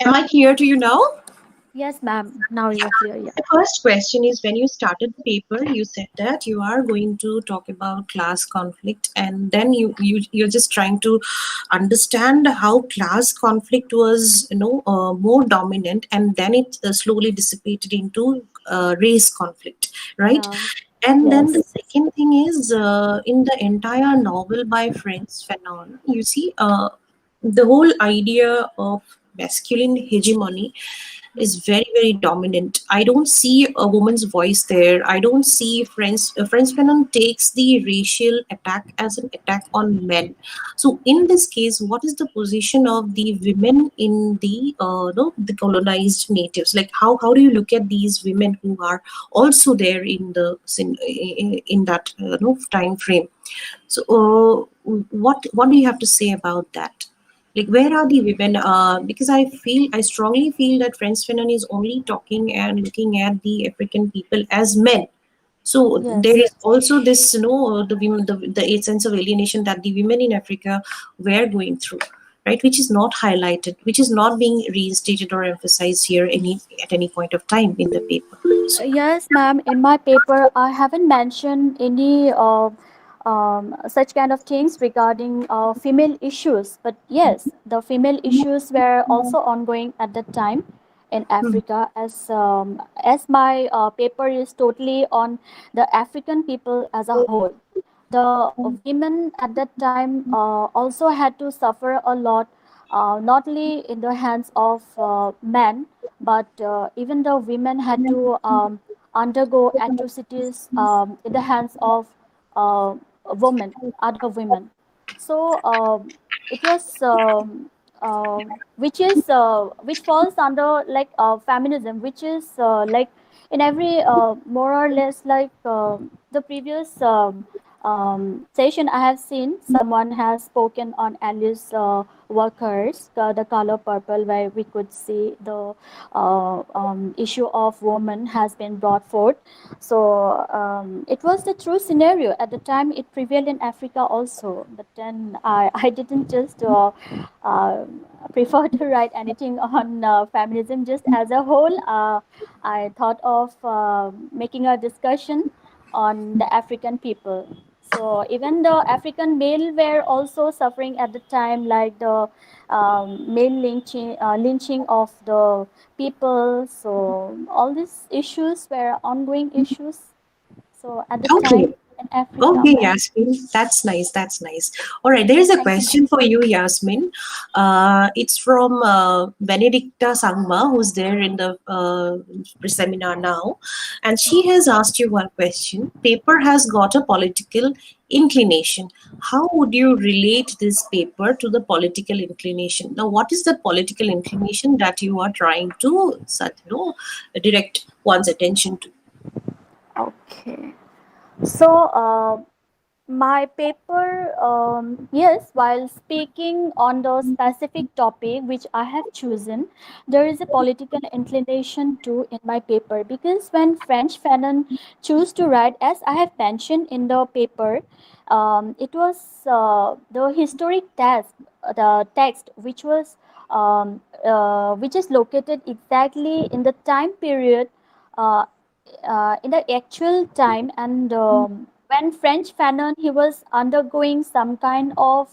Am I clear to you now? Yes, ma'am. Now you are clear. Yeah. The first question is when you started the paper, you said that you are going to talk about class conflict, and then you're just trying to understand how class conflict was, more dominant, and then it slowly dissipated into race conflict, right? Yeah. And then the Yes. second thing is in the entire novel by Frantz Fanon, you see the whole idea of masculine hegemony is very very dominant. I don't see a woman's voice there. I don't see Frantz Fanon takes the racial attack as an attack on men. So in this case, what is the position of the women in the no, the colonized natives? Like how do you look at these women who are also there in the in that no, time frame? So what do you have to say about that? Like, where are the women? Because I strongly feel that Frantz Fanon is only talking and looking at the African people as men. So there Yes. is also this, the women, the sense of alienation that the women in Africa were going through, right? Which is not highlighted, which is not being reinstated or emphasized here at any point of time in the paper. So, Yes, ma'am. In my paper, I haven't mentioned any such kind of things regarding female issues. But yes, the female issues were also ongoing at that time in hmm, Africa. As my paper is totally on the African people as a whole, the women at that time also had to suffer a lot, not only in the hands of men, but even the women had to undergo atrocities in the hands of women, other women. So it was which falls under like feminism, which is like in every more or less like the previous session I have seen someone has spoken on Alice workers, the color purple, where we could see the issue of woman has been brought forth. So it was the true scenario at the time. It prevailed in Africa also, but then I didn't just uh, prefer to write anything on feminism just as a whole. I thought of making a discussion on the African people. So even the African male were also suffering at the time, like the male lynching of the people. So all these issues were ongoing issues. So at the okay. time in Africa, Okay, ma'am. Yasmin, that's nice. That's nice. All right, there is a Thank you, ma'am. question for you, Yasmin. It's from Benedicta Sangma, who's there in the seminar now, and she has asked you one question. Paper has got a political inclination. How would you relate this paper to the political inclination? Now, what is the political inclination that you are trying to, direct one's attention to? Okay. So my paper, yes, while speaking on the specific topic which I have chosen, there is a political inclination too in my paper, because when French Fanon choose to write, as I have mentioned in the paper, it was the historic text, the text which is located exactly in the time period, uh, in the actual time, and when French Fanon he was undergoing some kind of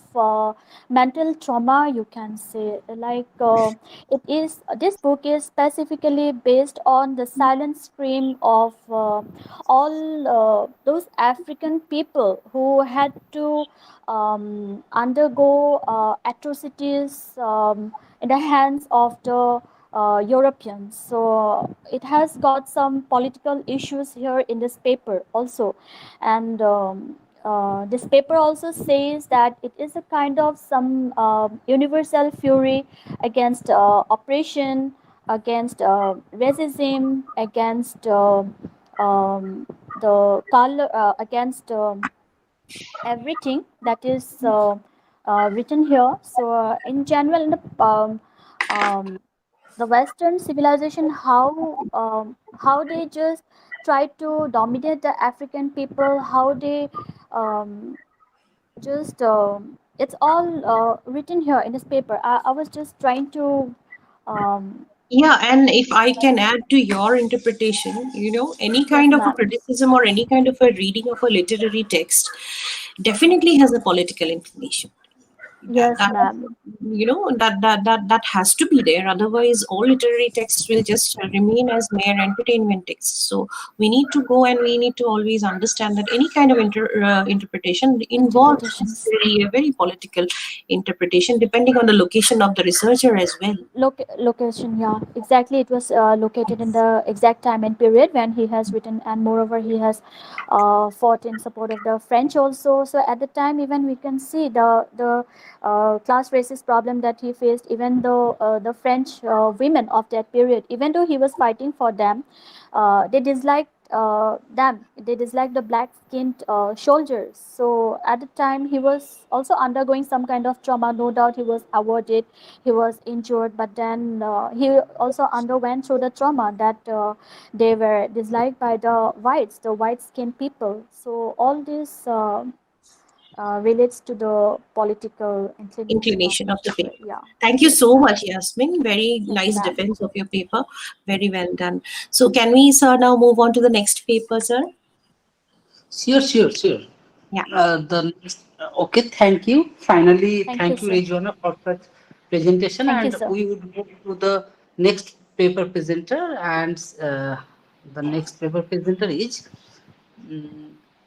mental trauma, you can say, like it is this book is specifically based on the silent scream of all those African people who had to undergo atrocities in the hands of the Europeans. So it has got some political issues here in this paper also, and this paper also says that it is a kind of some universal fury against oppression, against racism, against the color, against everything that is written here. So in general, in the Western civilization, how they just try to dominate the African people, how they um, just it's all written here in this paper. I was just trying to um, Yeah, and if I can add to your interpretation, any yes, kind of a ma'am. criticism or any kind of a reading of a literary text definitely has a political inclination. That, Yes, that ma'am. that has to be there. Otherwise, all literary texts will just remain as mere entertainment texts. So we need to go and we need to always understand that any kind of interpretation involves Interpretations. necessarily a very political interpretation, depending on the location of the researcher as well. Location, yeah, exactly. It was located in the exact time and period when he has written, and moreover, he has fought in support of the French also. So at the time, even we can see the class racist problem that he faced. Even though the French women of that period, even though he was fighting for them, they disliked them. They disliked the black-skinned soldiers. So at the time, he was also undergoing some kind of trauma. No doubt, he was awarded, he was injured, but then he also underwent through the trauma that they were disliked by the whites, the white-skinned people. So all this relates to the political Inclination of the paper. paper. Yeah. Thank you so much, Yasmin. Very nice ma'am. defense of your paper. Very well done. So can we, sir, now move on to the next paper, sir? Sure. Yeah. Okay, thank you. Finally, Thank you, thank you, sir. Rejona, for such presentation. Thank you, And sir. we would move to the next paper presenter, and the next paper presenter is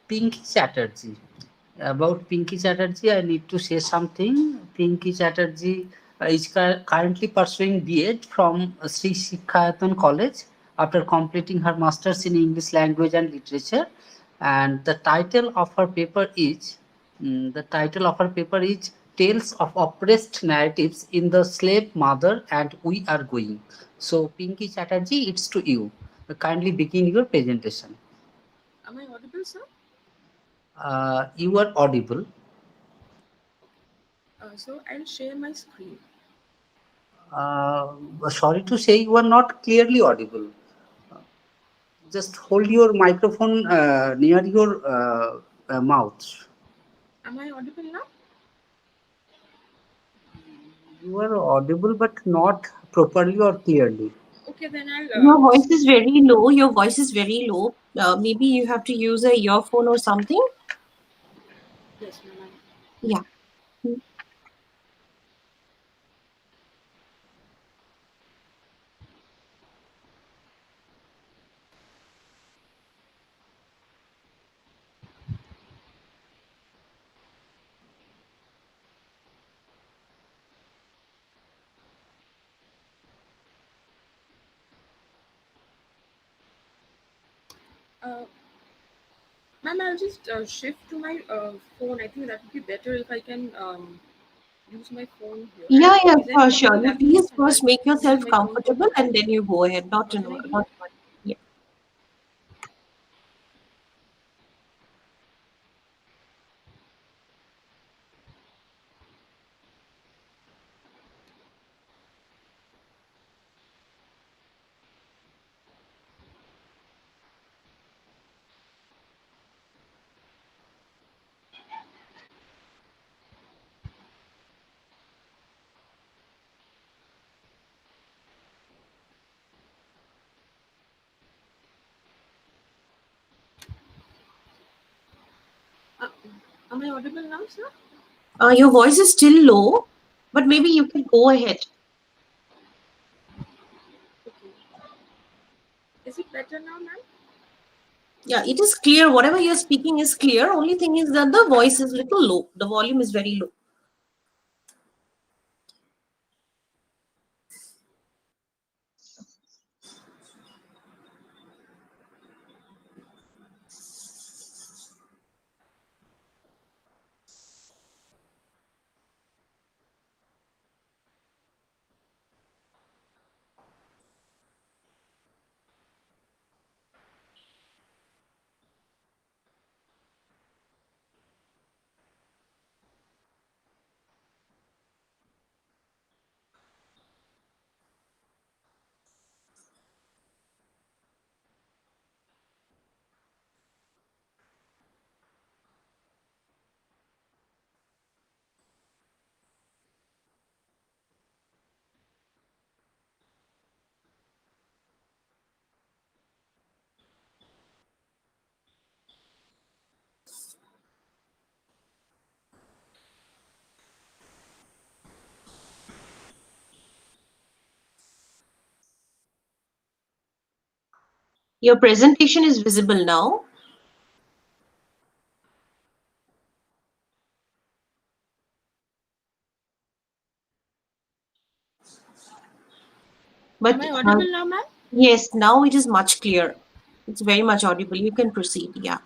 Pinky Chatterjee. About Pinky Chatterjee, I need to say something. Pinky Chatterjee is currently pursuing B.Ed from Sri Shikshayaton College after completing her Masters in English Language and Literature. And the title of her paper is Tales of Oppressed Narratives in the Slave Mother and We Are Going. So, Pinky Chatterjee, it's to you. Kindly begin your presentation. Am I audible, sir? You are audible. So I'll share my screen. Sorry to say, you are not clearly audible. Just hold your microphone near your mouth. Am I audible now? You are audible, but not properly or clearly. Okay, then Your I'll. voice is very low. Your voice is very low. Maybe you have to use a earphone or something. Yes, ma'am. Yeah. Ma'am, I'll just shift to my phone. I think that would be better if I can use my phone here. Yeah, And yeah, is there any sure. problem You that please I'm first make yourself using my phone for comfortable this? and then you go ahead. Not How to can know. I do Not it? yeah. Uh, am I audible now, sir? Your voice is still low, but maybe you can go ahead. Okay. Is it better now, ma'am? Yeah, it is clear. Whatever you're speaking is clear. Only thing is that the voice is little low. The volume is very low. Your presentation is visible now. But Am I audible now, ma'am? yes, now it is much clear. It's very much audible. You can proceed. Yeah.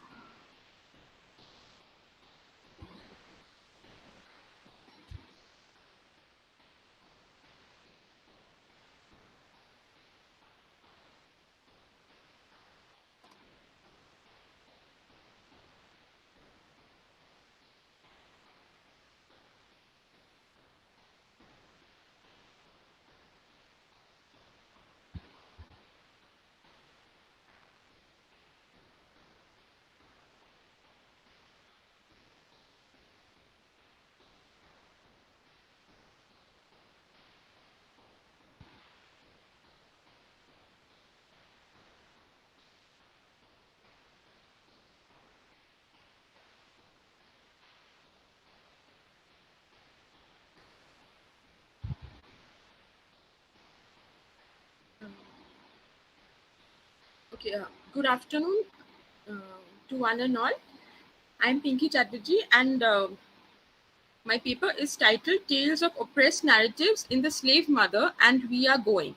Okay, good afternoon to one and all. I'm Pinky Chatterjee, and my paper is titled Tales of Oppressed Narratives in the Slave Mother, and We Are Going.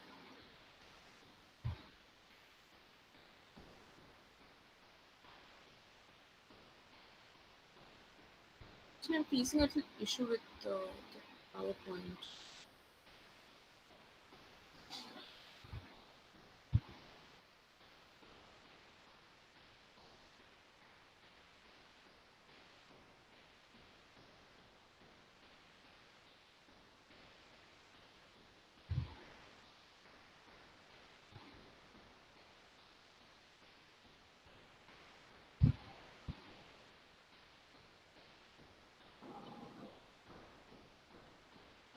Actually, I'm facing a little issue with the PowerPoint.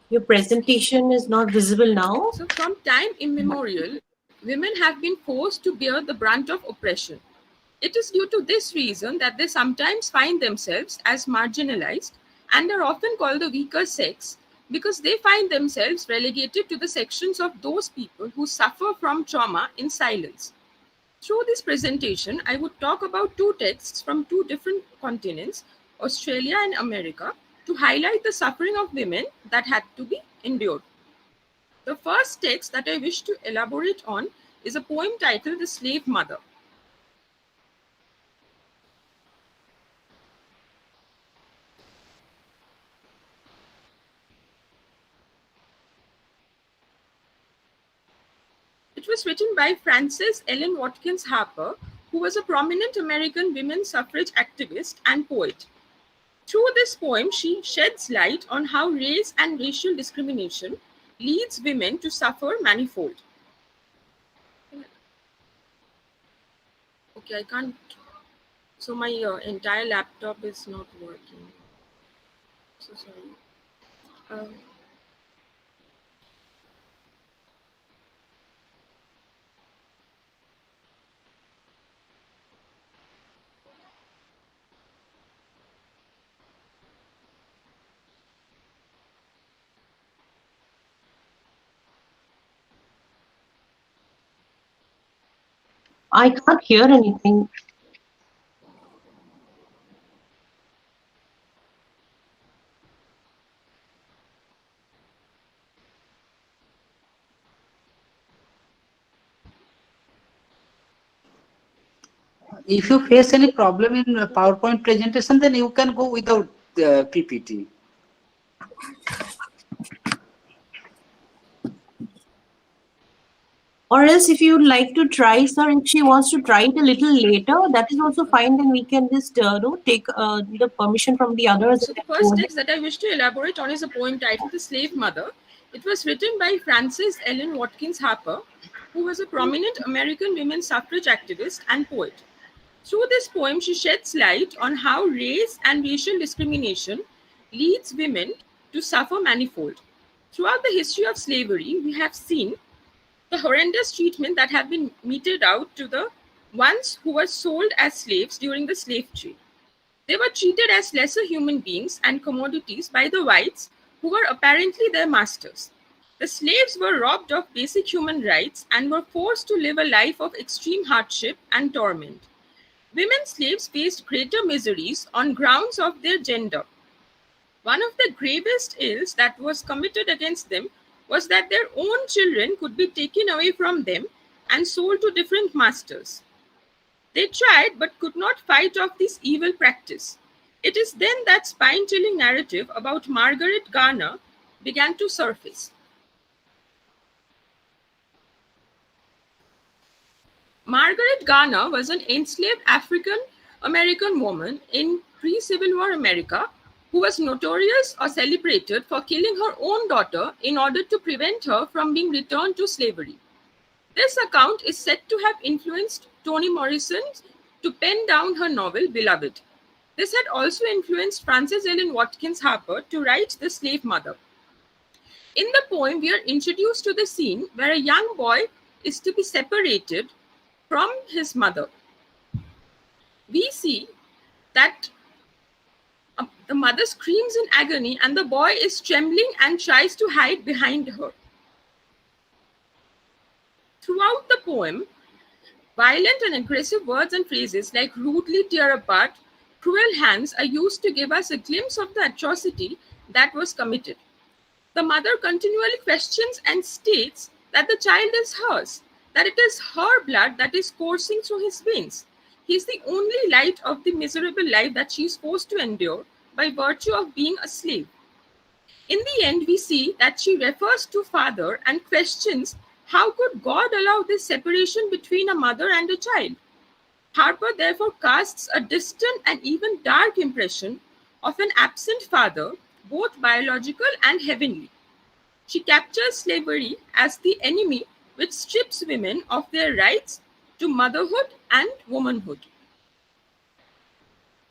Your presentation is not visible now. So, from time immemorial, women have been forced to bear the brunt of oppression. It is due to this reason that they sometimes find themselves as marginalized and are often called the weaker sex because they find themselves relegated to the sections of those people who suffer from trauma in silence. Through this presentation, I would talk about two texts from two different continents, Australia and America, to highlight the suffering of women that had to be endured. The first text that I wish to elaborate on is a poem titled The Slave Mother. It was written by Frances Ellen Watkins Harper, who was a prominent American women's suffrage activist and poet. Through this poem, she sheds light on how race and racial discrimination leads women to suffer manifold. Okay, I can't. So my entire laptop is not working. So sorry. I can't hear anything. If you face any problem in PowerPoint presentation, then you can go without PPT. Or else if you'd like to try, sir, if she wants to try it a little later, that is also fine. Then we can just take the permission from the others. So the first text that I wish to elaborate on is a poem titled The Slave Mother. It was written by Frances Ellen Watkins Harper, who was a prominent American women's suffrage activist and poet. Through this poem, she sheds light on how race and racial discrimination leads women to suffer manifold. Throughout the history of slavery, we have seen the horrendous treatment that have been meted out to the ones who were sold as slaves during the slave trade. They were treated as lesser human beings and commodities by the whites who were apparently their masters. The slaves were robbed of basic human rights and were forced to live a life of extreme hardship and torment. Women slaves faced greater miseries on grounds of their gender. One of the gravest ills that was committed against them was that their own children could be taken away from them and sold to different masters. They tried but could not fight off this evil practice. It is then that spine-chilling narrative about Margaret Garner began to surface. Margaret Garner was an enslaved African-American woman in pre-Civil War America who was notorious or celebrated for killing her own daughter in order to prevent her from being returned to slavery. This account is said to have influenced Toni Morrison to pen down her novel Beloved. This had also influenced Frances Ellen Watkins Harper to write The Slave Mother. In the poem, we are introduced to the scene where a young boy is to be separated from his mother. We see that the mother screams in agony and the boy is trembling and tries to hide behind her. Throughout the poem, Violent and aggressive words and phrases like rudely tear apart, cruel hands are used to give us a glimpse of the atrocity that was committed. The mother continually questions and states that the child is hers, that it is her blood that is coursing through his veins. He is the only light of the miserable life that she is forced to endure by virtue of being a slave. In the end, we see that she refers to father and questions how could God allow this separation between a mother and a child. Harper therefore casts a distant and even dark impression of an absent father, both biological and heavenly. She captures slavery as the enemy which strips women of their rights to motherhood and womanhood.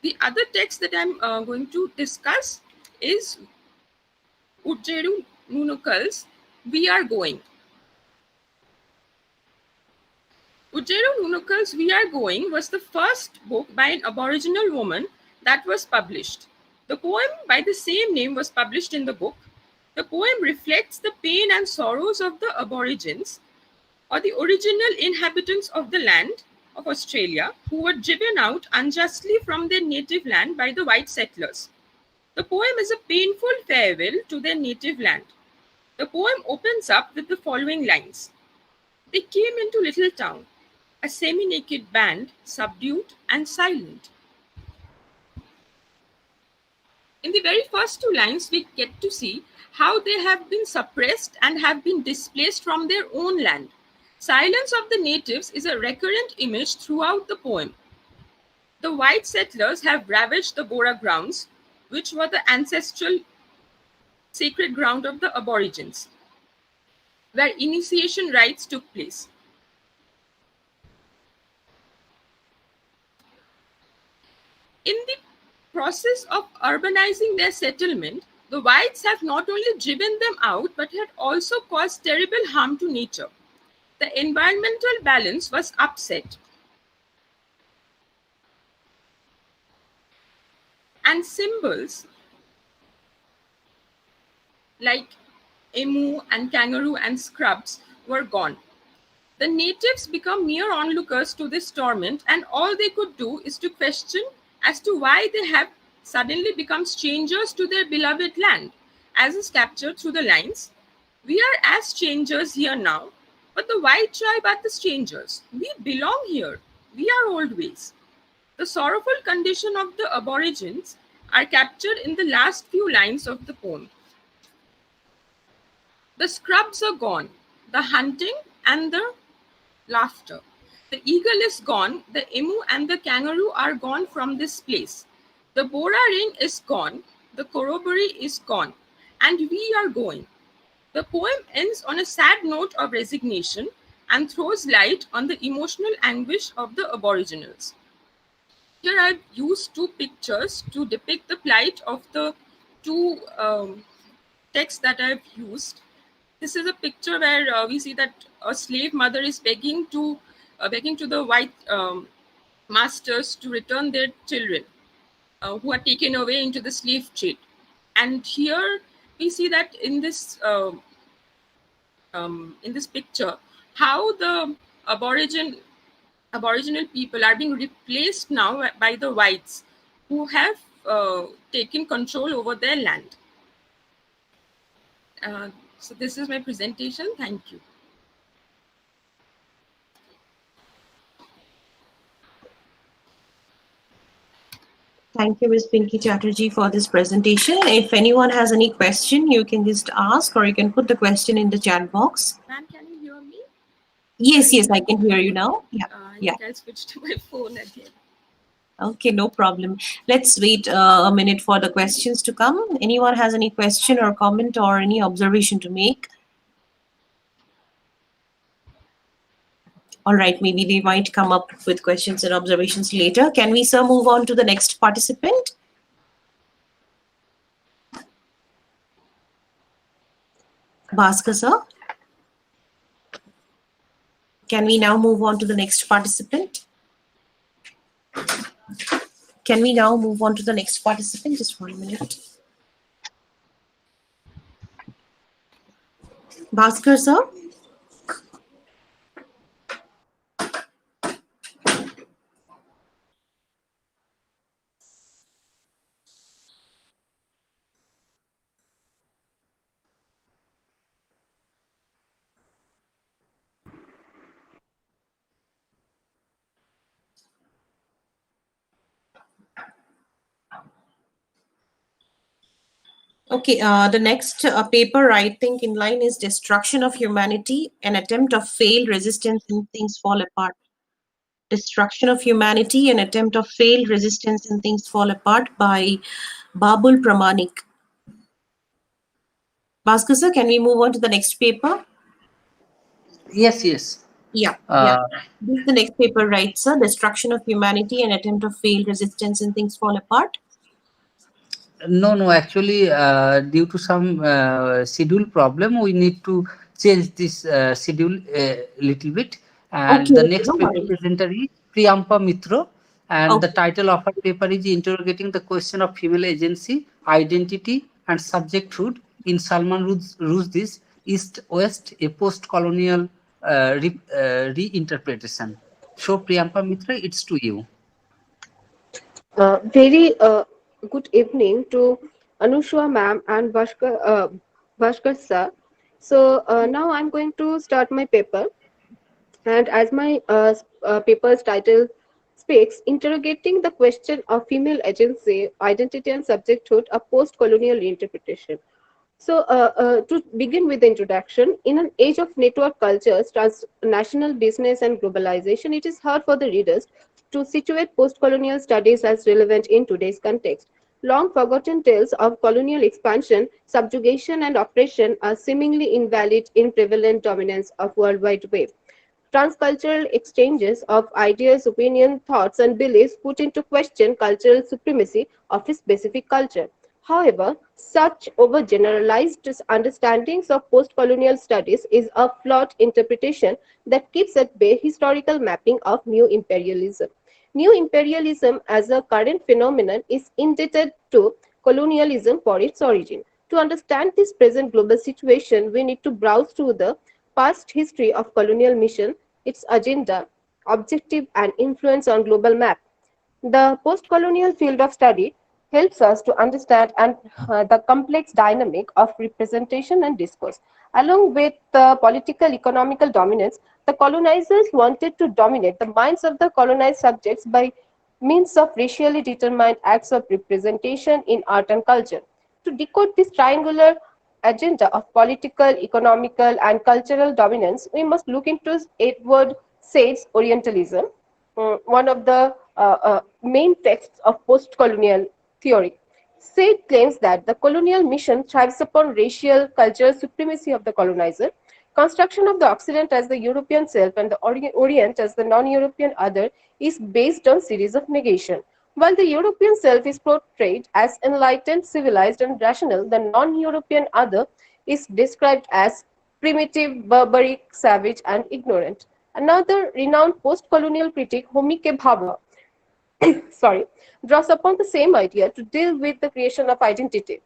The other text that I'm going to discuss is Udjeru Nunukal's We Are Going. Udjeru Nunukal's We Are Going was the first book by an Aboriginal woman that was published. The poem by the same name was published in the book. The poem reflects the pain and sorrows of the Aborigines, or the original inhabitants of the land of Australia, who were driven out unjustly from their native land by the white settlers. The poem is a painful farewell to their native land. The poem opens up with the following lines. They came into Little Town, a semi-naked band, subdued and silent. In the very first two lines, we get to see how they have been suppressed and have been displaced from their own land. Silence of the natives is a recurrent image throughout the poem. The white settlers have ravaged the Bora grounds, which were the ancestral sacred ground of the Aborigines, where initiation rites took place. In the process of urbanizing their settlement, the whites have not only driven them out, but had also caused terrible harm to nature. The environmental balance was upset, and symbols like emu and kangaroo and scrubs were gone. The natives become mere onlookers to this torment, and all they could do is to question as to why they have suddenly become strangers to their beloved land, as is captured through the lines. We are as strangers here now, but the white tribe are the strangers. We belong here. We are old ways. The sorrowful condition of the Aborigines are captured in the last few lines of the poem. The scrubs are gone, the hunting and the laughter. The eagle is gone, the emu and the kangaroo are gone from this place. The Bora ring is gone, the corroboree is gone, and we are going. The poem ends on a sad note of resignation and throws light on the emotional anguish of the Aboriginals. Here I've used two pictures to depict the plight of the two texts that I've used. This is a picture where we see that a slave mother is begging to the white masters to return their children who are taken away into the slave trade. And here we see that in this picture, how the Aboriginal people are being replaced now by the whites who have taken control over their land. So this is my presentation. Thank you. Thank you, Ms. Pinky Chatterjee, for this presentation. If anyone has any question, you can just ask, or you can put the question in the chat box. Ma'am, can you hear me? Yes, I can hear you now. I think I'll switch to my phone again. Okay, no problem. Let's wait a minute for the questions to come. Anyone has any question or comment or any observation to make? All right, maybe they might come up with questions and observations later. Can we, sir, move on to the next participant? Bhaskar, sir? Can we now move on to the next participant? Can we now move on to the next participant? Just 1 minute. Bhaskar, sir? Okay, the next paper I think in line is Destruction of Humanity, an attempt of failed resistance and things fall apart. Destruction of Humanity, an attempt of failed resistance and things fall apart by Babul Pramanik. Bhaskar sir, can we move on to the next paper? Yes, yes. Yeah, yeah. Uh, This is the next paper, right, sir? Destruction of Humanity, an attempt of failed resistance and things fall apart. No, no, actually, due to some schedule problem, we need to change this schedule a little bit. And Okay, the okay, next no paper worries. presenter is Priyampa Mitra, and the Okay. title of our paper is Interrogating the Question of Female Agency, Identity, and Subjecthood in Salman Rushdie's East-West, a Post-Colonial Reinterpretation. So, Priyampa Mitra, it's to you. Very good evening to Anushwa ma'am and Bhaskar sir. So now I'm going to start my paper, and as my paper's title speaks, interrogating the question of female agency, identity, and subjecthood, a post-colonial reinterpretation. So, to begin with the introduction, in an age of network cultures, transnational business, and globalization, it is hard for the readers to situate post-colonial studies as relevant in today's context. Long forgotten tales of colonial expansion, subjugation, and oppression are seemingly invalid in prevalent dominance of World Wide Web. Transcultural exchanges of ideas, opinions, thoughts, and beliefs put into question cultural supremacy of a specific culture. However, such overgeneralized understandings of post-colonial studies is a flawed interpretation that keeps at bay historical mapping of new imperialism. New imperialism as a current phenomenon is indebted to colonialism for its origin. To understand this present global situation, we need to browse through the past history of colonial mission, its agenda, objective, and influence on global map. The post-colonial field of study helps us to understand the complex dynamic of representation and discourse. Along with the political economical dominance, the colonizers wanted to dominate the minds of the colonized subjects by means of racially determined acts of representation in art and culture. To decode this triangular agenda of political, economical, and cultural dominance, we must look into Edward Said's Orientalism, one of the main texts of post-colonial theory. Said claims that the colonial mission thrives upon racial, cultural supremacy of the colonizer, construction of the Occident as the European self and the Orient as the non-European other is based on series of negation. While the European self is portrayed as enlightened, civilized, and rational, the non-European other is described as primitive, barbaric, savage, and ignorant. Another renowned post-colonial critic, Homike Bhabha, sorry, draws upon the same idea to deal with the creation of identity.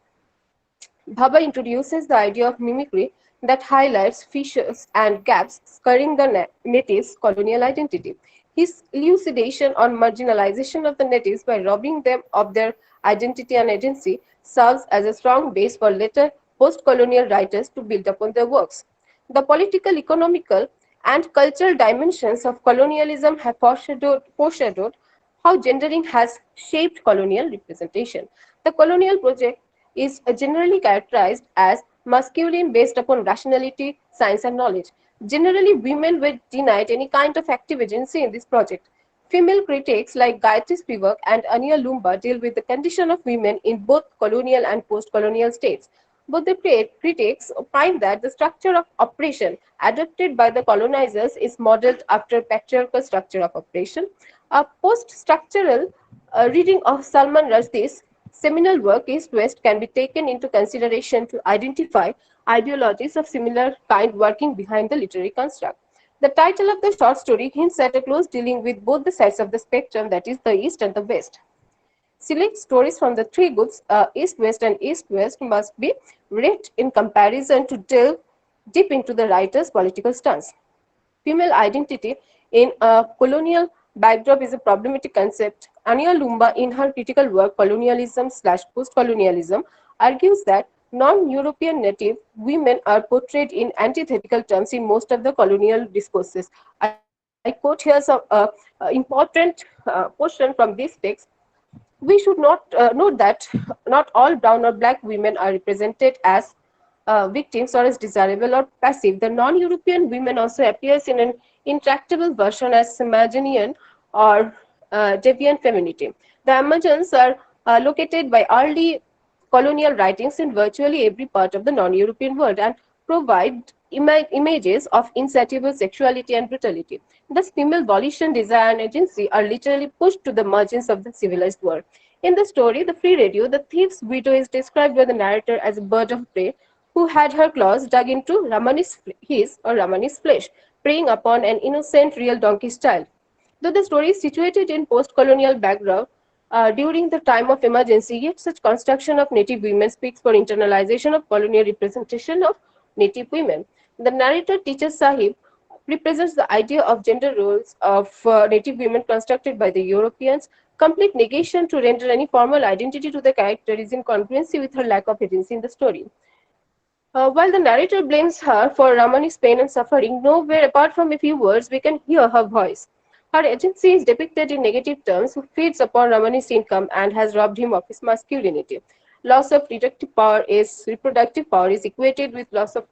Bhabha introduces the idea of mimicry that highlights fissures and gaps scarring the natives' colonial identity. His elucidation on marginalization of the natives by robbing them of their identity and agency serves as a strong base for later post-colonial writers to build upon their works. The political, economical, and cultural dimensions of colonialism have foreshadowed how gendering has shaped colonial representation. The colonial project is generally characterized as masculine based upon rationality, science, and knowledge. Generally, women were denied any kind of active agency in this project. Female critics like Gayatri Spivak and Ania Lumba deal with the condition of women in both colonial and post-colonial states. Both the critics find that the structure of oppression adopted by the colonizers is modeled after patriarchal structure of oppression. A post-structural reading of Salman Rushdie's seminal work East West can be taken into consideration to identify ideologies of similar kind working behind the literary construct. The title of the short story hints at a close dealing with both the sides of the spectrum, that is, the East and the West. Select stories from the three groups, East, West, and East, West, must be read in comparison to delve deep into the writer's political stance. Female identity in a colonial backdrop is a problematic concept. Ania Lumba, in her critical work Colonialism/Postcolonialism, argues that non-European native women are portrayed in antithetical terms in most of the colonial discourses. I quote here some important portion from this text. We should not note that not all brown or black women are represented as victims or as desirable or passive. The non-European women also appears in an intractable version as Amazonian or deviant femininity. The Amazons are located by early colonial writings in virtually every part of the non-European world and provide images of insatiable sexuality and brutality. Thus, female volition, desire, and agency are literally pushed to the margins of the civilized world. In the story, The Free Radio, the thief's widow is described by the narrator as a bird of prey who had her claws dug into Ramani's flesh, preying upon an innocent real donkey's child. Though the story is situated in post-colonial background during the time of emergency, yet such construction of native women speaks for internalization of colonial representation of native women. The narrator, Teacher Sahib, represents the idea of gender roles of native women constructed by the Europeans. Complete negation to render any formal identity to the character is in congruency with her lack of agency in the story. While the narrator blames her for Ramani's pain and suffering, nowhere apart from a few words we can hear her voice. Her agency is depicted in negative terms, who feeds upon Ramani's income and has robbed him of his masculinity. Loss of reproductive power is equated with loss of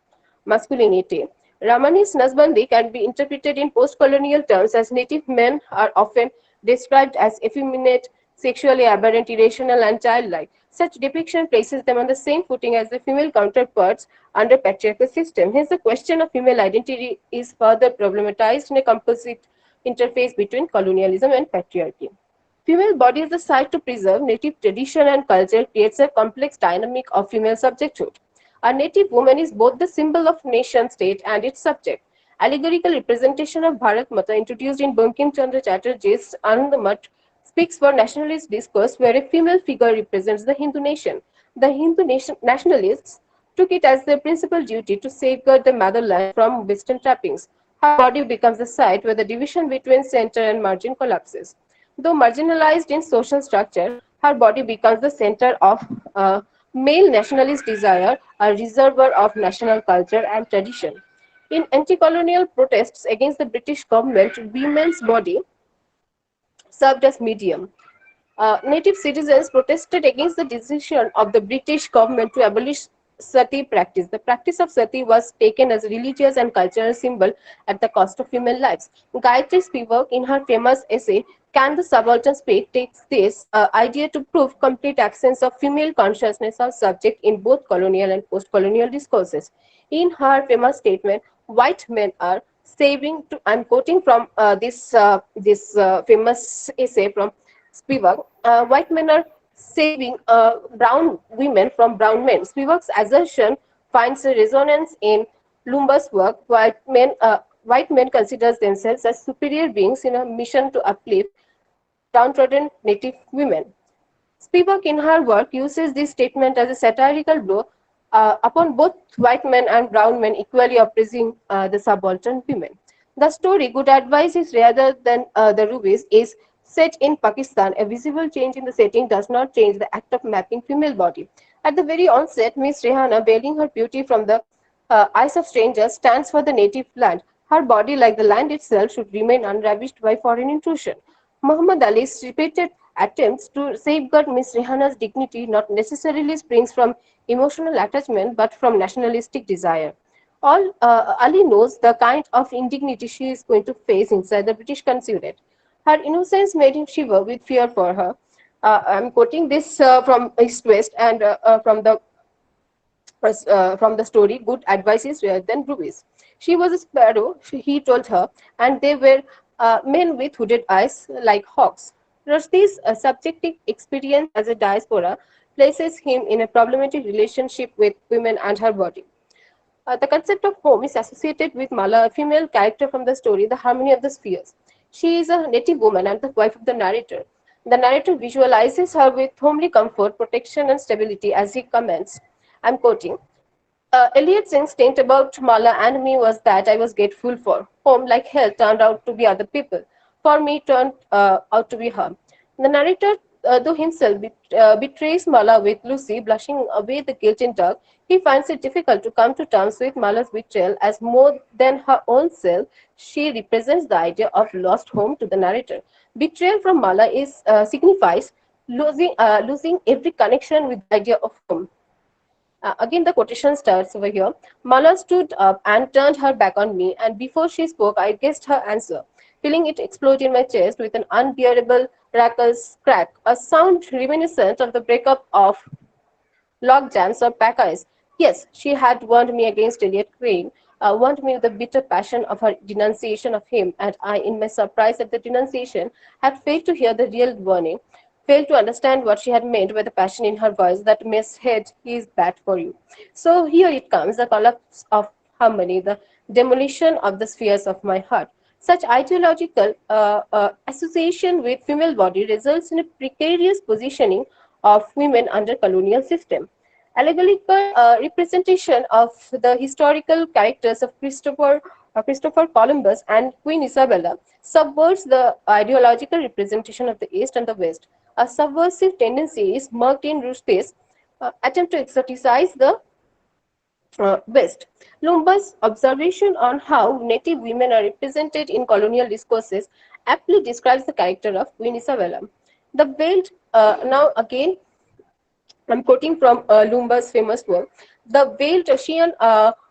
masculinity. Ramani's Nasbandi can be interpreted in post-colonial terms as native men are often described as effeminate, sexually aberrant, irrational, and childlike. Such depiction places them on the same footing as the female counterparts under patriarchal system. Hence, the question of female identity is further problematized in a composite interface between colonialism and patriarchy. Female body as a site to preserve native tradition and culture creates a complex dynamic of female subjecthood. A native woman is both the symbol of nation state and its subject. Allegorical representation of Bharat Mata introduced in Bankim Chandra Chatterjee's Anandamat speaks for nationalist discourse where a female figure represents the Hindu nation. The nationalists took it as their principal duty to safeguard the motherland from Western trappings. Her body becomes the site where the division between center and margin collapses. Though marginalized in social structure, her body becomes the center of male nationalist desire, a reservoir of national culture and tradition. In anti-colonial protests against the British government, women's body served as medium. Native citizens protested against the decision of the British government to abolish sati practice. The practice of sati was taken as a religious and cultural symbol at the cost of female lives. Gayatri Spivak, in her famous essay, Can the Subaltern Speak?, takes this idea to prove complete absence of female consciousness of subject in both colonial and post-colonial discourses. In her famous statement, white men are saving, I'm quoting from this famous essay from Spivak, white men are saving brown women from brown men. Spivak's assertion finds a resonance in Lumba's work. White men considers themselves as superior beings in a mission to uplift downtrodden native women. Spivak in her work uses this statement as a satirical blow upon both white men and brown men equally oppressing the subaltern women. The story, Good Advice is Rather Than the Rubies, is set in Pakistan. A visible change in the setting does not change the act of mapping female body. At the very onset, Miss Rehana, veiling her beauty from the eyes of strangers, stands for the native land. Her body, like the land itself, should remain unravished by foreign intrusion. Muhammad Ali's repeated attempts to safeguard Miss Rehana's dignity not necessarily springs from emotional attachment but from nationalistic desire. Ali knows the kind of indignity she is going to face inside the British consulate. Her innocence made him shiver with fear for her. I'm quoting this from East West and from the story Good Advice is Rather Than Rubies. She was a sparrow, he told her, and they were men with hooded eyes like hawks. Rushdie's subjective experience as a diaspora places him in a problematic relationship with women and her body. The concept of home is associated with Mala, a female character from the story The Harmony of the Spheres. She is a native woman and the wife of the narrator. The narrator visualizes her with homely comfort, protection, and stability as he comments. I'm quoting. Eliot's instinct about Mala and me was that I was grateful for. Home, like hell, turned out to be other people. For me, turned out to be her. The narrator, though himself betrays Mala with Lucy, blushing away the guilt in dark, he finds it difficult to come to terms with Mala's betrayal as more than her own self, she represents the idea of lost home to the narrator. Betrayal from Mala signifies losing every connection with the idea of home. Again, the quotation starts over here. Mala stood up and turned her back on me, and before she spoke, I guessed her answer, feeling it explode in my chest with an unbearable raucous crack, a sound reminiscent of the breakup of log jams or pack ice. Yes, she had warned me against Elliot Crane, warned me with the bitter passion of her denunciation of him, and I, in my surprise at the denunciation, had failed to hear the real warning, failed to understand what she had meant by the passion in her voice, that Miss Head, he is bad for you. So here it comes, the collapse of harmony, the demolition of the spheres of my heart. Such ideological association with female body results in a precarious positioning of women under colonial system. Allegorical representation of the historical characters of Christopher Columbus and Queen Isabella subverts the ideological representation of the East and the West. A subversive tendency is marked in Rushdie's attempt to exoticize the West. Lumba's observation on how native women are represented in colonial discourses aptly describes the character of Queen Isabella. The veiled, now again, I'm quoting from Lumba's famous work. The veiled Asian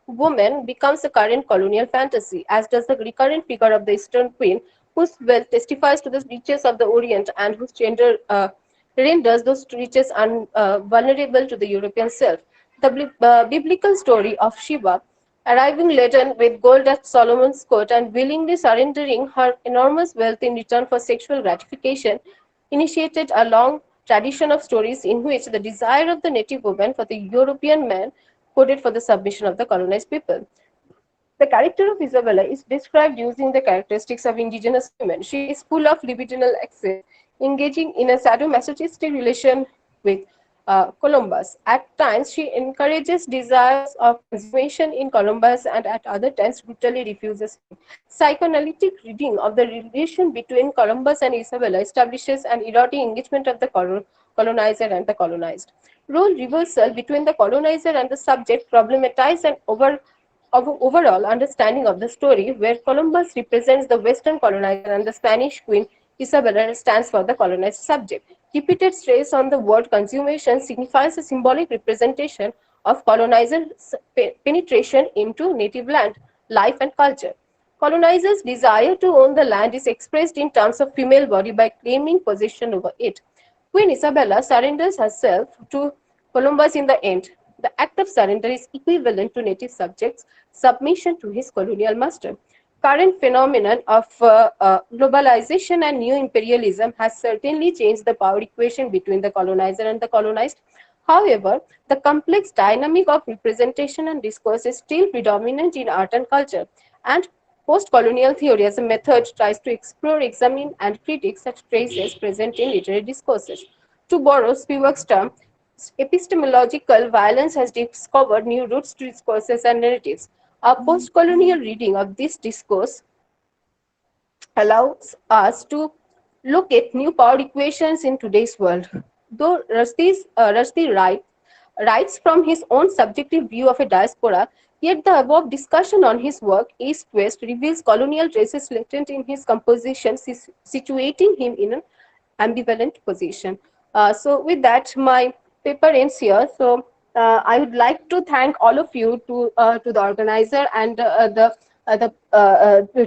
woman becomes a current colonial fantasy, as does the recurrent figure of the Eastern Queen, whose wealth testifies to the riches of the Orient and whose gender renders those riches vulnerable to the European self. The biblical story of Sheba, arriving laden with gold at Solomon's court and willingly surrendering her enormous wealth in return for sexual gratification, initiated a long tradition of stories in which the desire of the native woman for the European man coded for the submission of the colonized people. The character of Isabella is described using the characteristics of indigenous women. She is full of libidinal excess, engaging in a sadomasochistic relation with Columbus. At times, she encourages desires of consummation in Columbus, and at other times, brutally refuses him. Psychoanalytic reading of the relation between Columbus and Isabella establishes an erotic engagement of the colonizer and the colonized. Role reversal between the colonizer and the subject problematize an overall understanding of the story, where Columbus represents the Western colonizer and the Spanish Queen Isabella stands for the colonized subject. Repeated stress on the word consummation signifies a symbolic representation of colonizers' penetration into native land, life, and culture. Colonizers' desire to own the land is expressed in terms of female body by claiming possession over it. Queen Isabella surrenders herself to Columbus in the end. The act of surrender is equivalent to native subjects' submission to his colonial master. Current phenomenon of globalization and new imperialism has certainly changed the power equation between the colonizer and the colonized. However, the complex dynamic of representation and discourse is still predominant in art and culture, and post-colonial theory as a method tries to explore, examine, and critique such traces present in literary discourses. To borrow Spivak's term, epistemological violence has discovered new routes to discourses and narratives. A post-colonial reading of this discourse allows us to look at new power equations in today's world. Though Rushdie writes from his own subjective view of a diaspora, yet the above discussion on his work, East-West, reveals colonial traces latent in his composition, situating him in an ambivalent position. So with that, my paper ends here. So I would like to thank all of you, to the organizer and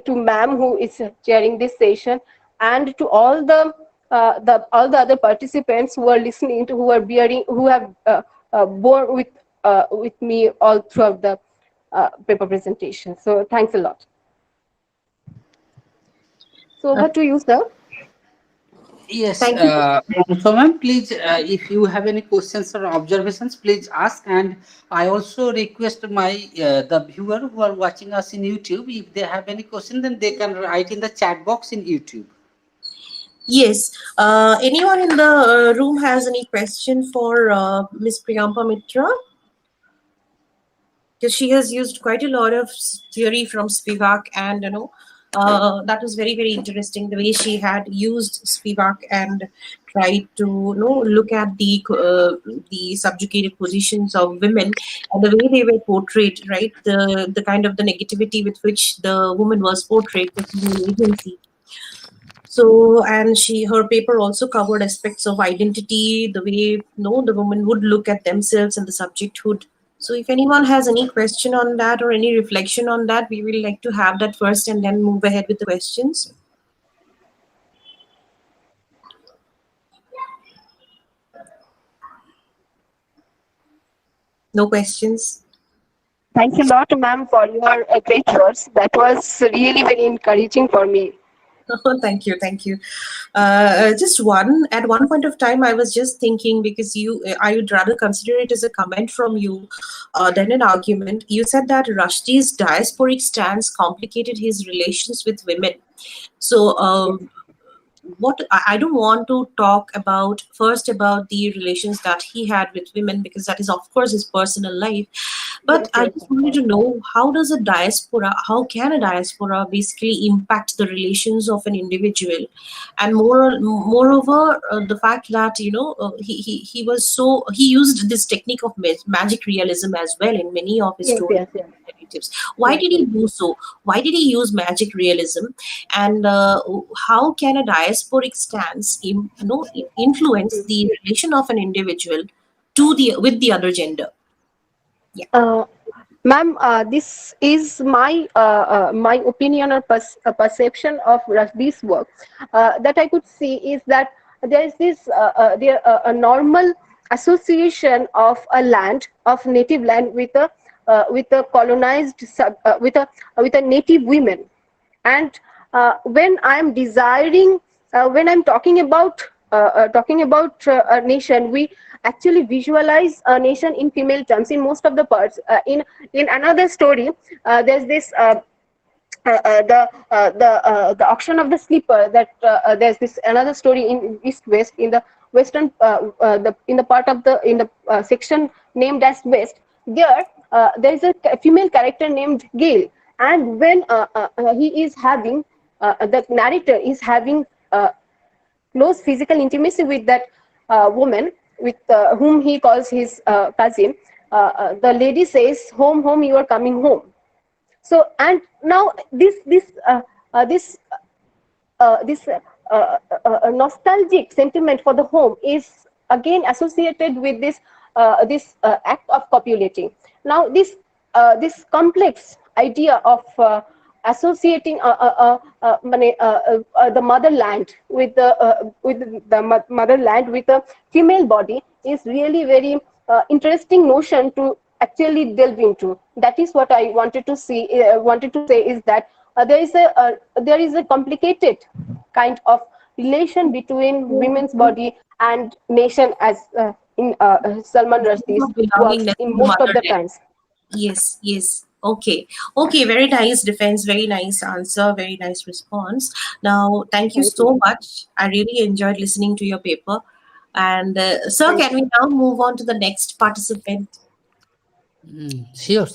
to ma'am who is chairing this session, and to all the other participants who are listening, to who have borne with me all throughout the paper presentation. So thanks a lot. So over to you, sir. Yes, Thank you. so ma'am, please, if you have any questions or observations, please ask. And I also request the viewer who are watching us in YouTube, if they have any question, then they can write in the chat box in YouTube. Yes. Anyone in the room has any question for Ms. Priyampa Mitra? Because she has used quite a lot of theory from Spivak, and that was very, very interesting, the way she had used Spivak and tried to look at the subjugated positions of women and the way they were portrayed, right? The kind of the negativity with which the woman was portrayed, the female agency. So, and her paper also covered aspects of identity, the way the woman would look at themselves and the subjecthood. So if anyone has any question on that or any reflection on that, we will like to have that first and then move ahead with the questions. No questions? Thank you a lot, ma'am, for your great words. That was really very encouraging for me. Oh, thank you. Just at one point of time, I was just thinking, because I would rather consider it as a comment from you than an argument. You said that Rushdie's diasporic stance complicated his relations with women. So, I don't want to talk about the relations that he had with women, because that is of course his personal life. But I just wanted to know, how can a diaspora basically impact the relations of an individual? And moreover, the fact that he used this technique of magic realism as well in many of his stories. Why did he do so? Why did he use magic realism? And how can a diasporic stance influence the relation of an individual with the other gender? Ma'am, this is my my opinion or perception of Rushdie's work. That I could see is that there is this a normal association of a land, of native land, with a colonized with a native women. And when I'm desiring, when I'm talking about a nation, we actually visualize a nation in female terms in most of the parts. In another story, there's this the auction of the slipper, that there's this another story in East West, in the western in the part of in the section named as West. There is a female character named Gail, and when he is having the narrator is having close physical intimacy with that woman, with whom he calls his cousin, the lady says, "Home, home, you are coming home." So, and now this nostalgic sentiment for the home is again associated with this act of copulating. Now, this complex idea of associating the motherland with the motherland with a female body is really very interesting notion to actually delve into. That is what I wanted to say is that there is a complicated kind of relation between women's body and nation, as in Salman Rushdie's works in most of the times. Yes. Okay. Very nice defense, very nice answer, very nice response. Now, thank you so much. I really enjoyed listening to your paper. And sir, can we now move on to the next participant? Sure.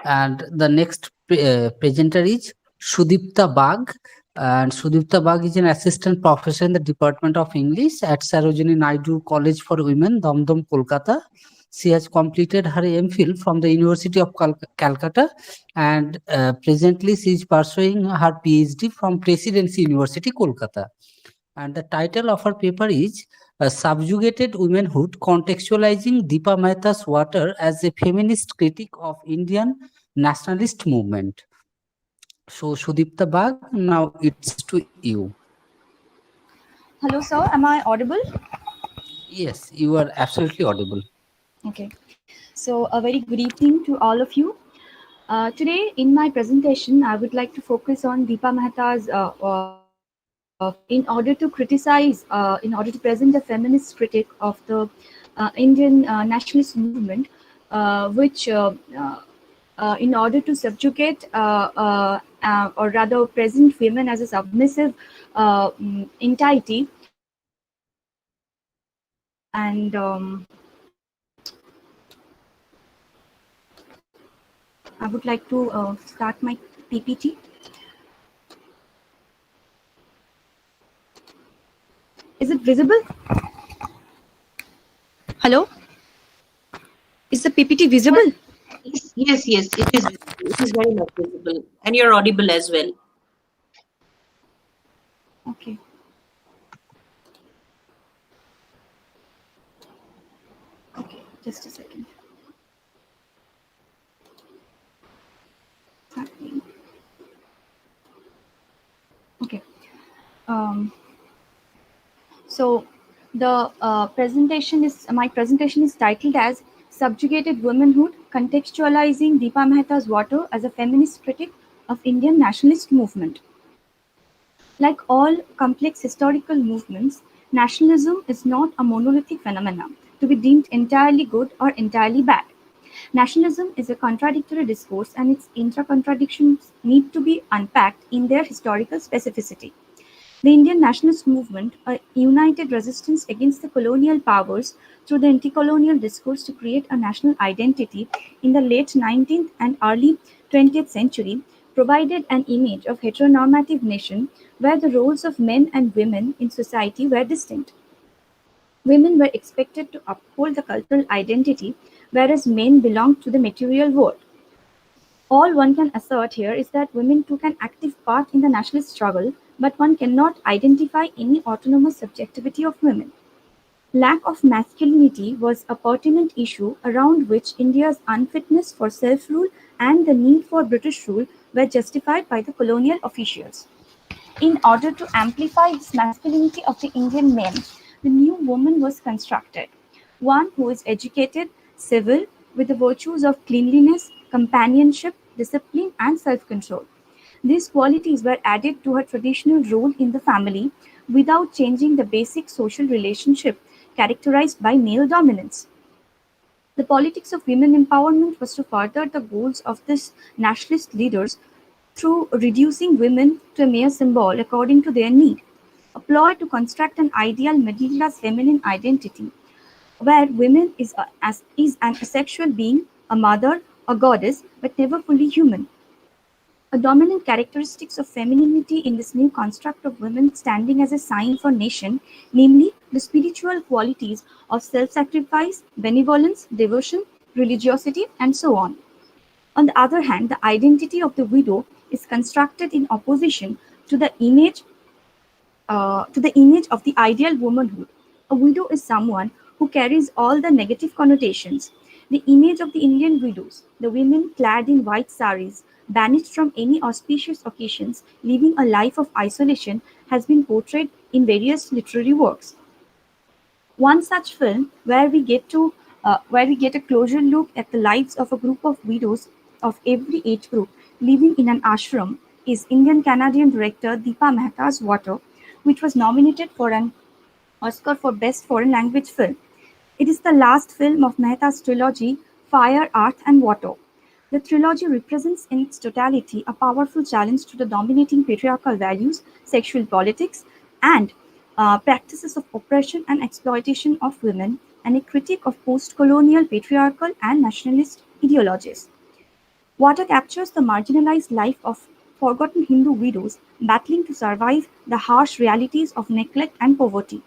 And the next presenter is Sudipta Bagh. And Sudipta Bagh is an assistant professor in the Department of English at Sarojini Naidu College for Women, Damdam, Kolkata. She has completed her MPhil from the University of Calcutta, and presently she is pursuing her PhD from Presidency University, Kolkata. And the title of her paper is Subjugated Womanhood, Contextualizing Deepa Mehta's Water as a Feminist Critique of Indian Nationalist Movement. So, Sudipta Bagh, now it's to you. Hello, sir. Am I audible? Yes, you are absolutely audible. Okay. So, a very good evening to all of you. Today, in my presentation, I would like to focus on Deepa Mehta's in order to present a feminist critique of the Indian nationalist movement, which in order to subjugate or rather present women as a submissive entity, and I would like to start my PPT. Is it visible? Hello? Is the PPT visible? Yes, it is. It is very much visible, and you're audible as well. Okay. Okay, just a second. Happening. Okay. Um, so the presentation is my presentation is titled as "Subjugated Womanhood: Contextualizing Deepa Mehta's Water as a Feminist Critic of Indian Nationalist Movement." Like all complex historical movements, nationalism is not a monolithic phenomenon to be deemed entirely good or entirely bad. Nationalism is a contradictory discourse, and its intra-contradictions need to be unpacked in their historical specificity. The Indian nationalist movement, a united resistance against the colonial powers through the anti-colonial discourse to create a national identity in the late 19th and early 20th century, provided an image of heteronormative nation where the roles of men and women in society were distinct. Women were expected to uphold the cultural identity, whereas men belonged to the material world. All one can assert here is that women took an active part in the nationalist struggle, but one cannot identify any autonomous subjectivity of women. Lack of masculinity was a pertinent issue around which India's unfitness for self-rule and the need for British rule were justified by the colonial officials. In order to amplify this masculinity of the Indian men, the new woman was constructed. One who is educated, civil, with the virtues of cleanliness, companionship, discipline, and self-control. These qualities were added to her traditional role in the family without changing the basic social relationship characterized by male dominance. The politics of women empowerment was to further the goals of these nationalist leaders through reducing women to a mere symbol according to their need, a ploy to construct an ideal middle-class feminine identity, where women is an asexual being, a mother, a goddess, but never fully human. A dominant characteristic of femininity in this new construct of women standing as a sign for nation, namely the spiritual qualities of self-sacrifice, benevolence, devotion, religiosity, and so on. On the other hand, the identity of the widow is constructed in opposition to the image of the ideal womanhood. A widow is someone who carries all the negative connotations. The image of the Indian widows, the women clad in white saris, banished from any auspicious occasions, living a life of isolation, has been portrayed in various literary works. One such film where we get a closer look at the lives of a group of widows of every age group living in an ashram is Indian-Canadian director Deepa Mehta's Water, which was nominated for an Oscar for Best Foreign Language Film. It is the last film of Mehta's trilogy Fire, Earth and Water. The trilogy represents in its totality a powerful challenge to the dominating patriarchal values, sexual politics, and practices of oppression and exploitation of women, and a critique of post-colonial patriarchal and nationalist ideologies. Water captures the marginalized life of forgotten Hindu widows battling to survive the harsh realities of neglect and poverty.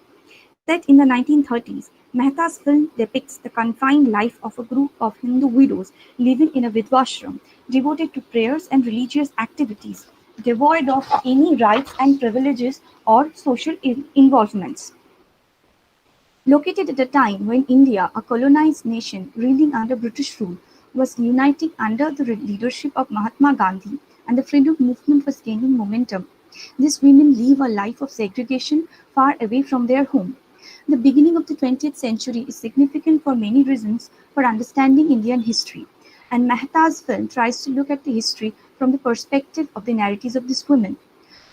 Set in the 1930s, Mehta's film depicts the confined life of a group of Hindu widows living in a vidwashram, devoted to prayers and religious activities, devoid of any rights and privileges or social involvements. Located at a time when India, a colonized nation reeling under British rule, was uniting under the leadership of Mahatma Gandhi and the freedom movement was gaining momentum, these women live a life of segregation far away from their home. The beginning of the 20th century is significant for many reasons for understanding Indian history, and Mehta's film tries to look at the history from the perspective of the narratives of these women.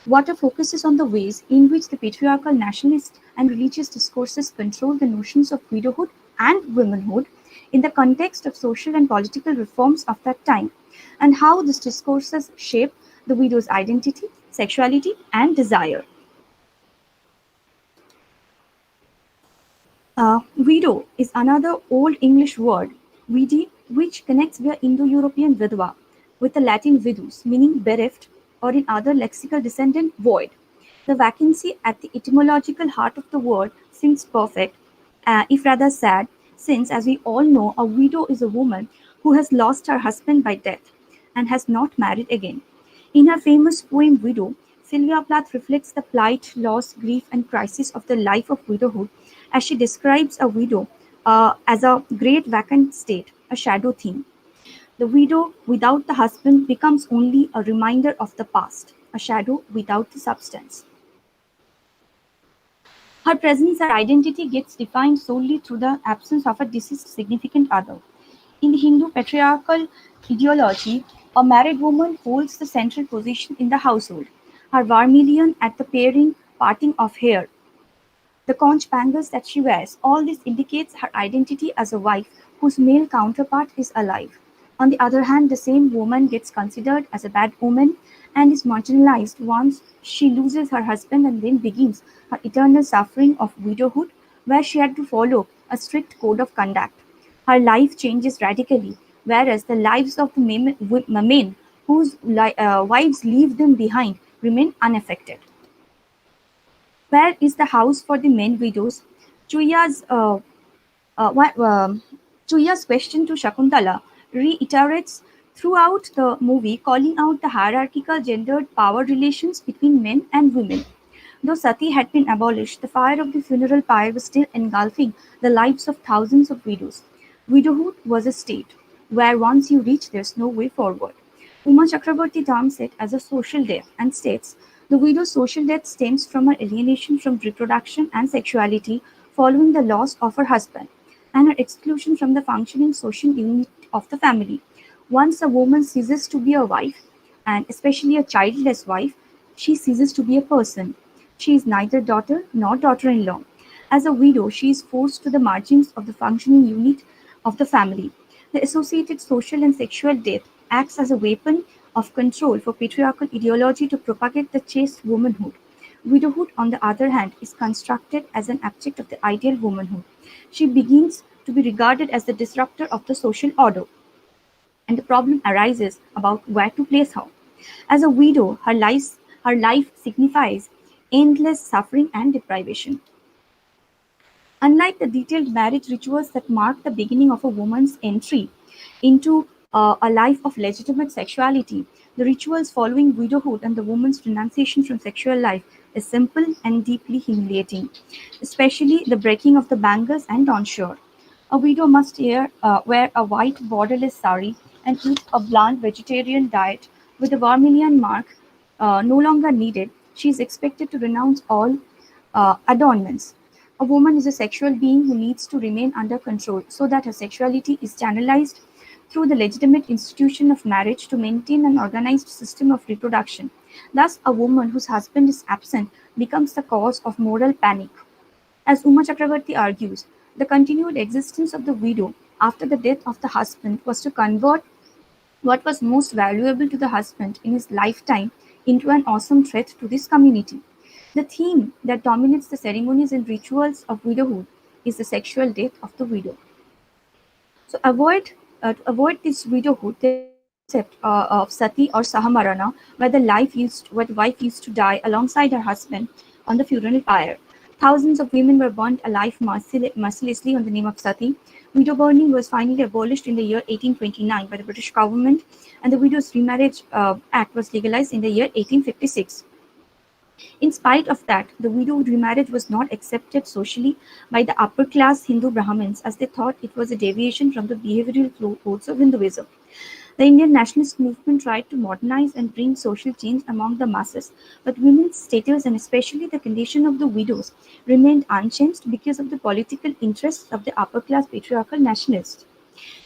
Water focuses on the ways in which the patriarchal nationalist and religious discourses control the notions of widowhood and womanhood in the context of social and political reforms of that time, and how these discourses shape the widow's identity, sexuality, and desire. Widow is another Old English word, vidi, which connects via Indo-European vidva with the Latin vidus, meaning bereft, or in other lexical descendant, void. The vacancy at the etymological heart of the word seems perfect, if rather sad, since, as we all know, a widow is a woman who has lost her husband by death and has not married again. In her famous poem Widow, Sylvia Plath reflects the plight, loss, grief, and crisis of the life of widowhood as she describes a widow as a great vacant state, a shadow theme. The widow without the husband becomes only a reminder of the past, a shadow without the substance. Her presence or identity gets defined solely through the absence of a deceased significant other. In the Hindu patriarchal ideology, a married woman holds the central position in the household. Her vermilion at the parting of hair, the conch bangles that she wears, all this indicates her identity as a wife whose male counterpart is alive. On the other hand, the same woman gets considered as a bad woman and is marginalized once she loses her husband and then begins her eternal suffering of widowhood, where she had to follow a strict code of conduct. Her life changes radically, whereas the lives of the men whose wives leave them behind remain unaffected. Where is the house for the men widows? Chuya's Chuya's question to Shakuntala reiterates throughout the movie, calling out the hierarchical gendered power relations between men and women. Though sati had been abolished, the fire of the funeral pyre was still engulfing the lives of thousands of widows. Widowhood was a state where once you reach, there's no way forward. Uma Chakraborty terms it as a social death and states the widow's social death stems from her alienation from reproduction and sexuality following the loss of her husband, and her exclusion from the functioning social unit of the family. Once a woman ceases to be a wife, and especially a childless wife, she ceases to be a person. She is neither daughter nor daughter-in-law. As a widow, she is forced to the margins of the functioning unit of the family. The associated social and sexual death acts as a weapon of control for patriarchal ideology to propagate the chaste womanhood. Widowhood, on the other hand, is constructed as an object of the ideal womanhood. She begins to be regarded as the disruptor of the social order, and the problem arises about where to place her. As a widow, her life signifies endless suffering and deprivation. Unlike the detailed marriage rituals that mark the beginning of a woman's entry into a life of legitimate sexuality, the rituals following widowhood and the woman's renunciation from sexual life is simple and deeply humiliating, especially the breaking of the bangles and tonsure. A widow must wear a white borderless sari and eat a bland vegetarian diet with the vermilion mark no longer needed. She is expected to renounce all adornments. A woman is a sexual being who needs to remain under control so that her sexuality is channelized through the legitimate institution of marriage to maintain an organized system of reproduction. Thus, a woman whose husband is absent becomes the cause of moral panic. As Uma Chakrabarty argues, the continued existence of the widow after the death of the husband was to convert what was most valuable to the husband in his lifetime into an awesome threat to this community. The theme that dominates the ceremonies and rituals of widowhood is the sexual death of the widow. So to avoid this widowhood, there is a concept of sati or sahamarana, where the wife used to die alongside her husband on the funeral pyre. Thousands of women were burnt alive mercilessly on the name of sati. Widow burning was finally abolished in the year 1829 by the British government, and the Widows' Remarriage Act was legalized in the year 1856. In spite of that, the widow remarriage was not accepted socially by the upper-class Hindu Brahmins, as they thought it was a deviation from the behavioral codes of Hinduism. The Indian nationalist movement tried to modernize and bring social change among the masses, but women's status and especially the condition of the widows remained unchanged because of the political interests of the upper-class patriarchal nationalists.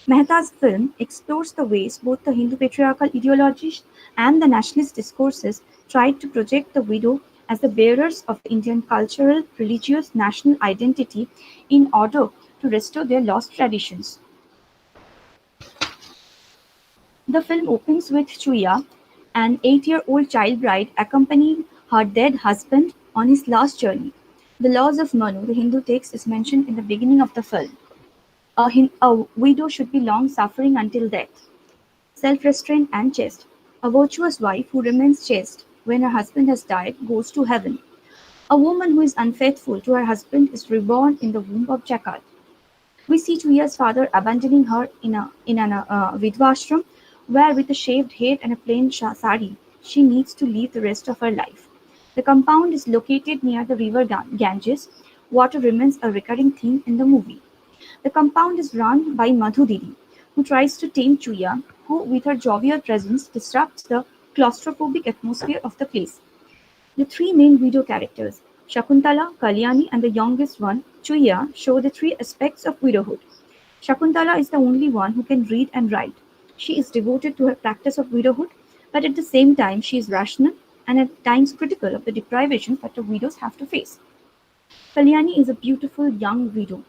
Mehta's film explores the ways both the Hindu patriarchal ideologies and the nationalist discourses tried to project the widow as the bearers of the Indian cultural, religious, national identity in order to restore their lost traditions. The film opens with Chuya, an 8-year-old child bride, accompanying her dead husband on his last journey. The laws of Manu, the Hindu text, is mentioned in the beginning of the film. A widow should be long suffering until death, self-restraint and chaste. A virtuous wife who remains chaste when her husband has died goes to heaven. A woman who is unfaithful to her husband is reborn in the womb of Jakat. We see Chuya's father abandoning her in an vidvashram, where with a shaved head and a plain sari, she needs to live the rest of her life. The compound is located near the river Ganges. Water remains a recurring theme in the movie. The compound is run by Madhu Didi, who tries to tame Chuya, who, with her jovial presence, disrupts the claustrophobic atmosphere of the place. The three main widow characters, Shakuntala, Kalyani, and the youngest one, Chuya, show the three aspects of widowhood. Shakuntala is the only one who can read and write. She is devoted to her practice of widowhood, but at the same time she is rational and at times critical of the deprivations that the widows have to face. Kalyani is a beautiful young widow,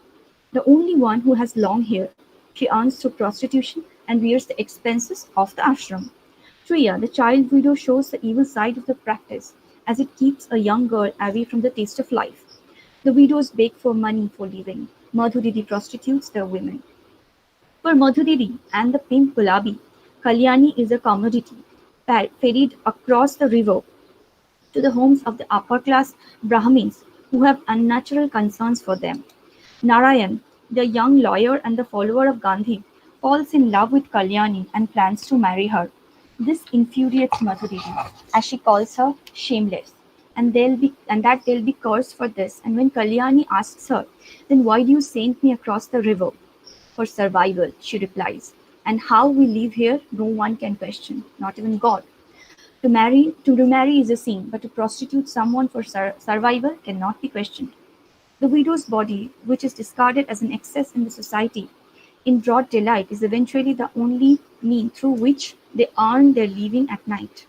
the only one who has long hair. She earns through prostitution and bears the expenses of the ashram. Shriya, the child widow, shows the evil side of the practice, as it keeps a young girl away from the taste of life. The widows beg for money for living. Madhuridi prostitutes their women. For Madhuridi and the pimp Gulabi, Kalyani is a commodity, ferried across the river to the homes of the upper-class Brahmins who have unnatural concerns for them. Narayan, the young lawyer and the follower of Gandhi, falls in love with Kalyani and plans to marry her. This infuriates Madhuridi, as she calls her shameless, and that they'll be cursed for this. And when Kalyani asks her, "Then why do you send me across the river?" "For survival," she replies. "And how we live here, no one can question, not even God. To remarry is a sin, but to prostitute someone for survival cannot be questioned." The widow's body, which is discarded as an excess in the society, in broad daylight, is eventually the only mean through which they earn their living at night.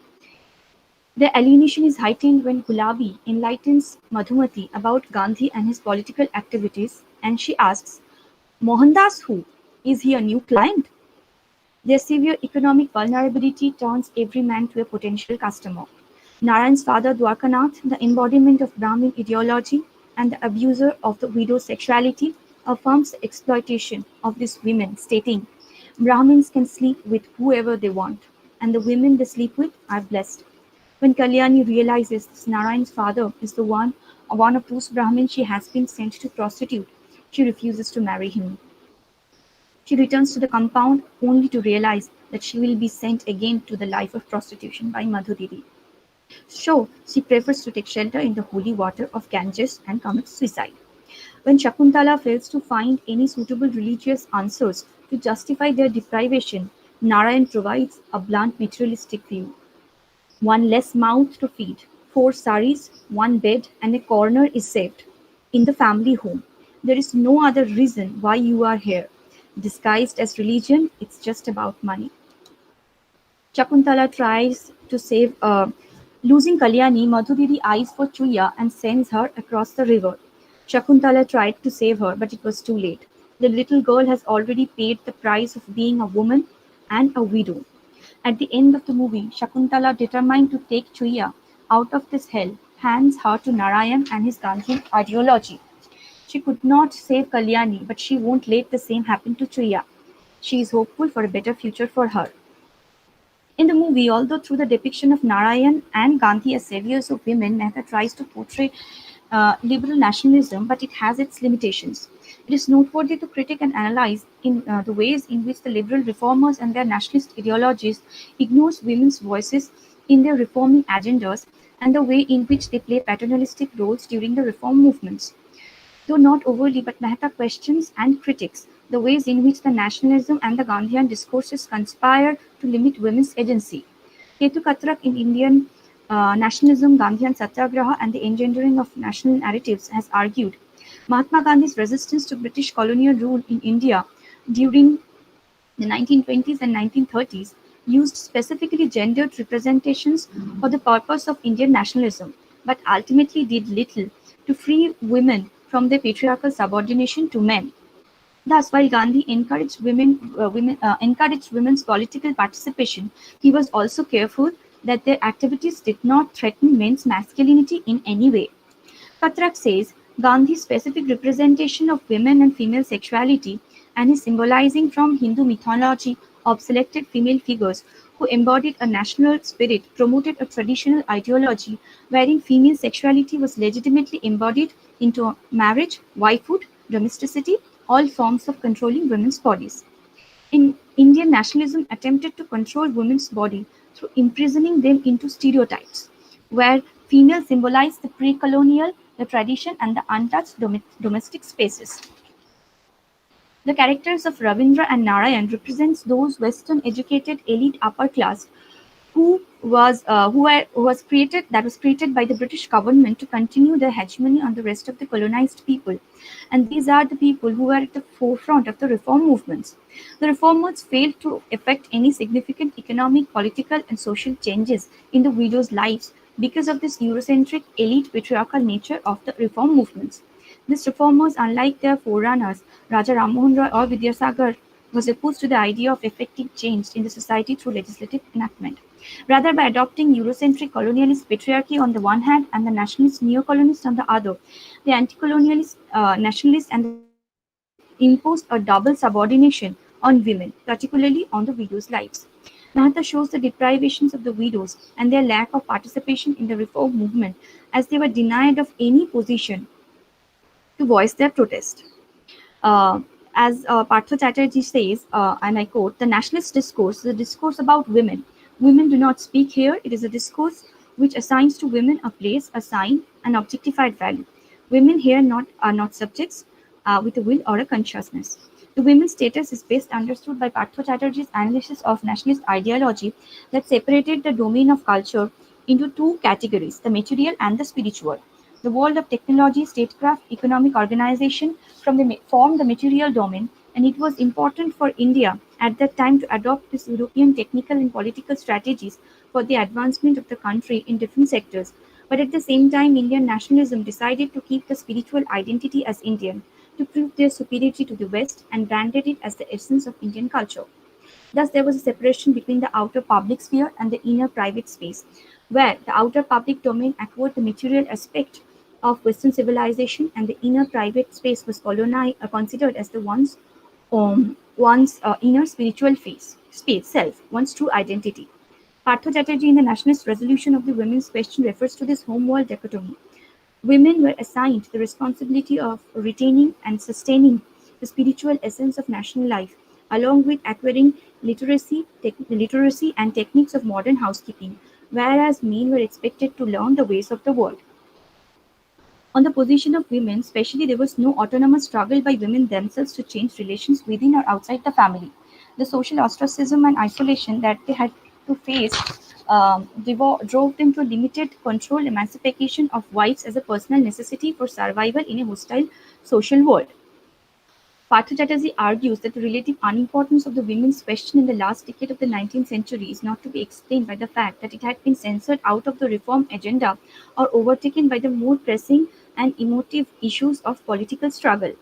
Their alienation is heightened when Gulabi enlightens Madhumati about Gandhi and his political activities, and she asks, "Mohandas who? Is he a new client?" Their severe economic vulnerability turns every man to a potential customer. Narayan's father Dwarkanath, the embodiment of Brahmin ideology and the abuser of the widow's sexuality, affirms the exploitation of these women, stating, "Brahmins can sleep with whoever they want, and the women they sleep with are blessed." When Kalyani realizes that Narayan's father is the one of those Brahmins she has been sent to prostitute, she refuses to marry him. She returns to the compound only to realize that she will be sent again to the life of prostitution by Madhuridi. So she prefers to take shelter in the holy water of Ganges and commits suicide. When Shakuntala fails to find any suitable religious answers to justify their deprivation, Narayan provides a blunt materialistic view. One less mouth to feed, 4 saris, 1 bed, and a corner is saved. In the family home, there is no other reason why you are here. Disguised as religion, it's just about money. Shakuntala tries to save losing Kalyani. Madhuridi eyes for Chuya and sends her across the river. Shakuntala tried to save her, but it was too late. The little girl has already paid the price of being a woman and a widow. At the end of the movie, Shakuntala, determined to take Chuya out of this hell, hands her to Narayan and his Gandhian ideology. She could not save Kalyani, but she won't let the same happen to Chuya. She is hopeful for a better future for her. In the movie, although through the depiction of Narayan and Gandhi as saviors of women, Mehta tries to portray liberal nationalism, but it has its limitations. It is noteworthy to critique and analyze in the ways in which the liberal reformers and their nationalist ideologies ignores women's voices in their reforming agendas and the way in which they play paternalistic roles during the reform movements. Though not overtly, but Mehta questions and critiques the ways in which the nationalism and the Gandhian discourses conspire to limit women's agency. Ketu Katrak in Indian Nationalism, Gandhian Satyagraha, and the Engendering of National Narratives has argued Mahatma Gandhi's resistance to British colonial rule in India during the 1920s and 1930s used specifically gendered representations for the purpose of Indian nationalism, but ultimately did little to free women from their patriarchal subordination to men. Thus, while Gandhi encouraged women's political participation, he was also careful that their activities did not threaten men's masculinity in any way. Katrak says Gandhi's specific representation of women and female sexuality and his symbolizing from Hindu mythology of selected female figures who embodied a national spirit promoted a traditional ideology wherein female sexuality was legitimately embodied into marriage, wifehood, domesticity, all forms of controlling women's bodies. In Indian nationalism attempted to control women's body through imprisoning them into stereotypes, where Female symbolized the pre-colonial, the tradition, and the untouched domestic spaces. The characters of Ravindra and Narayan represents those Western-educated elite upper class who was created by the British government to continue their hegemony on the rest of the colonized people, and these are the people who were at the forefront of the reform movements. The reformers failed to effect any significant economic, political, and social changes in the widows' lives because of this Eurocentric, elite, patriarchal nature of the reform movements. These reformers, unlike their forerunners, Raja Rammohun Roy or Vidyasagar, was opposed to the idea of effective change in the society through legislative enactment. Rather, by adopting Eurocentric colonialist patriarchy on the one hand and the nationalist neo-colonialist on the other, the anti-colonialist nationalists and the reformers imposed a double subordination on women, particularly on the widows' lives. Mahatma shows the deprivations of the widows and their lack of participation in the reform movement as they were denied of any position to voice their protest. Uh, as Partha Chatterjee says, and I quote, the nationalist discourse is a discourse about women. Women do not speak here. It is a discourse which assigns to women a place, a sign, an objectified value. Women here are not subjects with a will or a consciousness. The women's status is best understood by Partha Chatterjee's analysis of nationalist ideology that separated the domain of culture into two categories, the material and the spiritual. The world of technology, statecraft, economic organization formed the material domain, and it was important for India at that time to adopt these European technical and political strategies for the advancement of the country in different sectors. But at the same time, Indian nationalism decided to keep the spiritual identity as Indian, to prove their superiority to the West, and branded it as the essence of Indian culture. Thus, there was a separation between the outer public sphere and the inner private space, where the outer public domain acquired the material aspect of Western civilization, and the inner private space was considered as the one's inner spiritual space, self, one's true identity. Partha Chatterjee in the Nationalist Resolution of the Women's Question refers to this home-world dichotomy. Women were assigned the responsibility of retaining and sustaining the spiritual essence of national life, along with acquiring literacy and techniques of modern housekeeping, whereas men were expected to learn the ways of the world. On the position of women, especially, there was no autonomous struggle by women themselves to change relations within or outside the family. The social ostracism and isolation that they had to face drove them to a limited control emancipation of wives as a personal necessity for survival in a hostile social world. Partha Chatterjee argues that the relative unimportance of the women's question in the last decade of the 19th century is not to be explained by the fact that it had been censored out of the reform agenda or overtaken by the more pressing and emotive issues of political struggle.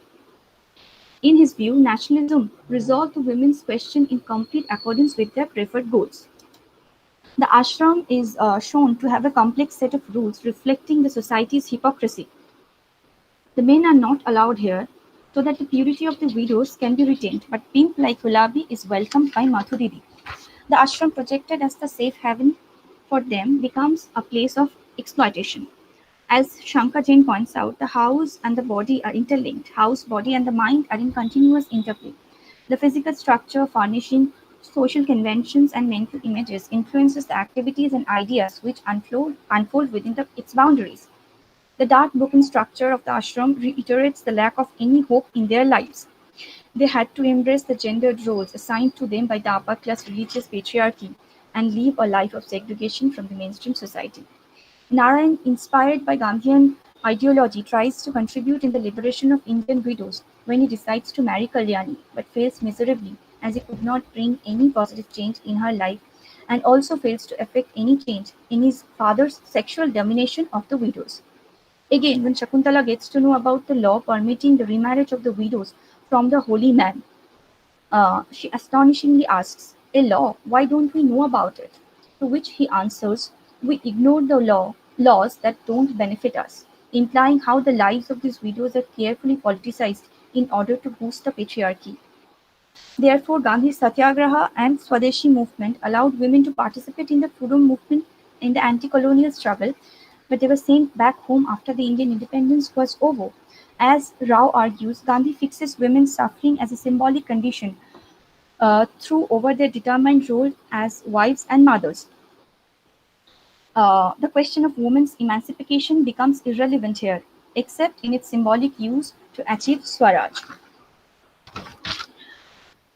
In his view, nationalism resolved the women's question in complete accordance with their preferred goals. The ashram is shown to have a complex set of rules reflecting the society's hypocrisy. The men are not allowed here, so that the purity of the widows can be retained, but pimp like Gulabi is welcomed by Madhuridi. The ashram, projected as the safe haven for them, becomes a place of exploitation. As Shankar Jain points out, the house and the body are interlinked. House, body, and the mind are in continuous interplay. The physical structure, furnishing, social conventions, and mental images influences the activities and ideas which unfold within its boundaries. The dark broken structure of the ashram reiterates the lack of any hope in their lives. They had to embrace the gendered roles assigned to them by the upper class religious patriarchy and live a life of segregation from the mainstream society. Narayan, inspired by Gandhian ideology, tries to contribute in the liberation of Indian widows when he decides to marry Kalyani, but fails miserably as he could not bring any positive change in her life, and also fails to effect any change in his father's sexual domination of the widows. Again, when Shakuntala gets to know about the law permitting the remarriage of the widows from the holy man, she astonishingly asks, "A law, why don't we know about it?" To which he answers, "We ignore the laws that don't benefit us," implying how the lives of these widows are carefully politicized in order to boost the patriarchy. Therefore, Gandhi's Satyagraha and Swadeshi movement allowed women to participate in the freedom movement in the anti-colonial struggle, but they were sent back home after the Indian independence was over. As Rao argues, Gandhi fixes women's suffering as a symbolic condition through over their determined role as wives and mothers. The question of women's emancipation becomes irrelevant here, except in its symbolic use to achieve Swaraj.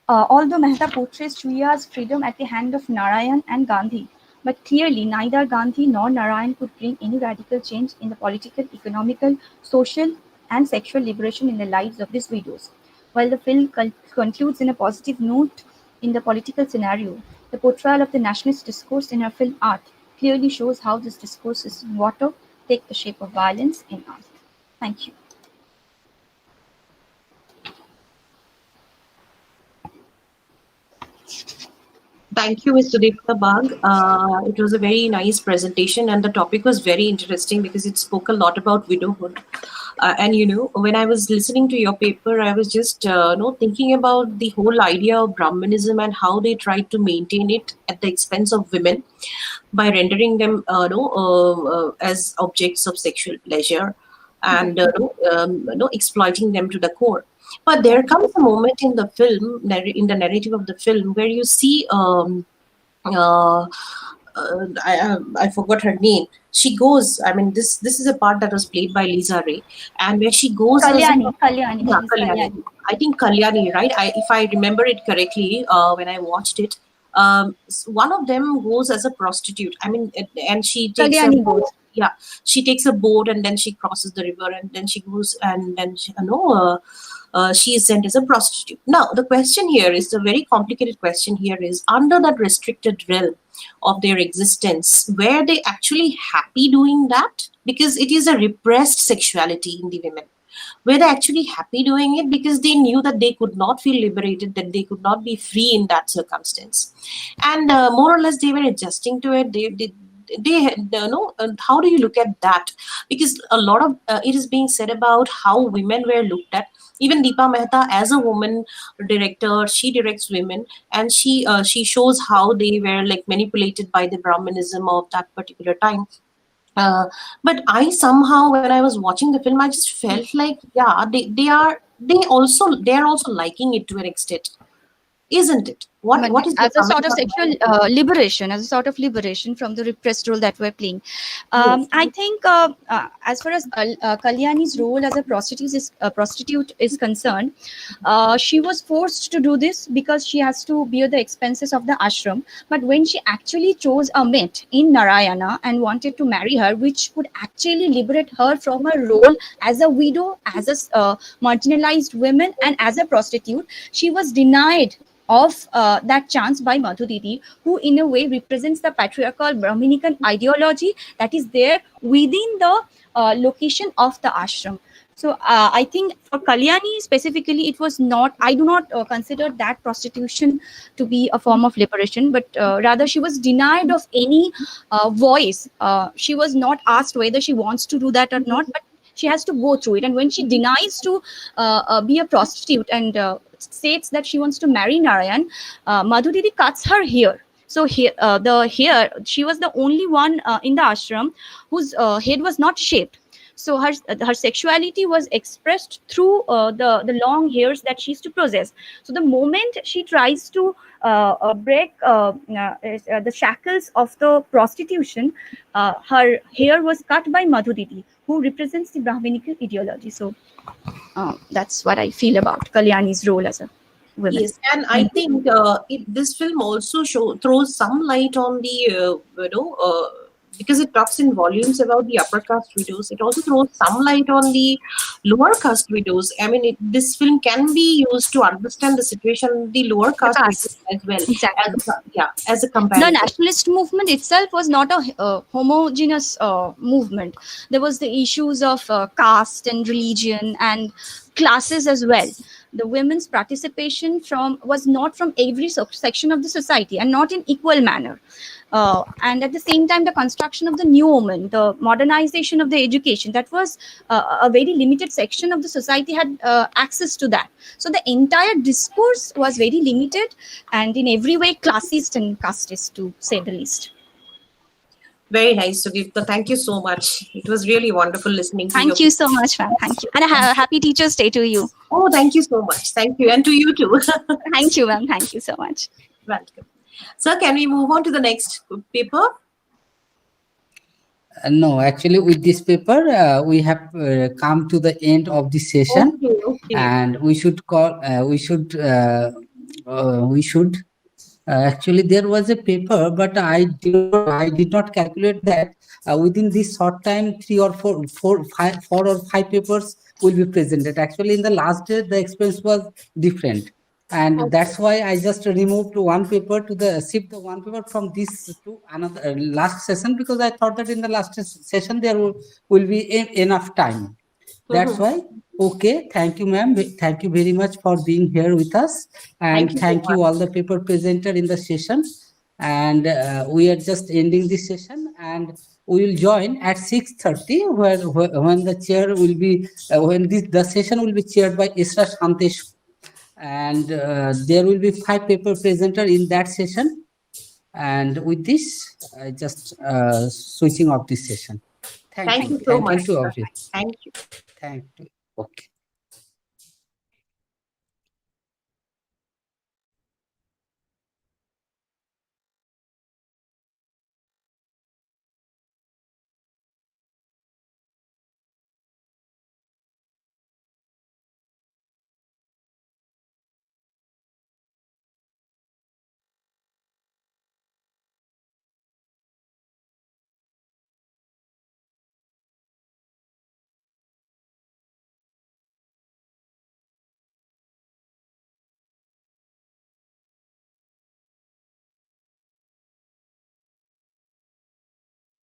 Although Mehta portrays Chuya's freedom at the hand of Narayan and Gandhi, but clearly neither Gandhi nor Narayan could bring any radical change in the political, economical, social, and sexual liberation in the lives of these widows. While the film concludes in a positive note in the political scenario, the portrayal of the nationalist discourse in her film art clearly shows how this discourse is in water take the shape of violence in art. Thank you. Thank you, Ms. Sudipta Bagh. It was a very nice presentation, and the topic was very interesting because it spoke a lot about widowhood. And when I was listening to your paper, I was just thinking about the whole idea of Brahmanism and how they tried to maintain it at the expense of women by rendering them as objects of sexual pleasure and exploiting them to the core. But there comes a moment in the film, in the narrative of the film, where you see I forgot her name. She goes. I mean, this is a part that was played by Lisa Ray, and where she goes. Kalyani. Yeah, Kalyani. I think Kalyani, right? If I remember it correctly, when I watched it, one of them goes as a prostitute. I mean, and she takes Kalyani goes. Yeah, she takes a boat and then she crosses the river and then she goes and then she is sent as a prostitute. Now, the question here is the very complicated question here is, under that restricted realm of their existence, were they actually happy doing that? Because it is a repressed sexuality in the women. Were they actually happy doing it? Because they knew that they could not feel liberated, that they could not be free in that circumstance. And more or less, they were adjusting to it. How do you look at that? Because a lot of it is being said about how women were looked at. Even Deepa Mehta, as a woman director, she directs women, and she shows how they were like manipulated by the Brahmanism of that particular time. But I somehow, when I was watching the film, I just felt like, yeah, they are also liking it to an extent, isn't it? What is as a sort of sexual liberation, as a sort of liberation from the repressed role that we're playing. Yes. I think as far as Kalyani's role as a prostitute is concerned, she was forced to do this because she has to bear the expenses of the ashram. But when she actually chose a mate in Narayana and wanted to marry her, which would actually liberate her from her role as a widow, as a marginalized woman, and as a prostitute, she was denied of that chance by Madhu Didi, who in a way represents the patriarchal Brahminican ideology that is there within the location of the ashram. So I think for Kalyani specifically, it was not, I do not consider that prostitution to be a form of liberation, but rather she was denied of any voice. She was not asked whether she wants to do that or not, but she has to go through it. And when she denies to be a prostitute and states that she wants to marry Narayan, Madhu Didi cuts her hair. So here, she was the only one in the ashram whose head was not shaved. So her sexuality was expressed through the long hairs that she used to possess. So the moment she tries to break the shackles of the prostitution, her hair was cut by Madhu Didi, who represents the Brahminical ideology. So that's what I feel about Kalyani's role as a woman. Yes, and I think this film also throws some light on the because it talks in volumes about the upper caste widows. It also throws some light on the lower caste widows. I mean, this film can be used to understand the situation of the lower caste widows as well. Exactly. As a comparison. The nationalist movement itself was not a homogeneous movement. There was the issues of caste and religion and classes as well. The women's participation was not from every section of the society and not in equal manner. And at the same time, the construction of the new woman, the modernization of the education, that was a very limited section of the society had access to that. So the entire discourse was very limited and in every way classist and casteist, to say the least. Very nice, Sudipta. Thank you so much. It was really wonderful listening to you. Thank you so much, ma'am. Thank you. And a happy Teacher's Day to you. Oh, thank you so much. Thank you. And to you too. Thank you, ma'am. Thank you so much. Welcome. So can we move on to the next paper? No, actually, with this paper, we have come to the end of the session, Okay, okay. and we should call. We should. Actually, there was a paper, but I did not calculate that within this short time, four or five papers will be presented. Actually, in the last day, the expense was different, and Okay. that's why I just removed one paper shift the one paper from this to another last session, because I thought that in the last session there will be enough time. That's why. Okay, thank you, ma'am. Thank you very much for being here with us, Thank and you so thank you much. all the paper presenter in the session. And we are just ending this session, and we will join at 6:30, when the chair will be when the session will be chaired by Isra Santesh, and there will be 5 paper presenter in that session. And with this, I just switching off this session. Thank Thank you. you so Thank you much. to all of you. Thank you. Thank you. Okay.